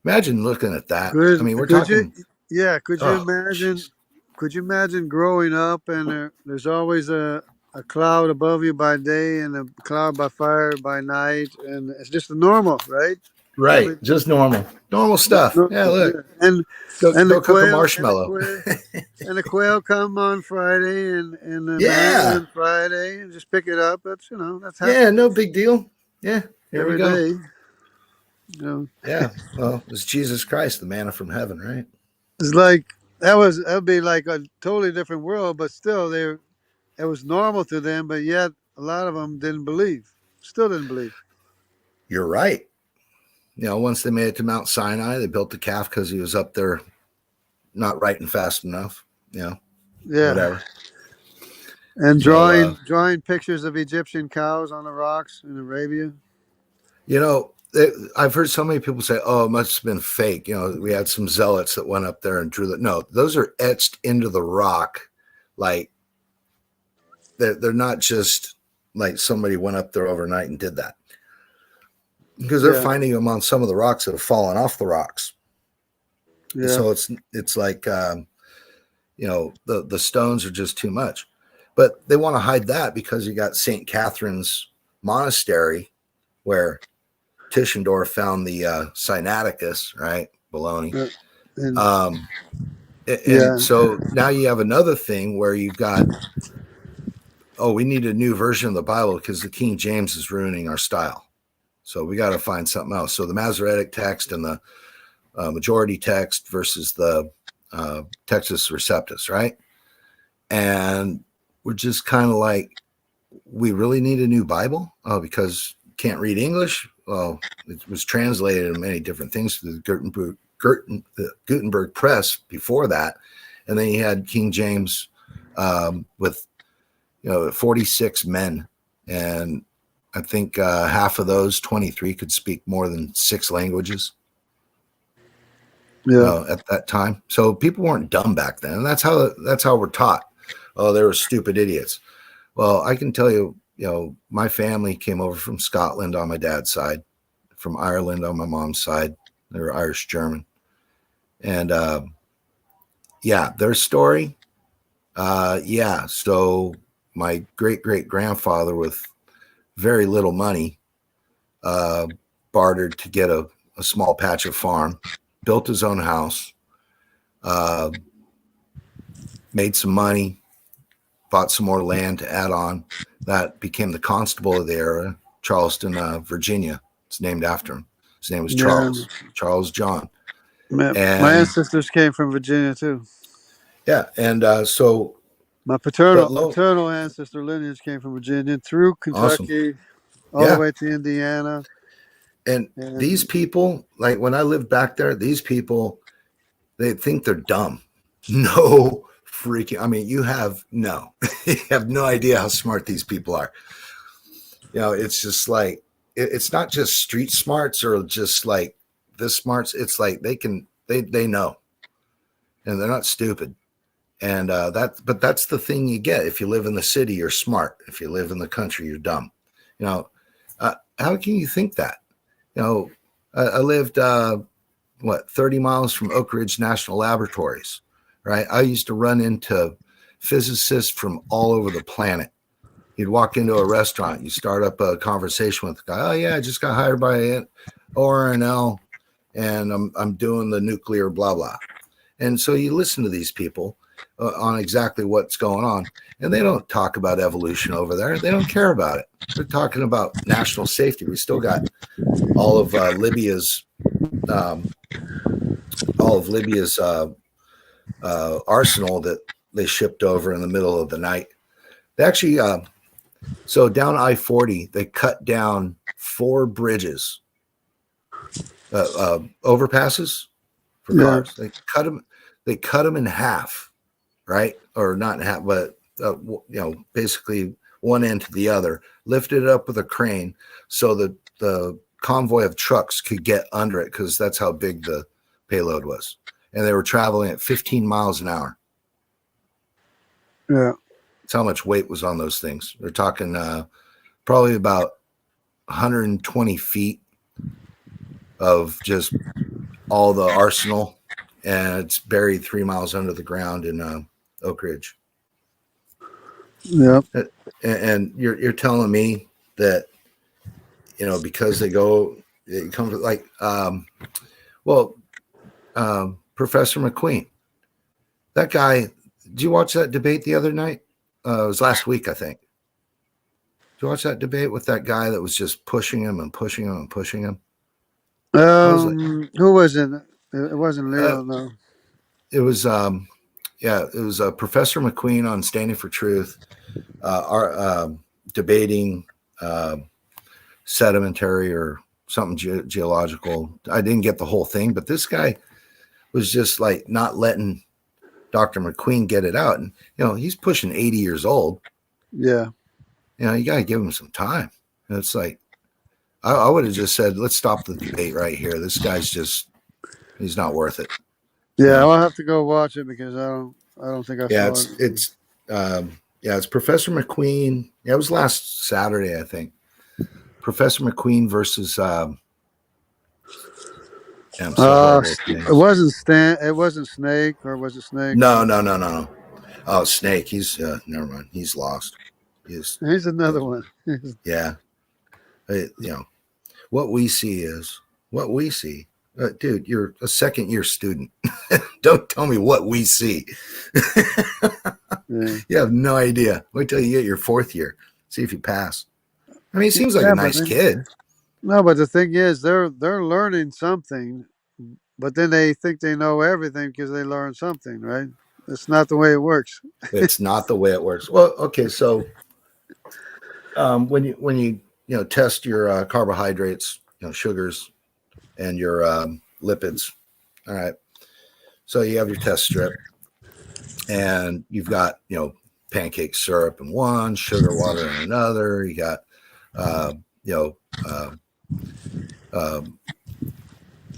Speaker 2: Imagine looking at that. I mean, we're talking.
Speaker 1: Could you imagine? Geez. Could you imagine growing up and there's always a cloud above you by day and a cloud by fire by night, and it's just normal, right?
Speaker 2: Right, just normal stuff. Look,
Speaker 1: and
Speaker 2: go
Speaker 1: the
Speaker 2: cook
Speaker 1: quail,
Speaker 2: a marshmallow,
Speaker 1: and the quail come on Friday, and the man on Friday, and just pick it up. That's that's happening.
Speaker 2: No big deal. Yeah, here
Speaker 1: every
Speaker 2: we go.
Speaker 1: Day.
Speaker 2: Yeah, well, it's Jesus Christ, the manna from heaven, right?
Speaker 1: It's like that'd be like a totally different world, but still, it was normal to them. But yet, a lot of them still didn't believe.
Speaker 2: You're right. Once they made it to Mount Sinai, they built the calf because he was up there not writing fast enough. Whatever.
Speaker 1: And drawing pictures of Egyptian cows on the rocks in Arabia.
Speaker 2: I've heard so many people say, "Oh, it must have been fake." We had some zealots that went up there and drew that. No, those are etched into the rock. Like they're not just like somebody went up there overnight and did that. Because they're finding them on some of the rocks that have fallen off the rocks. Yeah. So it's like, the stones are just too much. But they want to hide that because you got St. Catherine's Monastery where Tischendorf found the Sinaiticus, right? Baloney. And so now you have another thing where you've got, we need a new version of the Bible because the King James is ruining our style. So we got to find something else. So the Masoretic text and the majority text versus the Textus Receptus, right? And we're just kind of like, we really need a new Bible? Oh, because can't read English? Well, it was translated in many different things through the Gutenberg Press before that. And then you had King James with 46 men. And I think half of those 23 could speak more than 6 languages. At that time. So people weren't dumb back then. And that's how we're taught. Oh, they were stupid idiots. Well, I can tell you, my family came over from Scotland on my dad's side, from Ireland on my mom's side. They were Irish German. And their story. So my great-great-grandfather with very little money, bartered to get a small patch of farm, built his own house, made some money, bought some more land to add on. That became the constable of the era, Charleston, Virginia. It's named after him. His name was Charles John.
Speaker 1: My ancestors came from Virginia too.
Speaker 2: Yeah, and so
Speaker 1: my paternal ancestor lineage came from Virginia through Kentucky, all the way to Indiana.
Speaker 2: And these people, like when I lived back there, these people, they think they're dumb. No freaking, I mean, you have no idea how smart these people are. It's just like, it's not just street smarts or just like this smarts. It's like they know, and they're not stupid. And but that's the thing you get. If you live in the city, you're smart. If you live in the country, you're dumb. How can you think that? I lived 30 miles from Oak Ridge National Laboratories, right? I used to run into physicists from all over the planet. You'd walk into a restaurant, you start up a conversation with the guy. Oh yeah, I just got hired by ORNL, and I'm doing the nuclear blah blah. And so you listen to these people, on exactly what's going on. And they don't talk about evolution over there. They don't care about it. They're talking about national safety. We still got all of Libya's arsenal that they shipped over in the middle of the night. They actually, so down I-40, they cut down 4 bridges, overpasses for cars. They cut them in half, right? Or not in half, but basically one end to the other, lifted it up with a crane so that the convoy of trucks could get under it, because that's how big the payload was. And they were traveling at 15 miles an hour.
Speaker 1: Yeah.
Speaker 2: That's how much weight was on those things. They're talking probably about 120 feet of just all the arsenal, and it's buried 3 miles under the ground in Oak Ridge.
Speaker 1: Yeah.
Speaker 2: And you're telling me that, because it comes like, Professor McQueen, that guy. Did you watch that debate the other night? It was last week, I think. Did you watch that debate with that guy that was just pushing him and pushing him and pushing him?
Speaker 1: Who was it? It wasn't Leo, no.
Speaker 2: It was, it was Professor McQueen on Standing for Truth, debating sedimentary or something geological. I didn't get the whole thing, but this guy was just like not letting Dr. McQueen get it out. And, he's pushing 80 years old.
Speaker 1: Yeah.
Speaker 2: You got to give him some time. And it's like, I would have just said, let's stop the debate right here. This guy's he's not worth it.
Speaker 1: Yeah, I'll have to go watch it because I don't think I saw
Speaker 2: it. It's Professor McQueen. Yeah, it was last Saturday, I think. Professor McQueen versus
Speaker 1: it wasn't It wasn't Snake, or was it Snake?
Speaker 2: No. Oh, Snake. He's never mind. He's lost. He's
Speaker 1: another one.
Speaker 2: Yeah. What we see is what we see. Dude, you're a second-year student. Don't tell me what we see.
Speaker 1: Yeah.
Speaker 2: You have no idea. Wait till you get your 4th year. See if you pass. I mean, he seems like a nice kid.
Speaker 1: No, but the thing is, they're learning something, but then they think they know everything because they learned something, right? It's not the way it works.
Speaker 2: It's not the way it works. Well, okay, so when you test your carbohydrates, sugars, and your lipids, all right. So you have your test strip, and you've got pancake syrup in one, sugar water in another. You got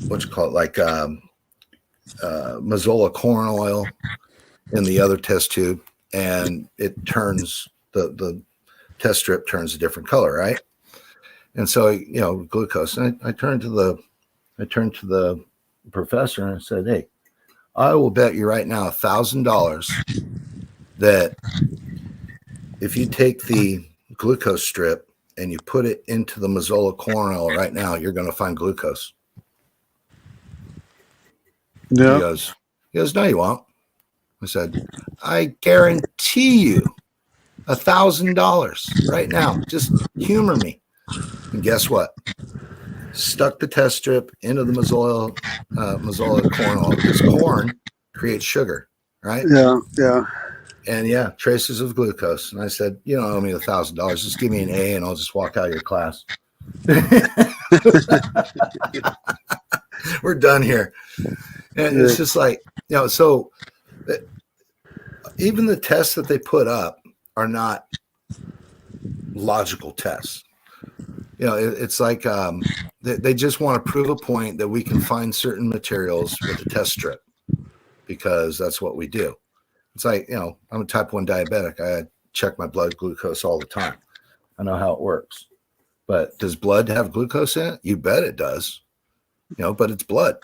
Speaker 2: what you call it, like Mazola corn oil in the other test tube, and it turns the test strip turns a different color, right? And so glucose. And I turned to the professor and I said, "Hey, I will bet you right now $1,000 that if you take the glucose strip and you put it into the Mazola corn oil right now, you're going to find glucose."
Speaker 1: Yeah.
Speaker 2: He goes, "No, you won't." I said, "I guarantee you $1,000 right now. Just humor me." And guess what? Stuck the test strip into the Mazola corn oil, because corn creates sugar, right?
Speaker 1: Yeah.
Speaker 2: And traces of glucose. And I said, "You don't owe me $1,000. Just give me an A, and I'll just walk out of your class." We're done here. And it's just like, so even the tests that they put up are not logical tests. It's like they just want to prove a point that we can find certain materials with a test strip, because that's what we do. It's like, I'm a type 1 diabetic. I check my blood glucose all the time. I know how it works. But does blood have glucose in it? You bet it does. But it's blood,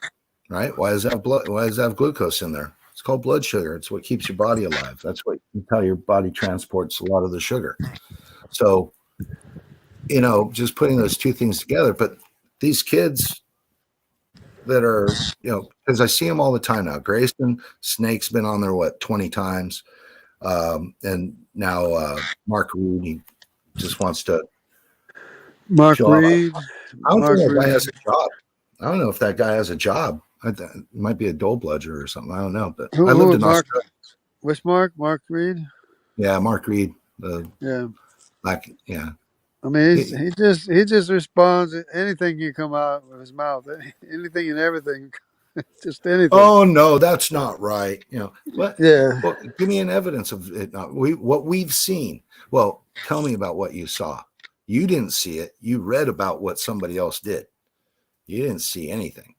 Speaker 2: right? Why does it have blood? Why does it have glucose in there? It's called blood sugar. It's what keeps your body alive. That's how your body transports a lot of the sugar. So, just putting those two things together. But these kids, that are, because I see them all the time now. Grayson, Snake's been on there, 20 times. And now Mark Reed, he just wants to
Speaker 1: Mark
Speaker 2: show off.
Speaker 1: Reed.
Speaker 2: I don't think
Speaker 1: Mark
Speaker 2: that guy
Speaker 1: Reed.
Speaker 2: has a job. I don't know if that guy has a job. It might be a dole bludger or something. I don't know. But I
Speaker 1: Who
Speaker 2: lived
Speaker 1: is
Speaker 2: in
Speaker 1: Mark?
Speaker 2: Australia.
Speaker 1: Which Mark? Mark Reed?
Speaker 2: Yeah, Mark Reed, the
Speaker 1: Yeah.
Speaker 2: black. Yeah.
Speaker 1: I mean,
Speaker 2: He-
Speaker 1: he just responds to anything can come out of his mouth, anything and everything, just anything.
Speaker 2: oh no, that's not right. What?
Speaker 1: Yeah.
Speaker 2: Well, give me an evidence of it. What we've seen. Well, tell me about what you saw. You didn't see it. You read about what somebody else did. You didn't see anything.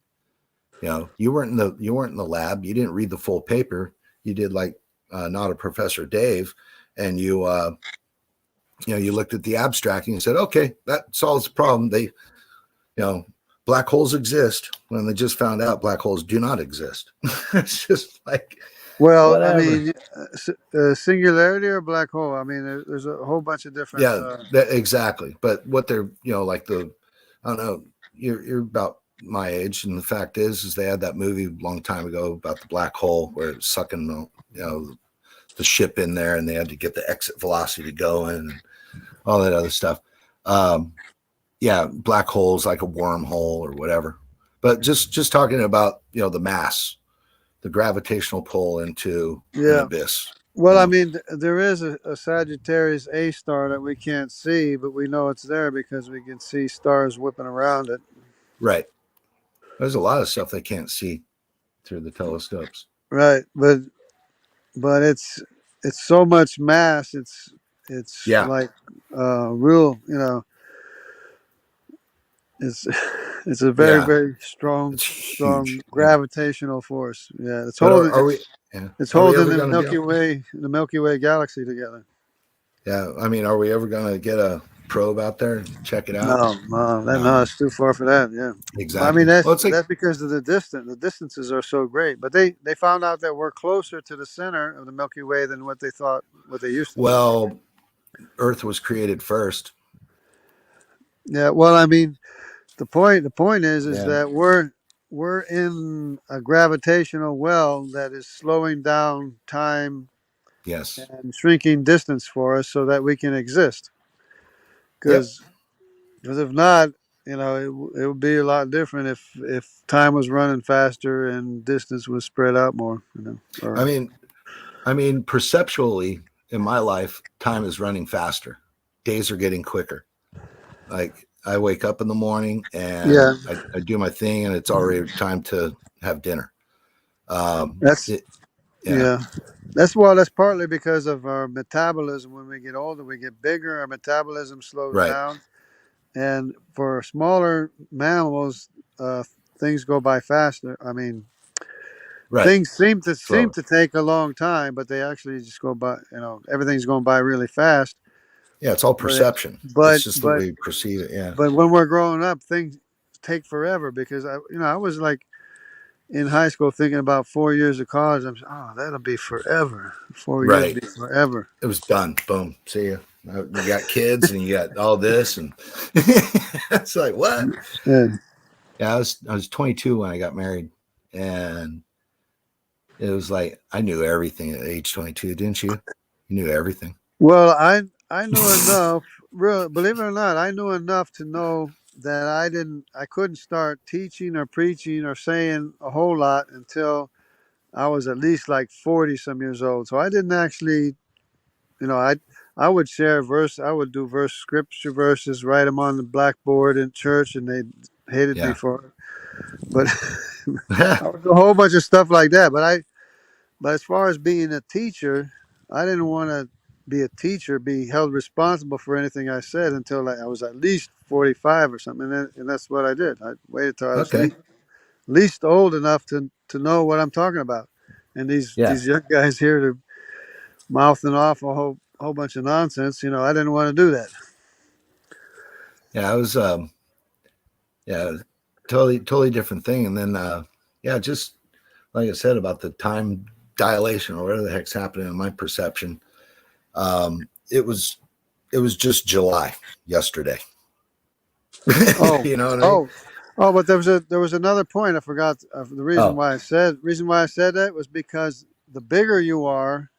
Speaker 2: You weren't in the lab. You didn't read the full paper. You did like not a Professor Dave, and you looked at the abstract and you said, okay, that solves the problem. Black holes exist when they just found out black holes do not exist. It's just like
Speaker 1: Well, I
Speaker 2: whatever.
Speaker 1: mean, singularity or black hole. I mean, there's a whole bunch of different.
Speaker 2: Yeah, exactly. But what they're, like I don't know, you're about my age, and the fact is they had that movie a long time ago about the black hole where it's sucking the ship in there, and they had to get the exit velocity going and all that other stuff. Yeah, black holes like a wormhole or whatever. But just talking about the mass, the gravitational pull into an abyss.
Speaker 1: Well, I mean, there is a Sagittarius A star that we can't see, but we know it's there because we can see stars whipping around it.
Speaker 2: Right. There's a lot of stuff they can't see through the telescopes.
Speaker 1: Right, but it's so much mass. It's like real. It's it's a very strong
Speaker 2: It's huge.
Speaker 1: gravitational force. Yeah, it's
Speaker 2: But
Speaker 1: holding. It's holding the Milky Way galaxy together.
Speaker 2: Yeah, I mean, are we ever going to get a probe out there and check it out?
Speaker 1: No, it's too far for that. Yeah,
Speaker 2: exactly.
Speaker 1: I mean,
Speaker 2: that's
Speaker 1: because of the distance. The distances are so great, but they found out that we're closer to the center of the Milky Way than what they thought, what they used to.
Speaker 2: Well, Earth was created first.
Speaker 1: Yeah. Well, I mean, the point is that we're in a gravitational well that is slowing down time.
Speaker 2: Yes.
Speaker 1: And shrinking distance for us so that we can exist. Because if not, it would be a lot different if time was running faster and distance was spread out more.
Speaker 2: I mean, perceptually in my life, time is running faster. Days are getting quicker. Like I wake up in the morning and I do my thing, and it's already time to have dinner.
Speaker 1: That's partly because of our metabolism. When we get older, we get bigger. Our metabolism slows down, and for smaller mammals, things go by faster. I mean, things seem to take a long time, but they actually just go by. Everything's going by really fast.
Speaker 2: Yeah, it's all perception. It's just the way you perceive it. Yeah.
Speaker 1: But when we're growing up, things take forever because I was like in high school thinking about 4 years of college. I'm that'll be forever. 4 years will be forever.
Speaker 2: It was done. Boom. See you. You got kids and you got all this, and it's like what? Yeah, I was 22 when I got married, and it was like I knew everything at age 22, didn't you? You knew everything.
Speaker 1: Well, I knew enough. Believe it or not, I knew enough to know that I couldn't start teaching or preaching or saying a whole lot until I was at least like 40 some years old. So I didn't actually, I would share I would do scripture verses, write them on the blackboard in church, and they hated me for it. But I would do a whole bunch of stuff like that. But as far as being a teacher, I didn't want to be a teacher, be held responsible for anything I said until I was at least 45 or something. And that's what I did. I waited till I was at least old enough to know what I'm talking about. And these young guys here are mouthing off a whole bunch of nonsense. I didn't want to do that.
Speaker 2: Yeah, I was totally different thing. And then just like I said about the time dilation or whatever the heck's happening in my perception. It was just July yesterday.
Speaker 1: Oh,
Speaker 2: you know what I mean?
Speaker 1: Oh, but there was another point I forgot. The
Speaker 2: Oh,
Speaker 1: reason why I said that was because the bigger you are,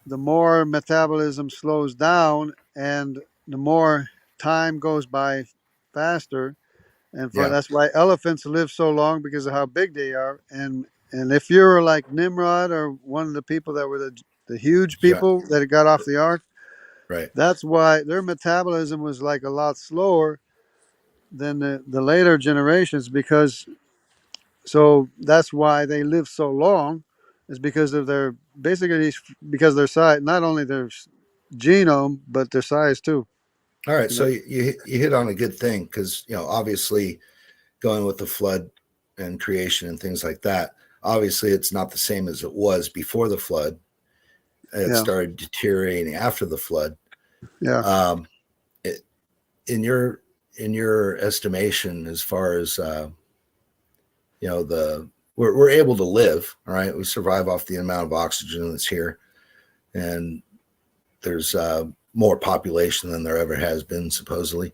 Speaker 1: the more metabolism slows down, and the more time goes by faster. And for
Speaker 2: yeah,
Speaker 1: that's why elephants live so long because of how big they are. And if you're like Nimrod or one of the people that were the huge
Speaker 2: yeah,
Speaker 1: people that got off the ark,
Speaker 2: right.
Speaker 1: that's why their metabolism was like a lot slower than the later generations because so that's why they live so long is because of their basically because their size, not only their genome but their size too.
Speaker 2: All right,
Speaker 1: You
Speaker 2: so
Speaker 1: know.
Speaker 2: you hit on a good thing because obviously going with the flood and creation and things like that. Obviously, it's not the same as it was before the flood. It
Speaker 1: Yeah.
Speaker 2: started deteriorating after the flood.
Speaker 1: Yeah.
Speaker 2: Um, it, in your estimation, as far as the we're able to live, all right. We survive off the amount of oxygen that's here, and there's more population than there ever has been. Supposedly,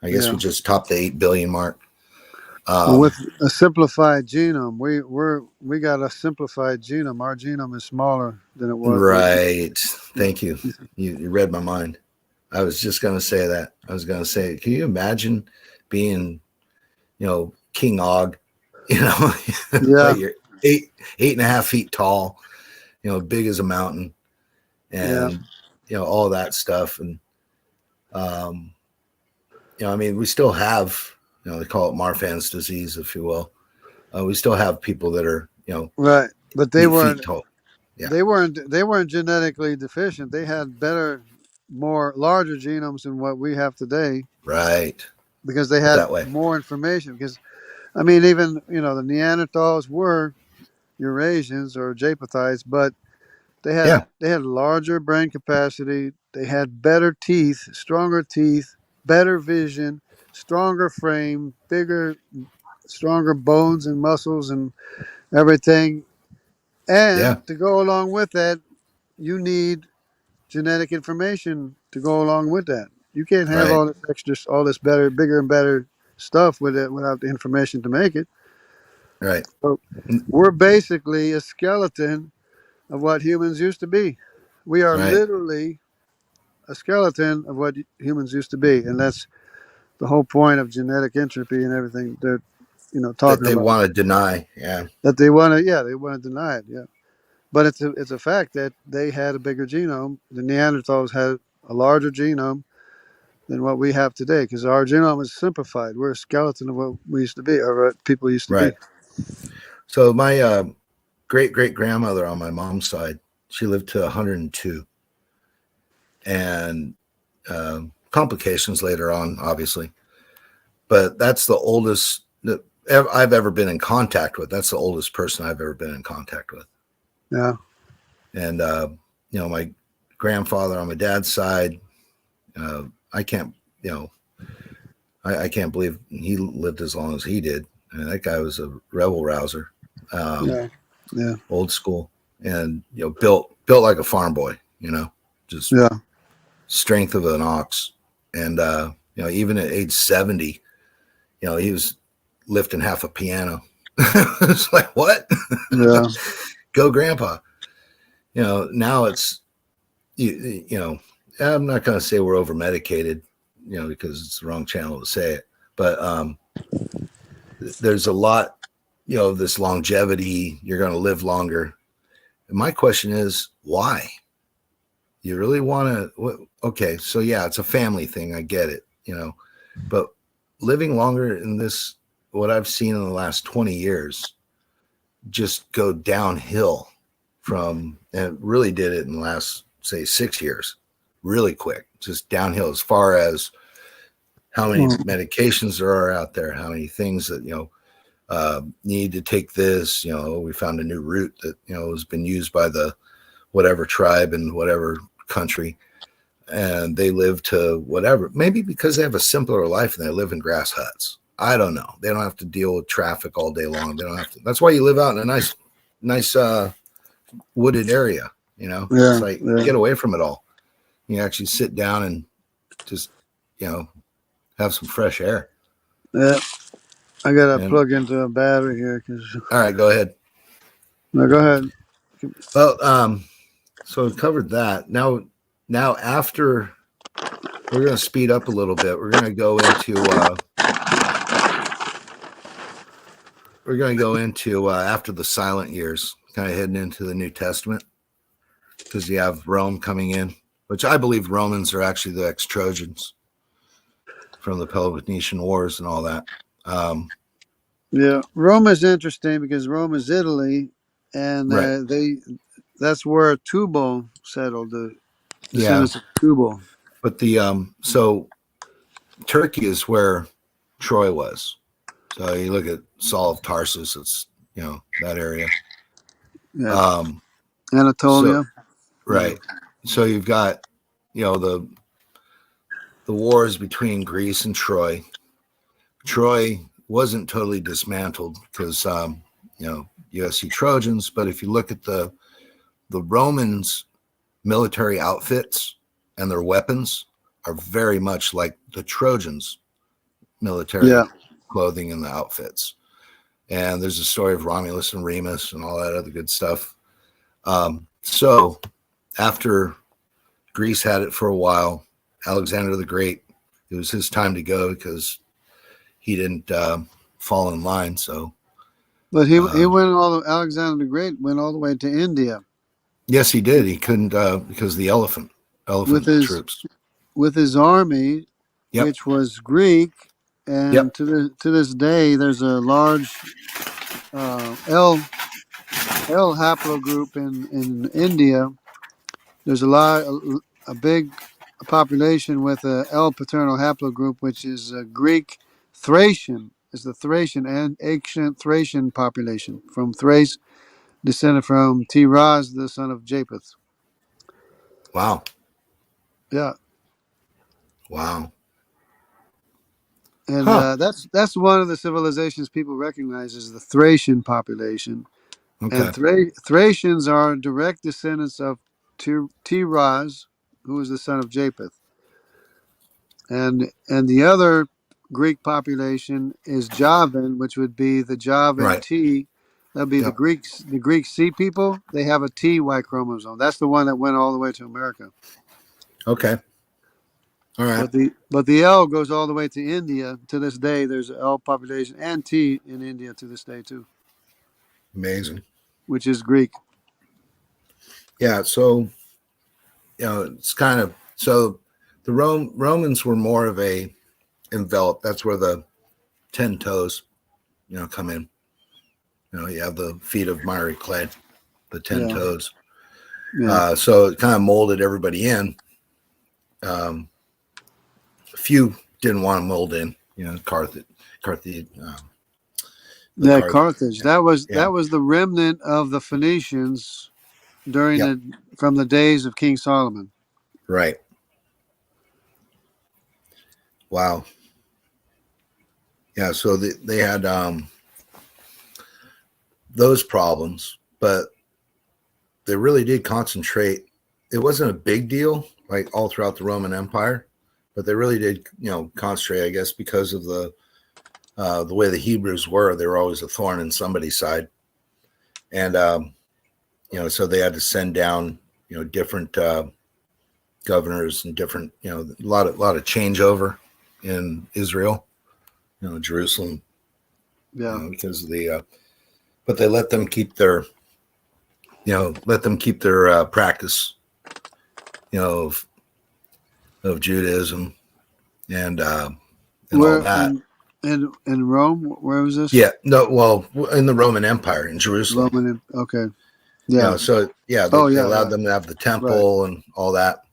Speaker 2: I guess
Speaker 1: Yeah.
Speaker 2: we just topped the 8 billion mark.
Speaker 1: Well, with
Speaker 2: Um,
Speaker 1: a simplified genome, we got a simplified genome. Our genome is smaller than it was.
Speaker 2: right.
Speaker 1: Yeah.
Speaker 2: Thank you. You read my mind. I was just going to say that. I was going to say, can you imagine being, King Og,
Speaker 1: Yeah.
Speaker 2: like you're 8.5 feet tall, big as a mountain,
Speaker 1: Yeah.
Speaker 2: and all that stuff. And um, I mean, we still have, they call it Marfan's disease, if you will. We still have people that are,
Speaker 1: Right. But
Speaker 2: 8 feet tall. Yeah.
Speaker 1: they weren't genetically deficient. They had better, more larger genomes than what we have today
Speaker 2: Right.
Speaker 1: because they
Speaker 2: Put
Speaker 1: had
Speaker 2: that way.
Speaker 1: more information. Because I mean, even the Neanderthals were Eurasians or Japhethites, but
Speaker 2: Yeah.
Speaker 1: they had larger brain capacity. They had better teeth, better vision, stronger frame, bigger, stronger bones and muscles and everything.
Speaker 2: Yeah.
Speaker 1: And to go along with that, you need genetic information to go along with that. You can't have
Speaker 2: Right.
Speaker 1: all this extra, all this better, bigger and better stuff with it without the information to make it.
Speaker 2: Right.
Speaker 1: So we're basically a skeleton of what humans used to be. We are
Speaker 2: Right.
Speaker 1: literally a skeleton of what humans used to be, and that's the whole point of genetic entropy and everything they're
Speaker 2: That
Speaker 1: talking
Speaker 2: they
Speaker 1: about.
Speaker 2: want to deny. Yeah.
Speaker 1: That they want to, yeah, they want to deny it, yeah. But it's a fact that they had a bigger genome. The Neanderthals had a larger genome than what we have today because our genome is simplified. We're a skeleton of what we used to be, or what people used to be.
Speaker 2: Right. So my great great grandmother on my mom's side, she lived to 102, and complications later on, obviously. But that's the oldest that I've ever been in contact with. That's the oldest person I've ever been in contact with.
Speaker 1: Yeah,
Speaker 2: And my grandfather on my dad's side, I can't, I can't believe he lived as long as he did. I mean, that guy was a rebel rouser.
Speaker 1: yeah, yeah,
Speaker 2: Old school, and built like a farm boy, just
Speaker 1: yeah,
Speaker 2: strength of an ox. And even at age 70, he was lifting half a piano. It's like, what?
Speaker 1: yeah,
Speaker 2: Go grandpa. Now it's I'm not going to say we're over medicated, because it's the wrong channel to say it, but there's a lot, this longevity. You're going to live longer. And my question is, why? You really want to? Okay, so yeah, it's a family thing. I get it, but living longer in this, what I've seen in the last 20 years, just go downhill from, and it really did it in the last, say, 6 years, really quick, just downhill as far as how many
Speaker 1: mm,
Speaker 2: medications there are out there, how many things that, need to take this, we found a new route that, has been used by the whatever tribe in whatever country, and they live to whatever, maybe because they have a simpler life and they live in grass huts. I don't know. They don't have to deal with traffic all day long. They don't have to. That's why you live out in a nice wooded area. It's
Speaker 1: yeah,
Speaker 2: like you
Speaker 1: yeah,
Speaker 2: get away from it all. You actually sit down and just, have some fresh air.
Speaker 1: yeah. I gotta
Speaker 2: And
Speaker 1: plug into a battery here.
Speaker 2: all right, go ahead.
Speaker 1: No, go ahead.
Speaker 2: Well, so we've covered that. Now after we're going to speed up a little bit. We're going to go into after the silent years, kind of heading into the New Testament, because you have Rome coming in, which I believe Romans are actually the ex-Trojans from the Peloponnesian Wars and all that.
Speaker 1: Yeah, Rome is interesting because Rome is Italy, and
Speaker 2: Right.
Speaker 1: that's where Tubal settled, the
Speaker 2: Yeah.
Speaker 1: descendants of Tubal.
Speaker 2: But so Turkey is where Troy was. So you look at Saul of Tarsus, it's, that area.
Speaker 1: Yeah,
Speaker 2: So
Speaker 1: Anatolia.
Speaker 2: right. So you've got, the wars between Greece and Troy. Troy wasn't totally dismantled because USC Trojans, but if you look at the Romans' military outfits and their weapons are very much like the Trojans' military clothing and the outfits. And there's a story of Romulus and Remus and all that other good stuff. So after Greece had it for a while, Alexander the Great, it was his time to go because he didn't fall in line. So,
Speaker 1: But he went Alexander the Great went all the way to India.
Speaker 2: Yes, he did. He couldn't because of the elephant troops
Speaker 1: with his army, which was Greek, and to this day, there's a large L haplogroup in India. There's a big population with a L paternal haplogroup, which is a Greek Thracian. It's the Thracian and ancient Thracian population from Thrace, descended from Tiraz, the son of Japheth.
Speaker 2: Wow.
Speaker 1: Yeah.
Speaker 2: Wow.
Speaker 1: And that's one of the civilizations people recognize as the Thracian population.
Speaker 2: Okay.
Speaker 1: And Thracians are direct descendants of Tiraz, who was the son of Japheth. And the other Greek population is Javan, which would be the Javan T. That'd be the Greek Sea people. They have a T Y chromosome. That's the one that went all the way to America.
Speaker 2: Okay. All right.
Speaker 1: But the L goes all the way to India. To this day, there's an L population and T in India to this day too.
Speaker 2: Amazing.
Speaker 1: Which is Greek.
Speaker 2: Yeah. So, it's kind of, so the Romans were more of a enveloped. That's where the 10 toes, come in. You have the feet of miry clay, the 10 toes. Yeah. So it kind of molded everybody in. A few didn't want to mold in, Carthage. Carthage.
Speaker 1: That was the remnant of the Phoenicians from the days of King Solomon.
Speaker 2: Right. Wow. Yeah. So they had those problems, but they really did concentrate. It wasn't a big deal like all throughout the Roman Empire, but they really did, concentrate, I guess, because of the way the Hebrews were. They were always a thorn in somebody's side. And, so they had to send down, different governors and different, a lot of changeover in Israel, Jerusalem.
Speaker 1: Yeah.
Speaker 2: Because of the, but they let them keep their, practice, of Judaism and all that.
Speaker 1: In Rome, where was this?
Speaker 2: Yeah, no, well, in the Roman Empire in Jerusalem.
Speaker 1: Okay. Yeah.
Speaker 2: They allowed them to have the temple and all that.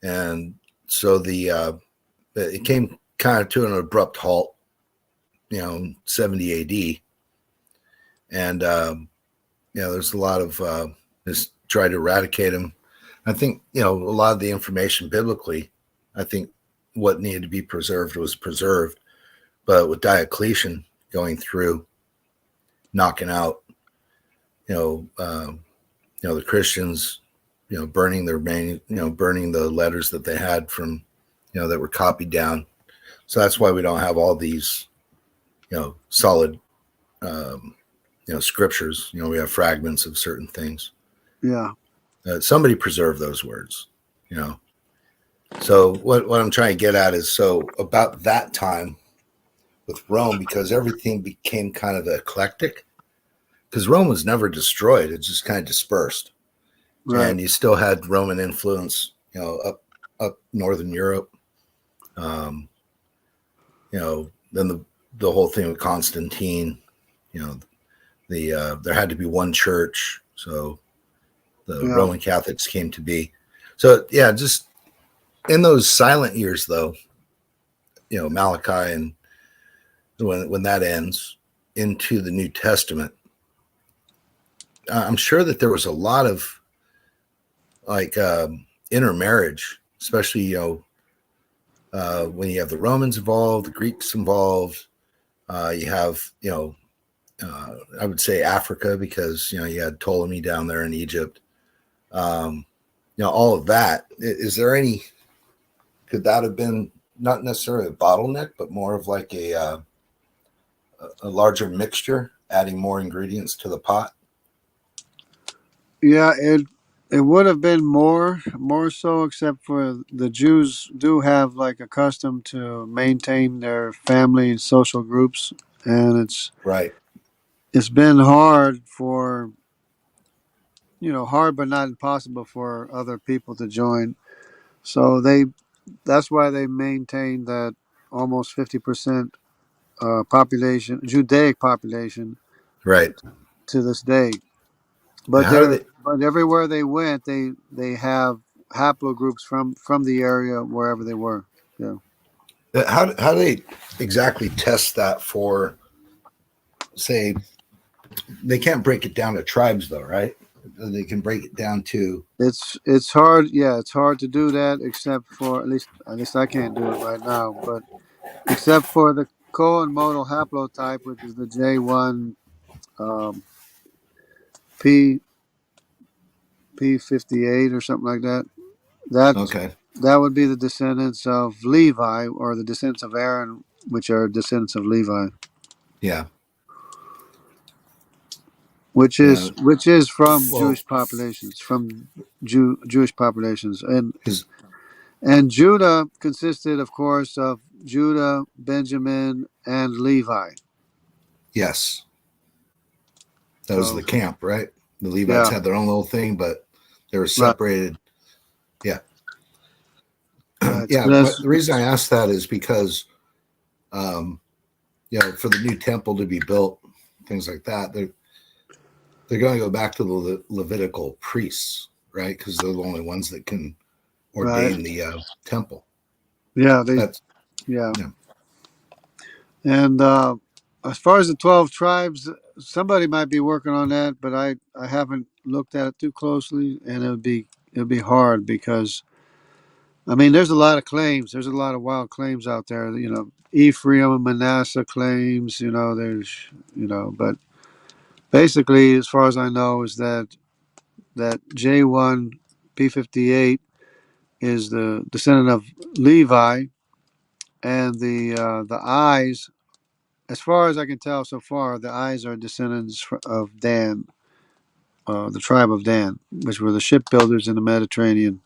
Speaker 2: And so it came kind of to an abrupt halt, 70 AD. And, there's a lot of just try to eradicate them. I think, a lot of the information biblically, I think what needed to be preserved was preserved. But with Diocletian going through, knocking out, the Christians, burning their burning the letters that they had from, that were copied down. So that's why we don't have all these solid, um, scriptures. We have fragments of certain things.
Speaker 1: Yeah.
Speaker 2: Somebody preserved those words. So what I'm trying to get at is, so about that time with Rome, because everything became kind of eclectic, because Rome was never destroyed; it just kind of dispersed,
Speaker 1: Right.
Speaker 2: and you still had Roman influence, up northern Europe. Um, then the whole thing with Constantine, there had to be one church, so the
Speaker 1: Yeah.
Speaker 2: Roman Catholics came to be. So yeah, just in those silent years, though, Malachi, and when that ends into the New Testament, I'm sure that there was a lot of like intermarriage, especially when you have the Romans involved, the Greeks involved. You have I would say Africa, because you had Ptolemy down there in Egypt. All of that. Is there any? Could that have been not necessarily a bottleneck, but more of like a larger mixture, adding more ingredients to the pot?
Speaker 1: Yeah. It would have been more so, except for the Jews do have like a custom to maintain their family and social groups, and
Speaker 2: Right.
Speaker 1: it's been hard for hard but not impossible for other people to join. So that's why they maintain that almost 50% population, Judaic population,
Speaker 2: Right.
Speaker 1: to this day. But
Speaker 2: How do they?
Speaker 1: everywhere they went, they have haplogroups from the area wherever they were. Yeah.
Speaker 2: How do they exactly test that for? Say they can't break it down to tribes, though, right? They can break it down to.
Speaker 1: It's hard. Yeah, it's hard to do that, except for at least I can't do it right now. But except for the Cohen modal haplotype, which is the J1 um, P P58 or something like that. That
Speaker 2: Okay.
Speaker 1: that would be the descendants of Levi, or the descendants of Aaron, which are descendants of Levi,
Speaker 2: Yeah.
Speaker 1: which
Speaker 2: Yeah.
Speaker 1: is from
Speaker 2: Well,
Speaker 1: Jewish populations, from Jewish populations,
Speaker 2: because
Speaker 1: and Judah consisted, of course, of Judah, Benjamin, and Levi.
Speaker 2: yes, that was
Speaker 1: So
Speaker 2: the camp, right? The Levites
Speaker 1: yeah,
Speaker 2: had their own little thing, but they were
Speaker 1: right,
Speaker 2: separated. Yeah.
Speaker 1: right. So
Speaker 2: Yeah.
Speaker 1: that's
Speaker 2: The reason I asked that is because, um, for the new temple to be built, things like that, they're going to go back to the Levitical priests, right? Because they're the only ones that can
Speaker 1: right.
Speaker 2: ordain the temple.
Speaker 1: Yeah,
Speaker 2: That's
Speaker 1: yeah.
Speaker 2: yeah.
Speaker 1: And as far as the 12 tribes, somebody might be working on that, but I haven't looked at it too closely, and it would be hard because I mean there's a lot of claims. There's a lot of wild claims out there. Ephraim and Manasseh claims. But basically, as far as I know, is that J1 P58 is the descendant of Levi, and the eyes, as far as I can tell so far, the eyes are descendants of Dan, the tribe of Dan, which were the shipbuilders in the Mediterranean.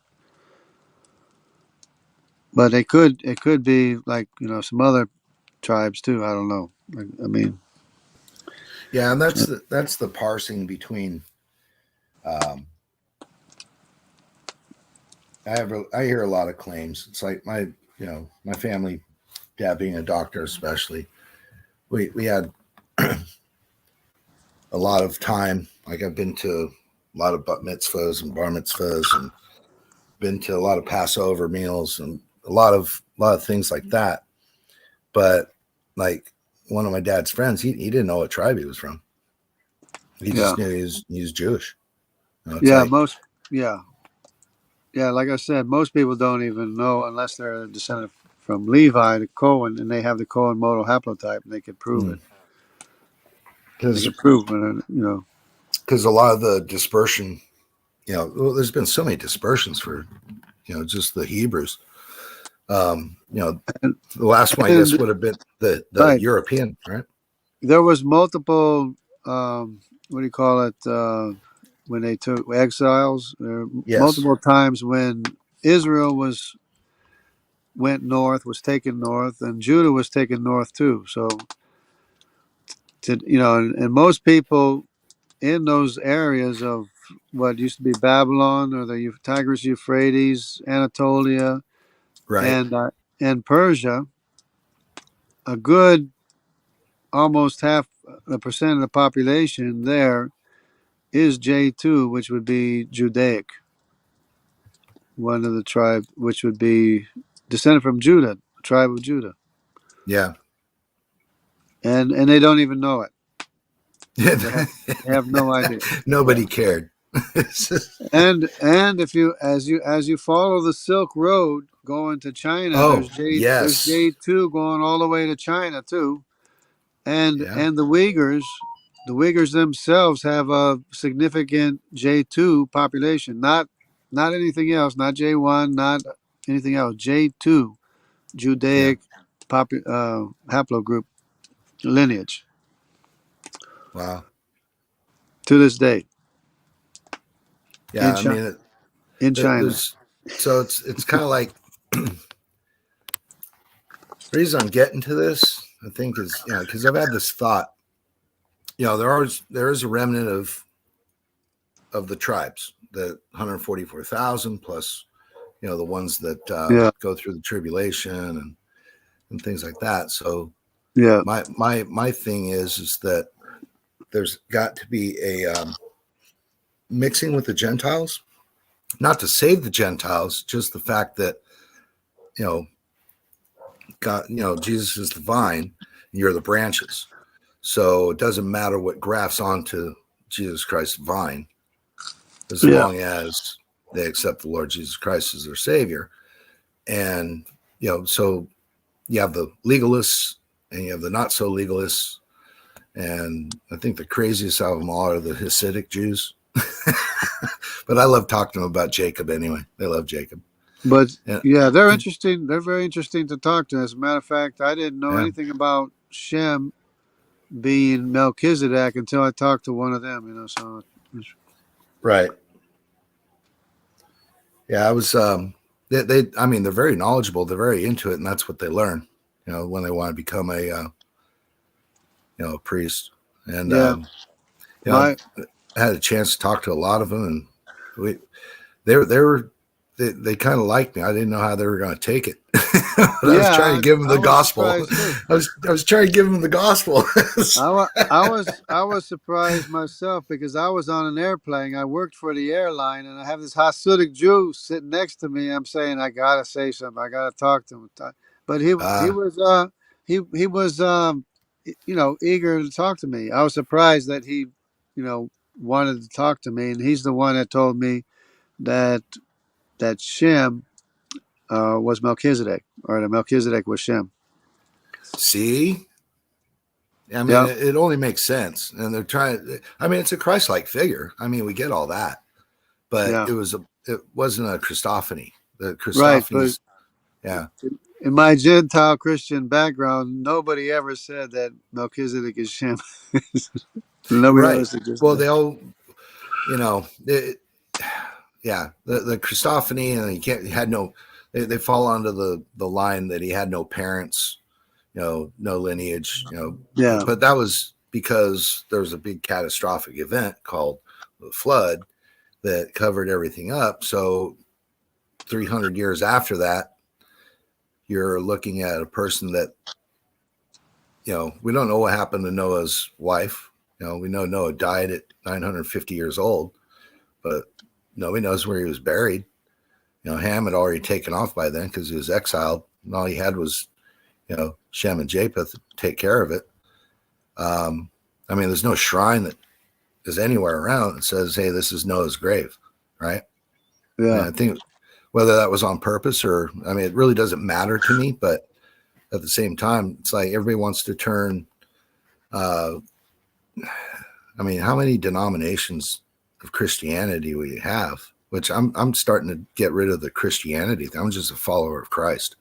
Speaker 1: But it could be like some other tribes too. I don't know. I mean,
Speaker 2: Yeah, and that's the parsing between. Um, I hear a lot of claims. It's like my family, dad being a doctor especially, we had a lot of time. Like I've been to a lot of bat mitzvahs and bar mitzvahs, and been to a lot of Passover meals and a lot of things like that. But like one of my dad's friends, he didn't know what tribe he was from. He
Speaker 1: yeah,
Speaker 2: just knew he was Jewish. It's
Speaker 1: yeah,
Speaker 2: like
Speaker 1: yeah, yeah. Like I said, most people don't even know unless they're a descendant from Levi to Cohen, and they have the Cohen modal haplotype, and they could prove it. They
Speaker 2: because
Speaker 1: could prove it.
Speaker 2: because a lot of the dispersion, well, there's been so many dispersions for just the Hebrews.
Speaker 1: And,
Speaker 2: the last one I guess
Speaker 1: and
Speaker 2: would have been the
Speaker 1: right,
Speaker 2: European, right?
Speaker 1: there was multiple. What do you call it? When they took exiles, there were
Speaker 2: Yes,
Speaker 1: multiple times when Israel went north, was taken north, and Judah was taken north too. So, and most people in those areas of what used to be Babylon or the Tigris, Euphrates, Anatolia,
Speaker 2: right.
Speaker 1: and Persia, a good almost half a percent of the population there is J2, which would be Judaic, one of the tribe, which would be descended from Judah, tribe of Judah,
Speaker 2: Yeah.
Speaker 1: and they don't even know it. They have no idea. Yeah.
Speaker 2: Nobody cared.
Speaker 1: And if you follow the Silk Road going to China,
Speaker 2: Oh,
Speaker 1: there's
Speaker 2: yes.
Speaker 1: J2 going all the way to China too,
Speaker 2: Yeah.
Speaker 1: and the Uyghurs themselves have a significant J2 population, not anything else, not J1, not anything else, J2
Speaker 2: Yeah.
Speaker 1: Judaic haplogroup lineage
Speaker 2: Wow.
Speaker 1: to this day in
Speaker 2: Yeah. I
Speaker 1: China.
Speaker 2: mean,
Speaker 1: In China.
Speaker 2: there's so it's kind of like the reason I'm getting to this, I think, is because I've had this thought. There is a remnant of the tribes, the 144,000 plus, the ones that
Speaker 1: Yeah,
Speaker 2: go through the tribulation and things like that. So
Speaker 1: yeah,
Speaker 2: my thing is that there's got to be a mixing with the Gentiles, not to save the Gentiles, just the fact that you know God, Jesus is the vine, and you're the branches. So it doesn't matter what grafts onto Jesus Christ's vine, as
Speaker 1: yeah,
Speaker 2: long as they accept the Lord Jesus Christ as their Savior. And so you have the legalists and you have the not so legalists. And I think the craziest of them all are the Hasidic Jews. But I love talking to them about Jacob anyway. They love Jacob.
Speaker 1: but
Speaker 2: And,
Speaker 1: yeah, they're interesting. They're very interesting to talk to. As a matter of fact, I didn't know
Speaker 2: yeah,
Speaker 1: anything about Shem being Melchizedek until I talked to one of them. So
Speaker 2: right. Yeah, I was. I mean, they're very knowledgeable. They're very into it, and that's what they learn. When they want to become a priest. And
Speaker 1: yeah, my
Speaker 2: I had a chance to talk to a lot of them, and we they kind of liked me. I didn't know how they were going to take it, but I was trying
Speaker 1: yeah,
Speaker 2: to give them
Speaker 1: I
Speaker 2: the
Speaker 1: was
Speaker 2: gospel.
Speaker 1: surprised too.
Speaker 2: I was trying to give them the gospel.
Speaker 1: I was surprised myself because I was on an airplane. I worked for the airline, and I have this Hasidic Jew sitting next to me. I'm saying I gotta say something. I gotta talk to him. But he was eager to talk to me. I was surprised that he wanted to talk to me, and he's the one that told me that Shem was Melchizedek, or that Melchizedek was Shem.
Speaker 2: See, I mean,
Speaker 1: Yeah,
Speaker 2: it only makes sense, and they're trying. I mean, it's a Christ-like figure. I mean, we get all that, but
Speaker 1: yeah,
Speaker 2: it wasn't a Christophany. The
Speaker 1: right. But
Speaker 2: Christophanies, yeah,
Speaker 1: in my Gentile Christian background, nobody ever said that Melchizedek is Shem. Nobody ever
Speaker 2: right.
Speaker 1: suggested
Speaker 2: Well,
Speaker 1: that.
Speaker 2: they all, you know, it, yeah, the Christophany, and he had no. They fall under the line that he had no parents, no lineage,
Speaker 1: Yeah,
Speaker 2: but that was because there was a big catastrophic event called the flood that covered everything up. So 300 years after that, you're looking at a person that, we don't know what happened to Noah's wife. We know Noah died at 950 years old, but nobody knows where he was buried. Ham had already taken off by then because he was exiled, and all he had was, Shem and Japheth to take care of it. I mean, there's no shrine that is anywhere around that says, "Hey, this is Noah's grave," right? And
Speaker 1: yeah,
Speaker 2: I think whether that was on purpose or, I mean, it really doesn't matter to me. But at the same time, it's like everybody wants to turn. I mean, how many denominations of Christianity we have? Which I'm starting to get rid of the Christianity thing. I'm just a follower of Christ.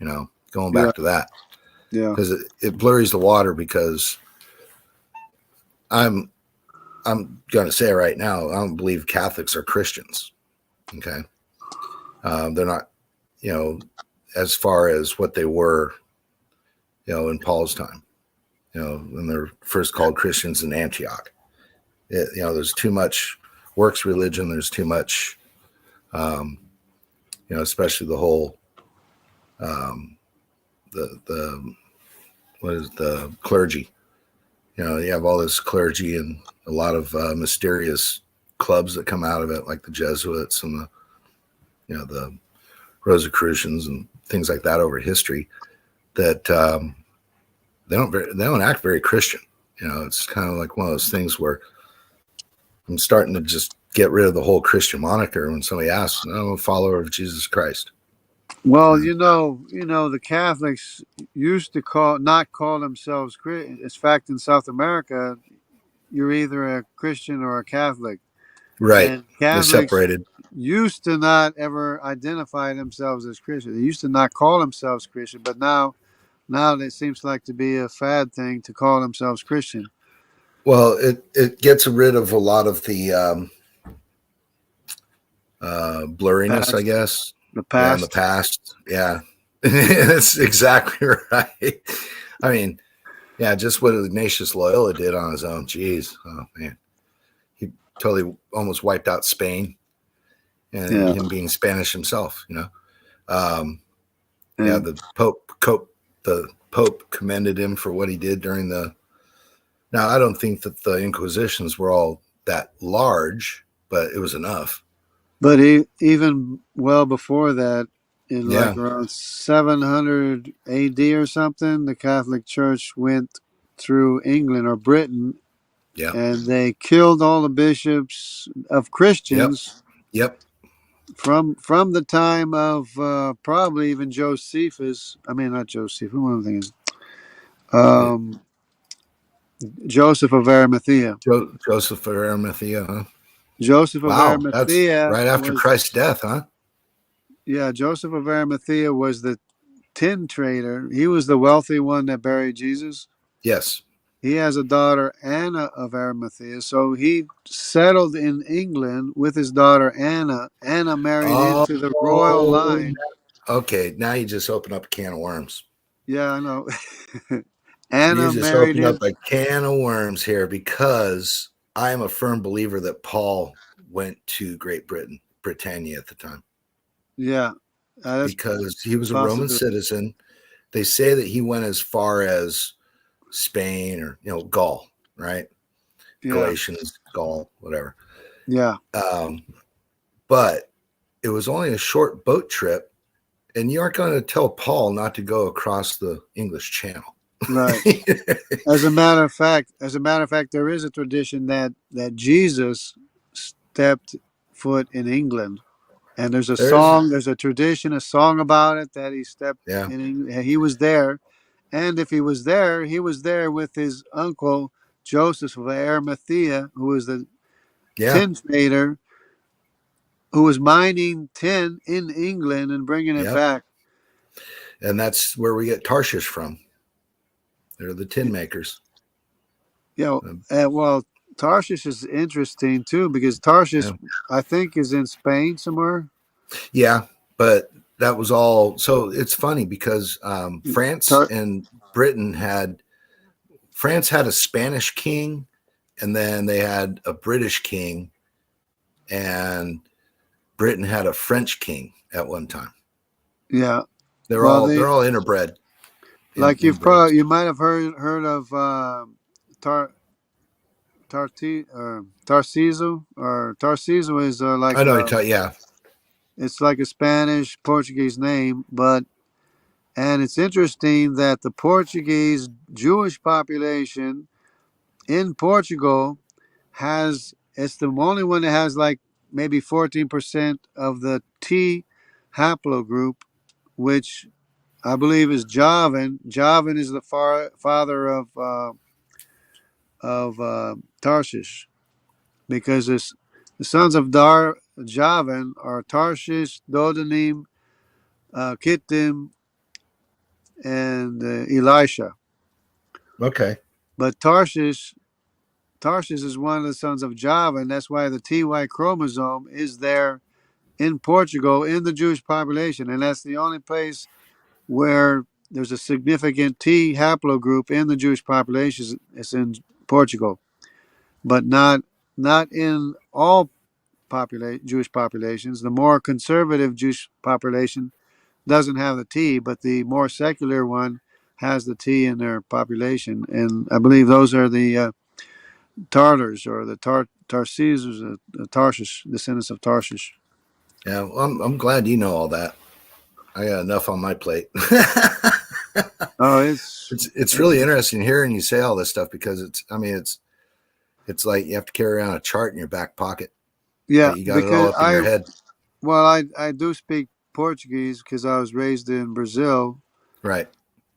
Speaker 2: going
Speaker 1: Yeah.
Speaker 2: back to that,
Speaker 1: Yeah.
Speaker 2: because it blurs the water. Because I'm going to say right now, I don't believe Catholics are Christians. Okay. They're not, as far as what they were, in Paul's time, when they're first called Christians in Antioch. There's too much works religion. There's too much, especially the whole, the what is the clergy? You have all this clergy and a lot of mysterious clubs that come out of it, like the Jesuits and the Rosicrucians and things like that over history. That they don't act very Christian. It's kind of like one of those things where I'm starting to just get rid of the whole Christian moniker when somebody asks, I'm a follower of Jesus Christ.
Speaker 1: Well, the Catholics used to not call themselves Christian. In fact, in South America, you're either a Christian or a Catholic.
Speaker 2: Right.
Speaker 1: And
Speaker 2: They're
Speaker 1: Catholics
Speaker 2: separated.
Speaker 1: used to not ever identify themselves as Christian. They used to not call themselves Christian, but now it seems like to be a fad thing to call themselves Christian.
Speaker 2: Well, it gets rid of a lot of the blurriness, I guess.
Speaker 1: The
Speaker 2: Yeah, in the
Speaker 1: past.
Speaker 2: past. Yeah. That's exactly right. I mean, yeah, just what Ignatius Loyola did on his own. Jeez. Oh, man. He totally almost wiped out Spain, and him being Spanish himself, the Pope commended him for what he did during the. Now, I don't think that the Inquisitions were all that large, but it was enough.
Speaker 1: But even well before that, in like around 700 AD or something, the Catholic Church went through England or Britain, and they killed all the bishops of Christians.
Speaker 2: Yep.
Speaker 1: From the time of probably even Josephus. I mean, not Joseph. Who am I thinking? Joseph of Arimathea.
Speaker 2: Joseph of Arimathea, huh?
Speaker 1: Joseph of
Speaker 2: Wow, that's
Speaker 1: Arimathea
Speaker 2: right after Christ's death, huh?
Speaker 1: Yeah, Joseph of Arimathea was the tin trader. He was the wealthy one that buried Jesus.
Speaker 2: Yes.
Speaker 1: He has a daughter, Anna of Arimathea. So he settled in England with his daughter, Anna. Anna married into the royal line.
Speaker 2: Okay, now you just open up a can of worms.
Speaker 1: Yeah, I know.
Speaker 2: Anna you just opened up a can of worms here, because I am a firm believer that Paul went to Great Britannia at the time.
Speaker 1: Yeah.
Speaker 2: Because he was a Roman citizen. They say that he went as far as Spain or, Gaul, right? Yeah. Galatians, Gaul, whatever.
Speaker 1: Yeah.
Speaker 2: But it was only a short boat trip, and you aren't going to tell Paul not to go across the English Channel.
Speaker 1: Right. As a matter of fact, there is a tradition that Jesus stepped foot in England. And there's a tradition, a song about it, that he stepped in England. He was there. And if he was there with his uncle, Joseph of Arimathea, who was the tin trader, who was mining tin in England and bringing it back.
Speaker 2: And that's where we get Tarshish from. They're the tin makers.
Speaker 1: Yeah. Well, Tarshish is interesting, too, because Tarshish, I think, is in Spain somewhere.
Speaker 2: Yeah, but that was all. So it's funny because France and Britain France had a Spanish king, and then they had a British king, and Britain had a French king at one time.
Speaker 1: Yeah,
Speaker 2: they're all interbred.
Speaker 1: Like you might have heard of Tarciso, or Tarciso is like
Speaker 2: I know.
Speaker 1: It's like a Spanish Portuguese name, and it's interesting that the Portuguese Jewish population in Portugal it's the only one that has like maybe 14% of the T haplogroup, which I believe is Javan. Javan is the father of Tarshish, because the sons of Javan are Tarshish, Dodanim, Kittim, and Elisha.
Speaker 2: Okay.
Speaker 1: But Tarshish is one of the sons of Java, and that's why the TY chromosome is there in Portugal in the Jewish population, and that's the only place where there's a significant T haplogroup in the Jewish population. It's in Portugal, but not in all Jewish populations. The more conservative Jewish population doesn't have the T, but the more secular one has the T in their population, and I believe those are the Tartars or the Tarses, or the Tarshish, descendants of Tarshish.
Speaker 2: Yeah, well, I'm glad you know all that. I got enough on my plate.
Speaker 1: Oh,
Speaker 2: It's really interesting hearing you say all this stuff because it's like you have to carry around a chart in your back pocket,
Speaker 1: yeah,
Speaker 2: but you got it all
Speaker 1: because
Speaker 2: up in your head.
Speaker 1: I do speak Portuguese because I was raised in Brazil.
Speaker 2: Right.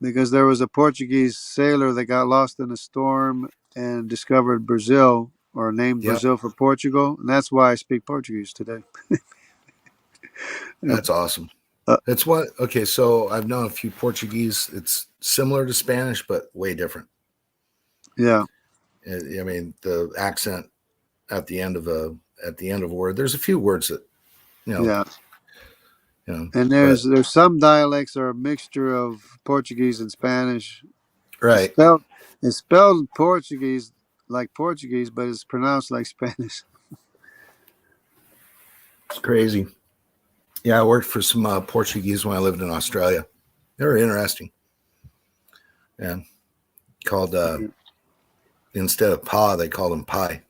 Speaker 1: Because there was a Portuguese sailor that got lost in a storm and discovered Brazil, or named
Speaker 2: Yep.
Speaker 1: Brazil for Portugal, and that's why I speak Portuguese today.
Speaker 2: That's awesome.
Speaker 1: Uh,
Speaker 2: That's what. Okay, so I've known a few Portuguese. It's similar to Spanish, but way different.
Speaker 1: yeah,
Speaker 2: I mean, the accent at the end of a word. There's a few words that
Speaker 1: yeah. And
Speaker 2: but
Speaker 1: there's some dialects that are a mixture of Portuguese and Spanish. It's
Speaker 2: right.
Speaker 1: spelled it's spelled Portuguese like Portuguese, but it's pronounced like Spanish.
Speaker 2: It's crazy. Yeah, I worked for some Portuguese when I lived in Australia. They were interesting. Yeah, called instead of pa, they called him pie. His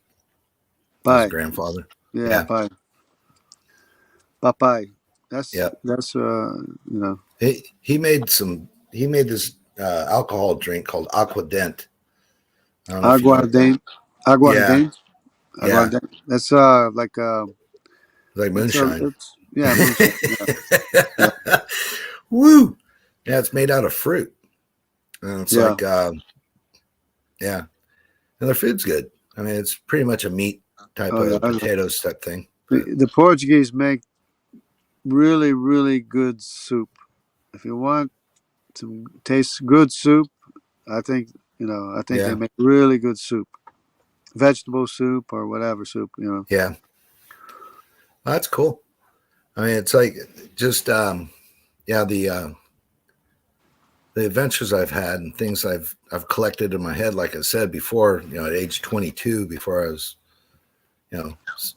Speaker 1: Bye.
Speaker 2: grandfather.
Speaker 1: Yeah,
Speaker 2: Yeah.
Speaker 1: bye. Bye.
Speaker 2: Yeah.
Speaker 1: That's
Speaker 2: He made this alcohol drink called Aquadent. I don't know if you know.
Speaker 1: aguardente.
Speaker 2: Yeah,
Speaker 1: Aguardente.
Speaker 2: yeah,
Speaker 1: Aguardente. That's like
Speaker 2: like moonshine.
Speaker 1: it's yeah, moonshine. Yeah,
Speaker 2: Woo! Yeah, it's made out of fruit, and it's
Speaker 1: yeah.
Speaker 2: like yeah, and their food's good. I mean, it's pretty much a meat type
Speaker 1: Oh yeah.
Speaker 2: of potatoes type thing. But
Speaker 1: The Portuguese make really, really good soup. If you want to taste good soup, I think I think they
Speaker 2: yeah,
Speaker 1: make really good soup, vegetable soup or whatever soup.
Speaker 2: yeah, that's cool. I mean, it's like just yeah, the adventures I've had and things I've collected in my head. Like I said before, at age 22, before I was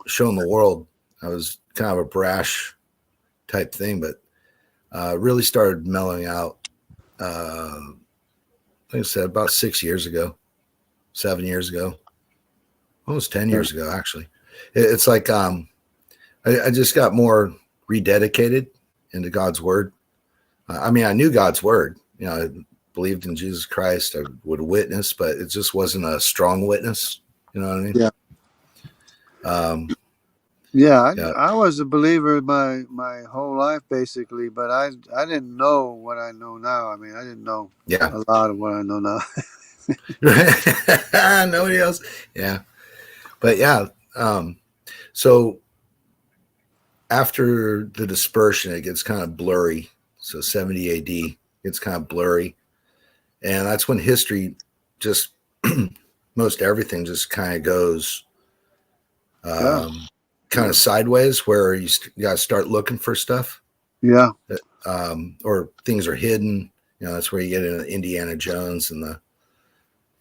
Speaker 2: shown the world, I was kind of a brash type thing, but really started mellowing out. Like I said, about 6 years ago, 7 years ago, almost 10 years ago, actually. It's like I just got more rededicated into God's word. I mean, I knew God's word. I believed in Jesus Christ. I would witness, but it just wasn't a strong witness. You know what I mean?
Speaker 1: Yeah.
Speaker 2: Yeah.
Speaker 1: I was a believer my whole life basically, but I didn't know what I know now. I mean, I didn't know a lot of what I know now.
Speaker 2: Nobody else. Yeah. But yeah. So after the dispersion, it gets kind of blurry. So 70 AD gets kind of blurry. And that's when history just, most everything just kind of goes kind of sideways, where you got to start looking for stuff.
Speaker 1: Yeah.
Speaker 2: Or things are hidden. That's where you get into Indiana Jones and the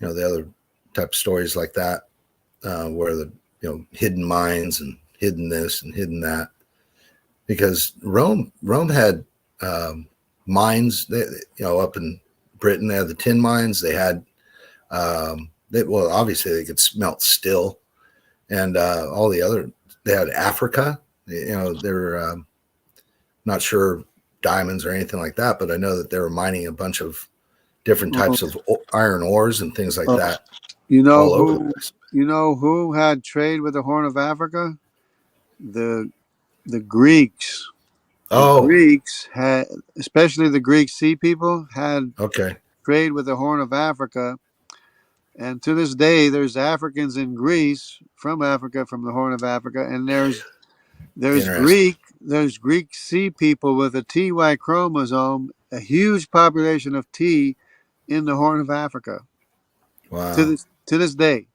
Speaker 2: other type of stories like that, where the hidden mines and hidden this and hidden that. Because Rome had mines. Up in Britain, they had the tin mines. They had obviously they could smelt steel, and all the other. They had Africa. They're not sure diamonds or anything like that, but I know that they were mining a bunch of different types of iron ores and things like that. All over the place.
Speaker 1: You know who had trade with the Horn of Africa? The Greeks. The Greeks had, especially the Greek Sea people, had trade with the Horn of Africa. And to this day, there's Africans in Greece from Africa, from the Horn of Africa, and there's Greek Sea people with a TY chromosome a huge population of tea in the Horn of Africa
Speaker 2: Wow.
Speaker 1: to this day.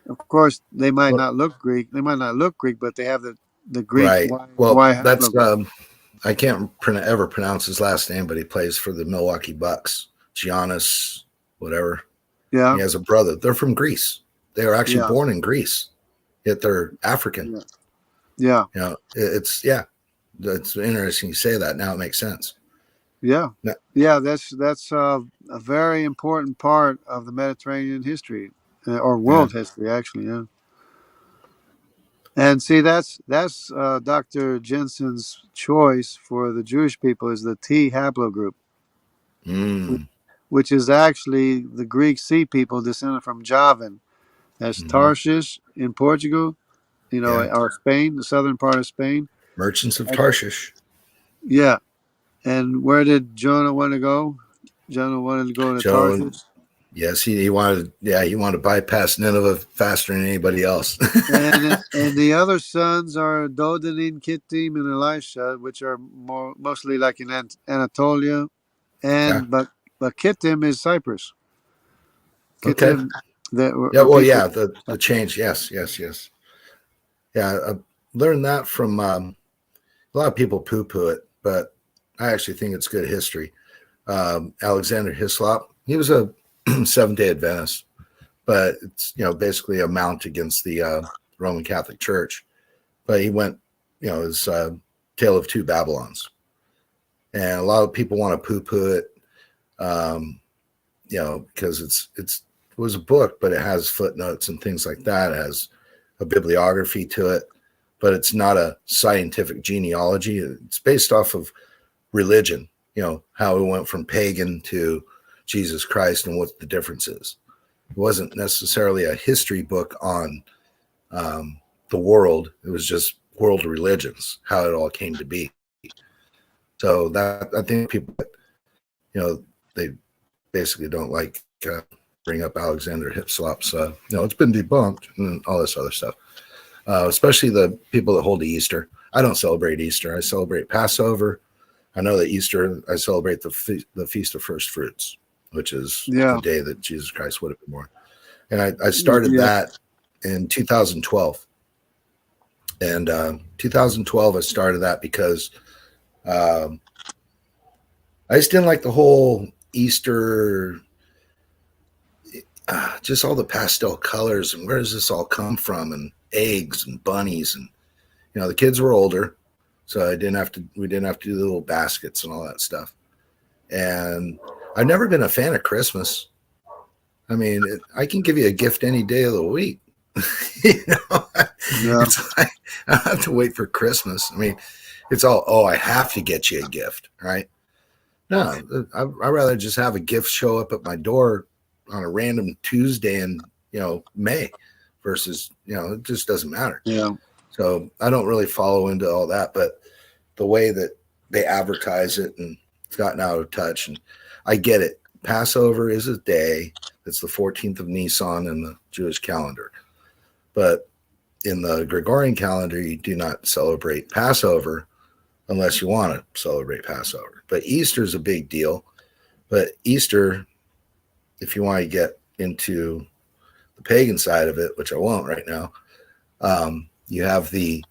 Speaker 1: Of course, they might
Speaker 2: Well,
Speaker 1: not look Greek. They might not look Greek, but they have the Greek
Speaker 2: right. Well,
Speaker 1: Y
Speaker 2: that's
Speaker 1: haplogroup.
Speaker 2: I can't ever pronounce his last name, but he plays for the Milwaukee Bucks. Giannis, whatever.
Speaker 1: Yeah,
Speaker 2: He has a brother. They're from Greece. They were actually
Speaker 1: yeah,
Speaker 2: born in Greece, yet they're African.
Speaker 1: yeah, yeah,
Speaker 2: You know, it's yeah. That's interesting you say that. Now it makes sense.
Speaker 1: yeah,
Speaker 2: Now,
Speaker 1: yeah. That's a very important part of the Mediterranean history or
Speaker 2: yeah.
Speaker 1: world history, actually. Yeah. And see, that's Dr. Jensen's choice for the Jewish people is the T haplogroup,
Speaker 2: Mm,
Speaker 1: which is actually the Greek Sea people descended from Javan. That's
Speaker 2: hmm.
Speaker 1: Tarshish in Portugal,
Speaker 2: Yeah.
Speaker 1: or Spain, the southern part of Spain.
Speaker 2: Merchants of
Speaker 1: And,
Speaker 2: Tarshish.
Speaker 1: yeah. And where did Jonah want to go? Jonah wanted to go to
Speaker 2: Joe.
Speaker 1: Tarshish.
Speaker 2: Yes, he wanted. Yeah, he wanted to bypass Nineveh faster than anybody else.
Speaker 1: And the other sons are Dodanin, Kittim, and Elisha, which are mostly like in Anatolia.
Speaker 2: Yeah.
Speaker 1: But Kittim is Cyprus.
Speaker 2: Okay.
Speaker 1: Kittim, that
Speaker 2: Yeah.
Speaker 1: were
Speaker 2: Well,
Speaker 1: people.
Speaker 2: yeah. The change. Yes. Yes. Yes. Yeah. I learned that from a lot of people poo-poo it, but I actually think it's good history. Alexander Hislop. He was a Seventh-day Adventist, but it's basically a mount against the Roman Catholic Church. But he went, his Tale of Two Babylons, and a lot of people want to poo-poo it, because it was a book, but it has footnotes and things like that. It has a bibliography to it, but it's not a scientific genealogy. It's based off of religion, how it went from pagan to Jesus Christ and what the difference is. It wasn't necessarily a history book on the world. It was just world religions, how it all came to be. So that I think people, they basically don't like bring up Alexander Hislop's. It's been debunked and all this other stuff. Especially the people that hold to Easter. I don't celebrate Easter. I celebrate Passover. I know that Easter, I celebrate the Feast of First Fruits, which is
Speaker 1: Yeah,
Speaker 2: the day that Jesus Christ would have been born. And I started
Speaker 1: yeah,
Speaker 2: that in 2012. And 2012, I started that because I just didn't like the whole Easter, just all the pastel colors and where does this all come from, and eggs and bunnies, and the kids were older, so we didn't have to do the little baskets and all that stuff. And I've never been a fan of Christmas. I mean, I can give you a gift any day of the week.
Speaker 1: yeah,
Speaker 2: It's like, I don't have to wait for Christmas. I mean, it's all, oh, I have to get you a gift, right? No, I'd rather just have a gift show up at my door on a random Tuesday in, May versus, it just doesn't matter.
Speaker 1: yeah,
Speaker 2: So I don't really follow into all that, but the way that they advertise it, and it's gotten out of touch, and I get it. Passover is a day that's the 14th of Nisan in the Jewish calendar. But in the Gregorian calendar, you do not celebrate Passover unless you want to celebrate Passover. But Easter is a big deal. But Easter, if you want to get into the pagan side of it, which I won't right now, you have the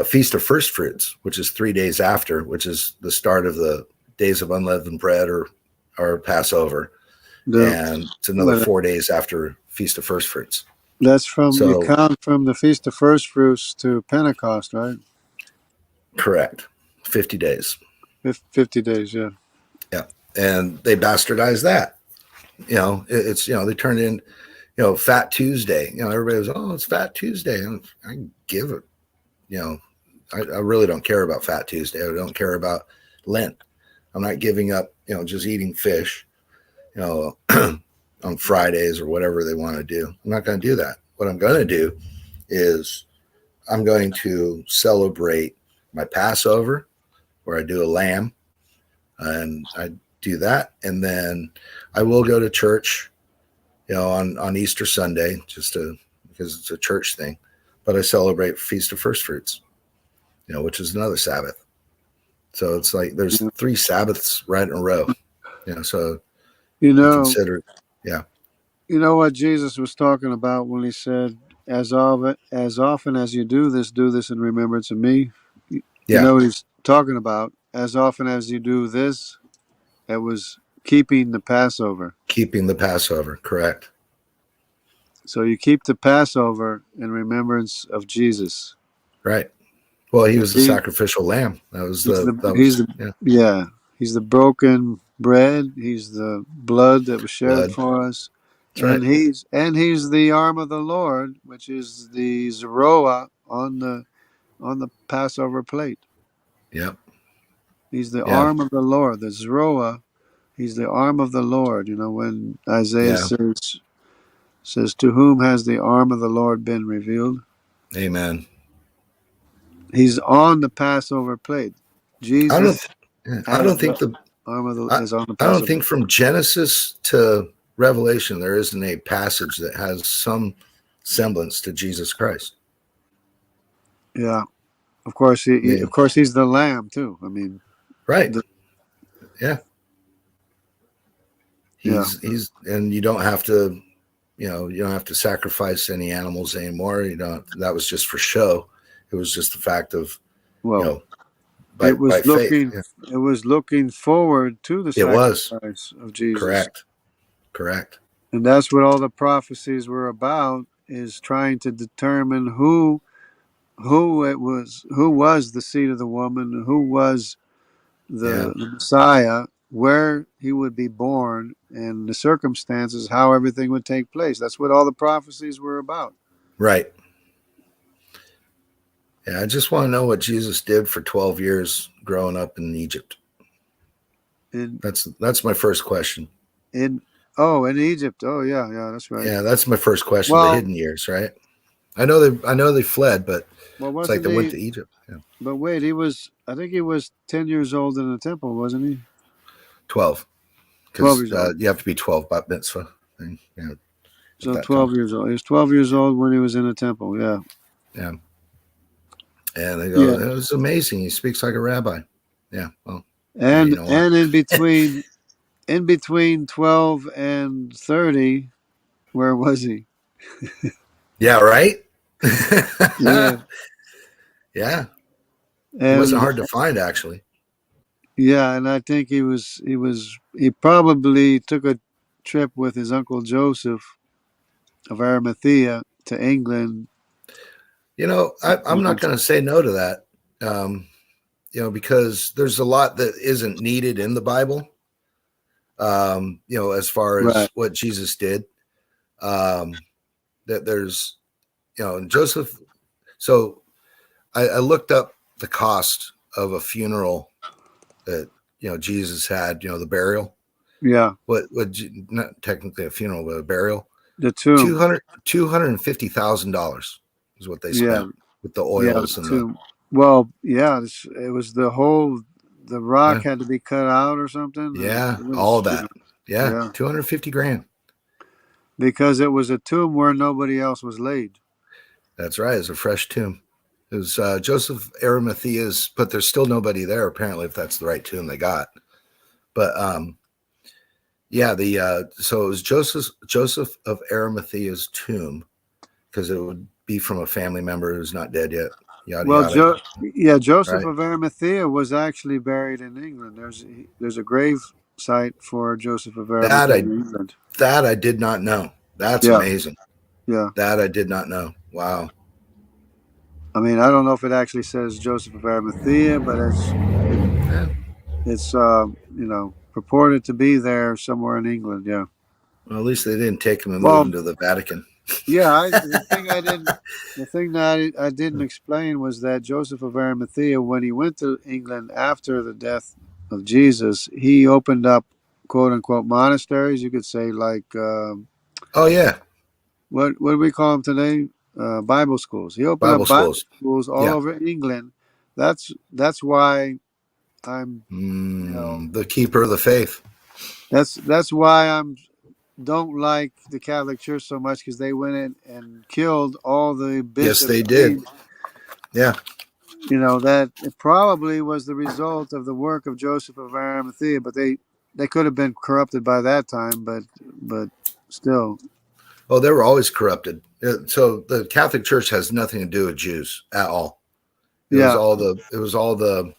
Speaker 2: Feast of First Fruits, which is 3 days after, which is the start of the Days of Unleavened Bread or Passover.
Speaker 1: yeah.
Speaker 2: And it's another
Speaker 1: But
Speaker 2: 4 days after Feast of First Fruits.
Speaker 1: that's from you
Speaker 2: So,
Speaker 1: count from the Feast of First Fruits to Pentecost, right?
Speaker 2: correct. 50 days.
Speaker 1: 50 days, yeah.
Speaker 2: Yeah. And they bastardized that. It's, they turned in, Fat Tuesday. Everybody was, oh, it's Fat Tuesday. And I give it, I really don't care about Fat Tuesday. I don't care about Lent. I'm not giving up, just eating fish, on Fridays or whatever they want to do. I'm not going to do that. What I'm going to do is I'm going to celebrate my Passover, where I do a lamb, and I do that. And then I will go to church, on Easter Sunday, because it's a church thing, but I celebrate Feast of First Fruits, which is another Sabbath. So it's like there's 3 Sabbaths right in a row. So
Speaker 1: You
Speaker 2: you
Speaker 1: know,
Speaker 2: consider, yeah,
Speaker 1: you know what Jesus was talking about when he said, as often as you do this in remembrance of me." You
Speaker 2: yeah,
Speaker 1: know what he's talking about? As often as you do this, that was keeping the Passover.
Speaker 2: keeping the Passover, correct,
Speaker 1: So you keep the Passover in remembrance of Jesus.
Speaker 2: right. Well, he
Speaker 1: And
Speaker 2: was the sacrificial lamb.
Speaker 1: he's the
Speaker 2: Yeah,
Speaker 1: yeah, he's the broken bread. He's the blood that was shed
Speaker 2: blood.
Speaker 1: for us,
Speaker 2: That's right.
Speaker 1: and he's the arm of the Lord, which is the Zeroah on the Passover plate.
Speaker 2: Yep.
Speaker 1: He's the
Speaker 2: Yeah.
Speaker 1: arm of the Lord, the Zeroah. He's the arm of the Lord. You know when Isaiah
Speaker 2: Yeah.
Speaker 1: says, "To whom has the arm of the Lord been revealed?"
Speaker 2: Amen.
Speaker 1: He's on the Passover plate.
Speaker 2: I don't.
Speaker 1: Jesus
Speaker 2: I
Speaker 1: has
Speaker 2: don't
Speaker 1: the
Speaker 2: think the.
Speaker 1: arm of the
Speaker 2: I,
Speaker 1: is on the
Speaker 2: I don't
Speaker 1: Passover.
Speaker 2: think from Genesis to Revelation there isn't a passage that has some semblance to Jesus Christ.
Speaker 1: Yeah, of course.
Speaker 2: I mean,
Speaker 1: Of course, he's the Lamb too. I mean,
Speaker 2: right?
Speaker 1: the,
Speaker 2: Yeah.
Speaker 1: yeah.
Speaker 2: He's and you don't have to. You don't have to sacrifice any animals anymore. You don't. That was just for show. It was just the fact of you
Speaker 1: Well,
Speaker 2: know by faith. Yeah.
Speaker 1: it was looking forward to the
Speaker 2: It was
Speaker 1: sacrifice of Jesus,
Speaker 2: correct. Correct.
Speaker 1: and that's what all the prophecies were about. Is trying to determine who was the seed of the woman, who was
Speaker 2: Yeah.
Speaker 1: the Messiah, where he would be born, and the circumstances, how everything would take place. That's what all the prophecies were about.
Speaker 2: Right. Yeah. I just want to know what Jesus did for 12 years growing up in Egypt.
Speaker 1: In
Speaker 2: That's my first question.
Speaker 1: in in Egypt. Oh yeah, that's right.
Speaker 2: Yeah, that's my first question. The
Speaker 1: Well,
Speaker 2: hidden years, right? I know they fled, but it's like
Speaker 1: wasn't
Speaker 2: they went
Speaker 1: he?
Speaker 2: to Egypt. Yeah.
Speaker 1: But wait, he was. I think he was 10 years old in the temple, wasn't he?
Speaker 2: 12,
Speaker 1: 12
Speaker 2: because
Speaker 1: years old.
Speaker 2: you have to be 12 bat mitzvah thing, at
Speaker 1: So
Speaker 2: that time.
Speaker 1: 12 years old. He was 12 years old when he was in the temple. Yeah.
Speaker 2: Yeah. And they go,
Speaker 1: Yeah.
Speaker 2: it was amazing. He speaks like a rabbi. Yeah. Well, yeah, you
Speaker 1: And
Speaker 2: know what?
Speaker 1: and in between 12 and 30, where was he?
Speaker 2: Yeah, right?
Speaker 1: Yeah.
Speaker 2: Yeah. He wasn't
Speaker 1: And
Speaker 2: hard to find, actually.
Speaker 1: yeah, and I think he probably took a trip with his uncle Joseph of Arimathea to England.
Speaker 2: I'm not going to say no to that. Um, because there's a lot that isn't needed in the Bible. As far as
Speaker 1: Right.
Speaker 2: what Jesus did, that there's, and Joseph. So I looked up the cost of a funeral that, Jesus had, the burial.
Speaker 1: Yeah.
Speaker 2: What not technically a funeral, but a burial.
Speaker 1: The tomb.
Speaker 2: $250,000 is what they
Speaker 1: Yeah.
Speaker 2: spent with the
Speaker 1: Yeah, the
Speaker 2: oils and the,
Speaker 1: tomb. Well, yeah, it was the rock
Speaker 2: yeah,
Speaker 1: had to be cut out or something.
Speaker 2: yeah,
Speaker 1: It
Speaker 2: all
Speaker 1: was,
Speaker 2: of that. Yeah.
Speaker 1: yeah,
Speaker 2: 250 grand.
Speaker 1: because it was a tomb where nobody else was laid.
Speaker 2: That's right. It's a fresh tomb. It was Joseph Arimathea's, but there's still nobody there apparently, if that's the right tomb they got. But yeah, so it was Joseph of Arimathea's tomb, because it would be from a family member who's not dead yet. Yada
Speaker 1: Well,
Speaker 2: yada.
Speaker 1: Joseph
Speaker 2: Right.
Speaker 1: of Arimathea was actually buried in England. There's a grave site for Joseph of
Speaker 2: That
Speaker 1: Arimathea
Speaker 2: I
Speaker 1: in England.
Speaker 2: that I did not know. That's
Speaker 1: Yeah,
Speaker 2: amazing.
Speaker 1: yeah.
Speaker 2: That I did not know. Wow.
Speaker 1: I mean, I don't know if it actually says Joseph of Arimathea, but
Speaker 2: Yeah.
Speaker 1: it's purported to be there somewhere in England. Yeah.
Speaker 2: Well, at least they didn't take him and move him
Speaker 1: Well,
Speaker 2: to the Vatican.
Speaker 1: yeah. The thing that I didn't explain was that Joseph of Arimathea, when he went to England after the death of Jesus, he opened up quote unquote monasteries. You could say like
Speaker 2: Oh yeah,
Speaker 1: what do we call them today? Bible schools. He opened
Speaker 2: Bible
Speaker 1: up Bible
Speaker 2: schools.
Speaker 1: schools all
Speaker 2: Yeah.
Speaker 1: over England. That's why I'm
Speaker 2: The keeper of the faith.
Speaker 1: that's why I'm don't like the Catholic Church so much, because they went in and killed all the
Speaker 2: Yes,
Speaker 1: bishops.
Speaker 2: they did. Yeah.
Speaker 1: that it probably was the result of the work of Joseph of Arimathea, but they could have been corrupted by that time, but still.
Speaker 2: Oh, they were always corrupted. So the Catholic Church has nothing to do with Jews at all. It was
Speaker 1: Yeah,
Speaker 2: all the. It was all the.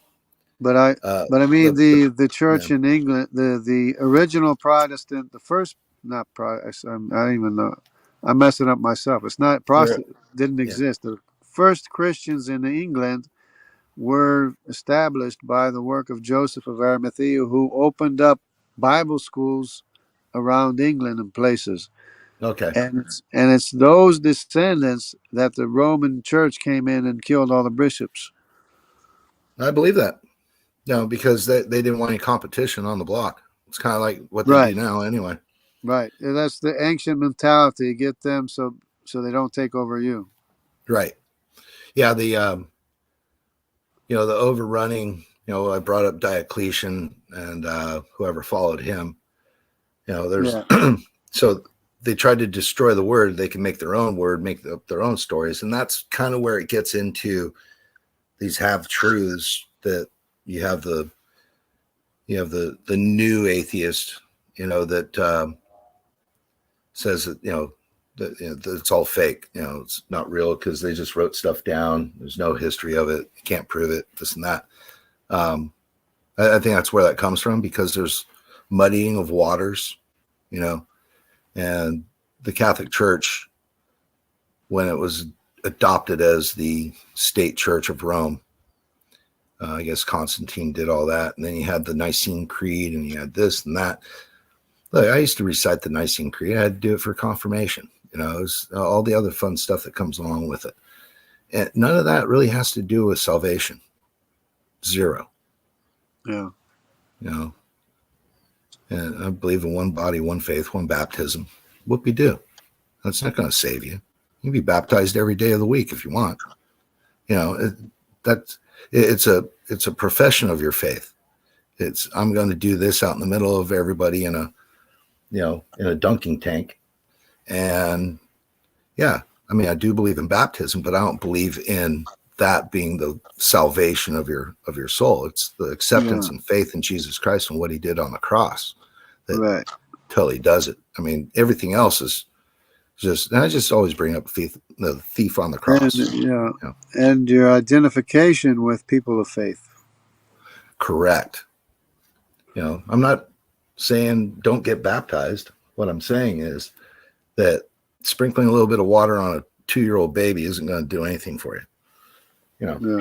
Speaker 1: but I
Speaker 2: Uh,
Speaker 1: but I mean
Speaker 2: the
Speaker 1: the
Speaker 2: yeah.
Speaker 1: church in England, the original Protestant, the first not Protestant. I don't even know. I'm messing up myself. It's not
Speaker 2: They're,
Speaker 1: Protestant. Didn't
Speaker 2: yeah.
Speaker 1: exist. The first Christians in England were established by the work of Joseph of Arimathea, who opened up Bible schools around England and places.
Speaker 2: Okay.
Speaker 1: And it's those descendants that the Roman Church came in and killed all the bishops.
Speaker 2: I believe that. No, because they didn't want any competition on the block. It's kind of like what they do
Speaker 1: Right,
Speaker 2: now, anyway.
Speaker 1: right. And that's the ancient mentality. Get them so they don't take over you.
Speaker 2: Right. Yeah. The overrunning. I brought up Diocletian and whoever followed him. There's
Speaker 1: Yeah,
Speaker 2: so they tried to destroy the word. They can make their own word, make up their own stories, and that's kind of where it gets into these half truths that you have the new atheist, that says that that it's all fake. It's not real because they just wrote stuff down. There's no history of it. You can't prove it. This and that. Um, I think that's where that comes from because there's muddying of waters, and the Catholic Church, when it was adopted as the state church of Rome, I guess Constantine did all that. And then you had the Nicene Creed and you had this and that. Look, I used to recite the Nicene Creed. I had to do it for confirmation. It was all the other fun stuff that comes along with it. And none of that really has to do with salvation. Zero.
Speaker 1: yeah.
Speaker 2: And I believe in one body, one faith, one baptism. Whoop-de-doo. That's not going to save you. You can be baptized every day of the week if you want. It's a profession of your faith. I'm going to do this out in the middle of everybody in a dunking tank. And yeah, I do believe in baptism, but I don't believe in that being the salvation of your soul. It's the acceptance
Speaker 1: Yeah.
Speaker 2: and faith in Jesus Christ and what he did on the cross that
Speaker 1: Right.
Speaker 2: totally does it. Everything else is just, and I just always bring up the thief on the
Speaker 1: And
Speaker 2: cross.
Speaker 1: and your identification with people of faith.
Speaker 2: Correct. I'm not saying don't get baptized. What I'm saying is that sprinkling a little bit of water on a 2-year-old baby isn't going to do anything for you.
Speaker 1: Yeah.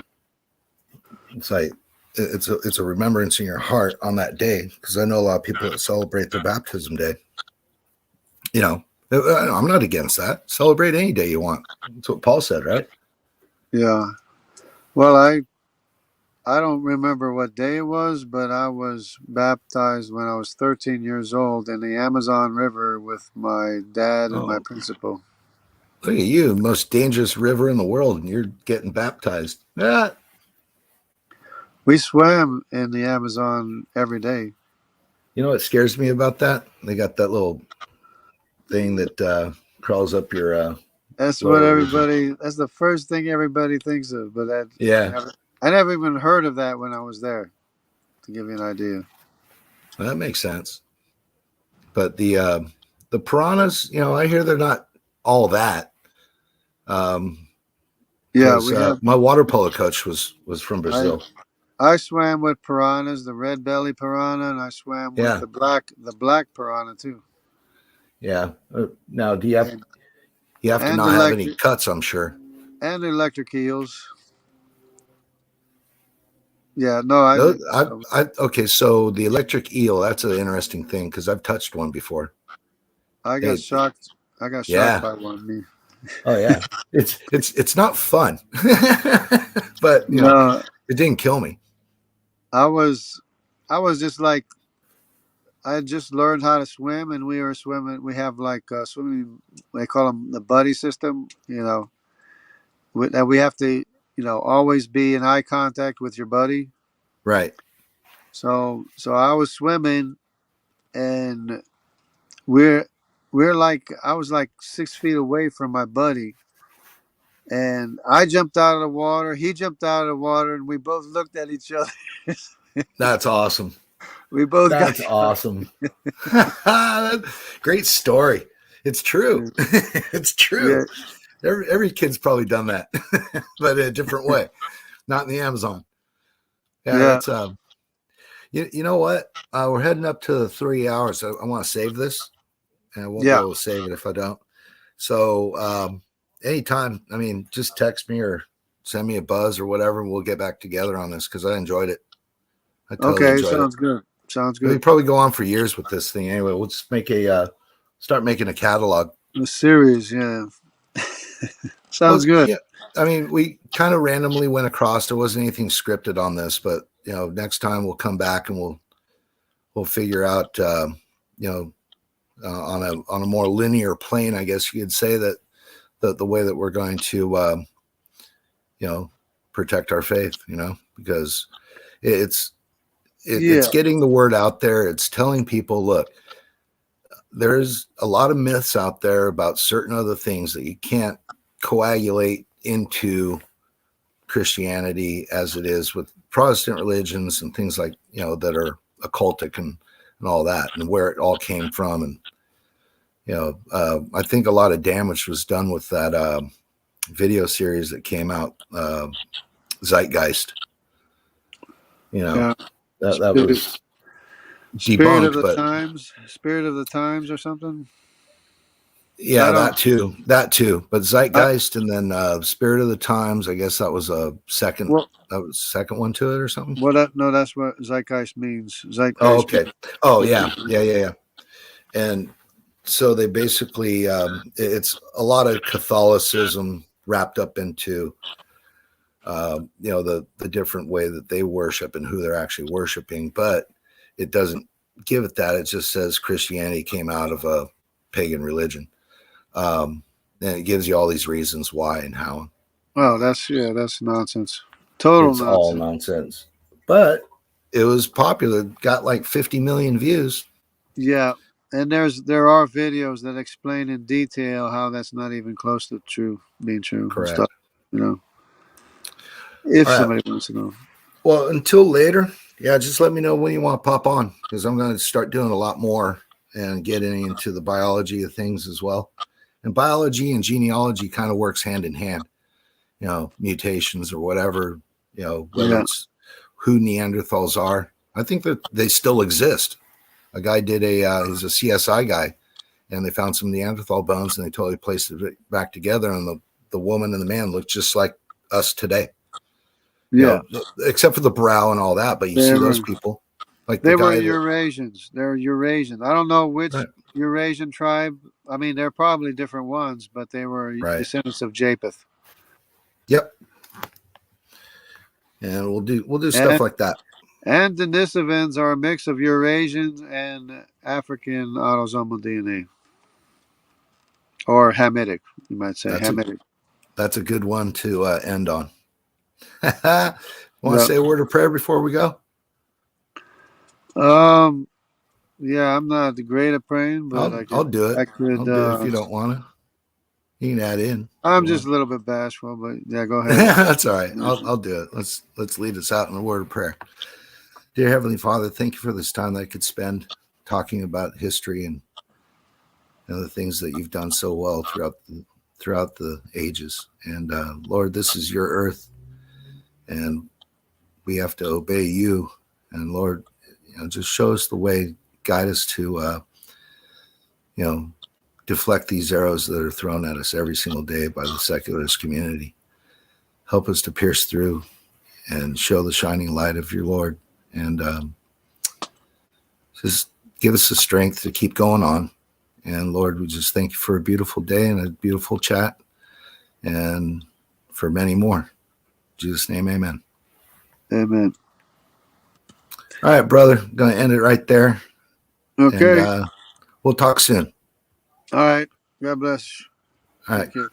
Speaker 2: It's like it's a remembrance in your heart on that day, because I know a lot of people that celebrate their baptism day. I'm not against that. Celebrate any day you want. That's what Paul said, right?
Speaker 1: Yeah. Well, I don't remember what day it was, but I was baptized when I was 13 years old in the Amazon River with my dad and my
Speaker 2: Oh,
Speaker 1: principal.
Speaker 2: look at you, most dangerous river in the world, and you're getting baptized. Yeah.
Speaker 1: We swam in the Amazon every day.
Speaker 2: You know what scares me about that? They got that little thing that crawls up your
Speaker 1: That's what
Speaker 2: lower region.
Speaker 1: that's the first thing everybody thinks of, but
Speaker 2: Yeah,
Speaker 1: I never even heard of that when I was there, to give you an idea.
Speaker 2: well, that makes sense. But the piranhas, I hear they're not all that.
Speaker 1: Yeah,
Speaker 2: Because
Speaker 1: we have.
Speaker 2: my water polo coach was from
Speaker 1: I
Speaker 2: Brazil.
Speaker 1: I swam with piranhas, the red belly piranha, and I swam with
Speaker 2: Yeah,
Speaker 1: the black piranha too,
Speaker 2: yeah. Now,
Speaker 1: and
Speaker 2: you have to
Speaker 1: and
Speaker 2: not have any
Speaker 1: electric
Speaker 2: cuts? I'm sure.
Speaker 1: and electric eels. Yeah, no, I
Speaker 2: No,
Speaker 1: did. So
Speaker 2: okay. So the electric eel, that's an interesting thing because I've touched one before.
Speaker 1: I got
Speaker 2: They,
Speaker 1: shocked. I got shocked
Speaker 2: yeah.
Speaker 1: by one. Me.
Speaker 2: Oh yeah. It's not fun, but
Speaker 1: No,
Speaker 2: it didn't kill me.
Speaker 1: I was, I was just like I had just learned how to swim, and we were swimming. We have like swimming. They call them the buddy system. That we have to, always be in eye contact with your buddy.
Speaker 2: Right.
Speaker 1: So I was swimming, and we're we're like I was like 6 feet away from my buddy, And I jumped out of the water. He jumped out of the water, and we both looked at each other.
Speaker 2: That's awesome.
Speaker 1: We both got
Speaker 2: That's awesome. Great story. It's true. It's true.
Speaker 1: yeah,
Speaker 2: Every kid's probably done that, but in a different way. Not in the Amazon. Yeah,
Speaker 1: yeah.
Speaker 2: that's you know what? We're heading up to 3 hours. I want to save this, and I won't be
Speaker 1: Yeah.
Speaker 2: able to save it if I don't. So anytime, I mean, just text me or send me a buzz or whatever, and we'll get back together on this because I enjoyed it. I totally
Speaker 1: Okay,
Speaker 2: enjoyed
Speaker 1: sounds
Speaker 2: it.
Speaker 1: good. Sounds
Speaker 2: We
Speaker 1: good.
Speaker 2: probably go on for years with this thing anyway. We'll just make start making a catalog.
Speaker 1: The series, yeah.
Speaker 2: Well,
Speaker 1: Sounds good.
Speaker 2: yeah, I mean, we kind of randomly went across. There wasn't anything scripted on this, but next time we'll come back and we'll figure out, on a more linear plane, I guess you could say that the way that we're going to, protect our faith, because it's
Speaker 1: Yeah.
Speaker 2: getting the word out there. It's telling people, look, there's a lot of myths out there about certain other things that you can't coagulate into Christianity as it is with Protestant religions and things like, that are occultic and all that, and where it all came from. And, I think a lot of damage was done with that video series that came out, Zeitgeist.
Speaker 1: Yeah.
Speaker 2: That
Speaker 1: Spirit,
Speaker 2: was
Speaker 1: Spirit of
Speaker 2: debunked,
Speaker 1: the
Speaker 2: but
Speaker 1: Times. Spirit of the Times or something.
Speaker 2: yeah,
Speaker 1: I don't.
Speaker 2: that too. But
Speaker 1: I,
Speaker 2: Zeitgeist and then Spirit of the Times. I guess that was a second.
Speaker 1: well,
Speaker 2: That was second one to it or something.
Speaker 1: no, that's what zeitgeist means.
Speaker 2: Oh,
Speaker 1: Zeitgeist.
Speaker 2: okay. Oh, yeah. And so they basically, it's a lot of Catholicism wrapped up into, the different way that they worship and who they're actually worshiping. But it doesn't give it that. It just says Christianity came out of a pagan religion. And it gives you all these reasons why and how.
Speaker 1: Oh, that's nonsense. Total
Speaker 2: It's all
Speaker 1: nonsense.
Speaker 2: nonsense. But it was popular. Got like 50 million views.
Speaker 1: Yeah, and there are videos that explain in detail how that's not even close to being true and
Speaker 2: Correct.
Speaker 1: stuff. If
Speaker 2: All right.
Speaker 1: somebody wants to know.
Speaker 2: Well, until later, yeah, just let me know when you want to pop on because I'm going to start doing a lot more and getting into the biology of things as well. And biology and genealogy kind of works hand in hand, mutations or whatever, whether it's who Neanderthals are. I think that they still exist. A guy did he's a CSI guy, and they found some Neanderthal bones and they totally placed it back together. And the woman and the man look just like us today.
Speaker 1: Yeah,
Speaker 2: Except for the brow and all that, but you see those people, like the
Speaker 1: they were
Speaker 2: guy that
Speaker 1: Eurasians. They're Eurasians. I don't know which
Speaker 2: right.
Speaker 1: Eurasian tribe. I mean, they're probably different ones, but they were descendants of Japheth.
Speaker 2: Yep. And we'll do stuff like that.
Speaker 1: And Denisovans are a mix of Eurasian and African autosomal DNA, or Hamitic, you might say. Hamitic.
Speaker 2: That's a good one to end on. Want to
Speaker 1: Yep.
Speaker 2: say a word of prayer before we go?
Speaker 1: Yeah, I'm not great at praying, but
Speaker 2: I'll do it.
Speaker 1: I could.
Speaker 2: I'll do it if you don't want to. You can add in.
Speaker 1: I'm just a little bit bashful, but yeah, go ahead.
Speaker 2: That's all right. I'll do it. Let's lead us out in a word of prayer. Dear Heavenly Father, thank you for this time that I could spend talking about history and the things that you've done so well throughout the ages. And Lord, this is your earth, and we have to obey you. And Lord, just show us the way, guide us to, deflect these arrows that are thrown at us every single day by the secularist community. Help us to pierce through and show the shining light of your Lord. And just give us the strength to keep going on. And Lord, we just thank you for a beautiful day and a beautiful chat and for many more. In Jesus' name, amen.
Speaker 1: Amen.
Speaker 2: All right, brother. I'm going to end it right there.
Speaker 1: Okay.
Speaker 2: And, we'll talk soon.
Speaker 1: All right. God bless.
Speaker 2: All right.
Speaker 1: All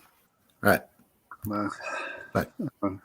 Speaker 2: right.
Speaker 1: Bye.
Speaker 2: Bye.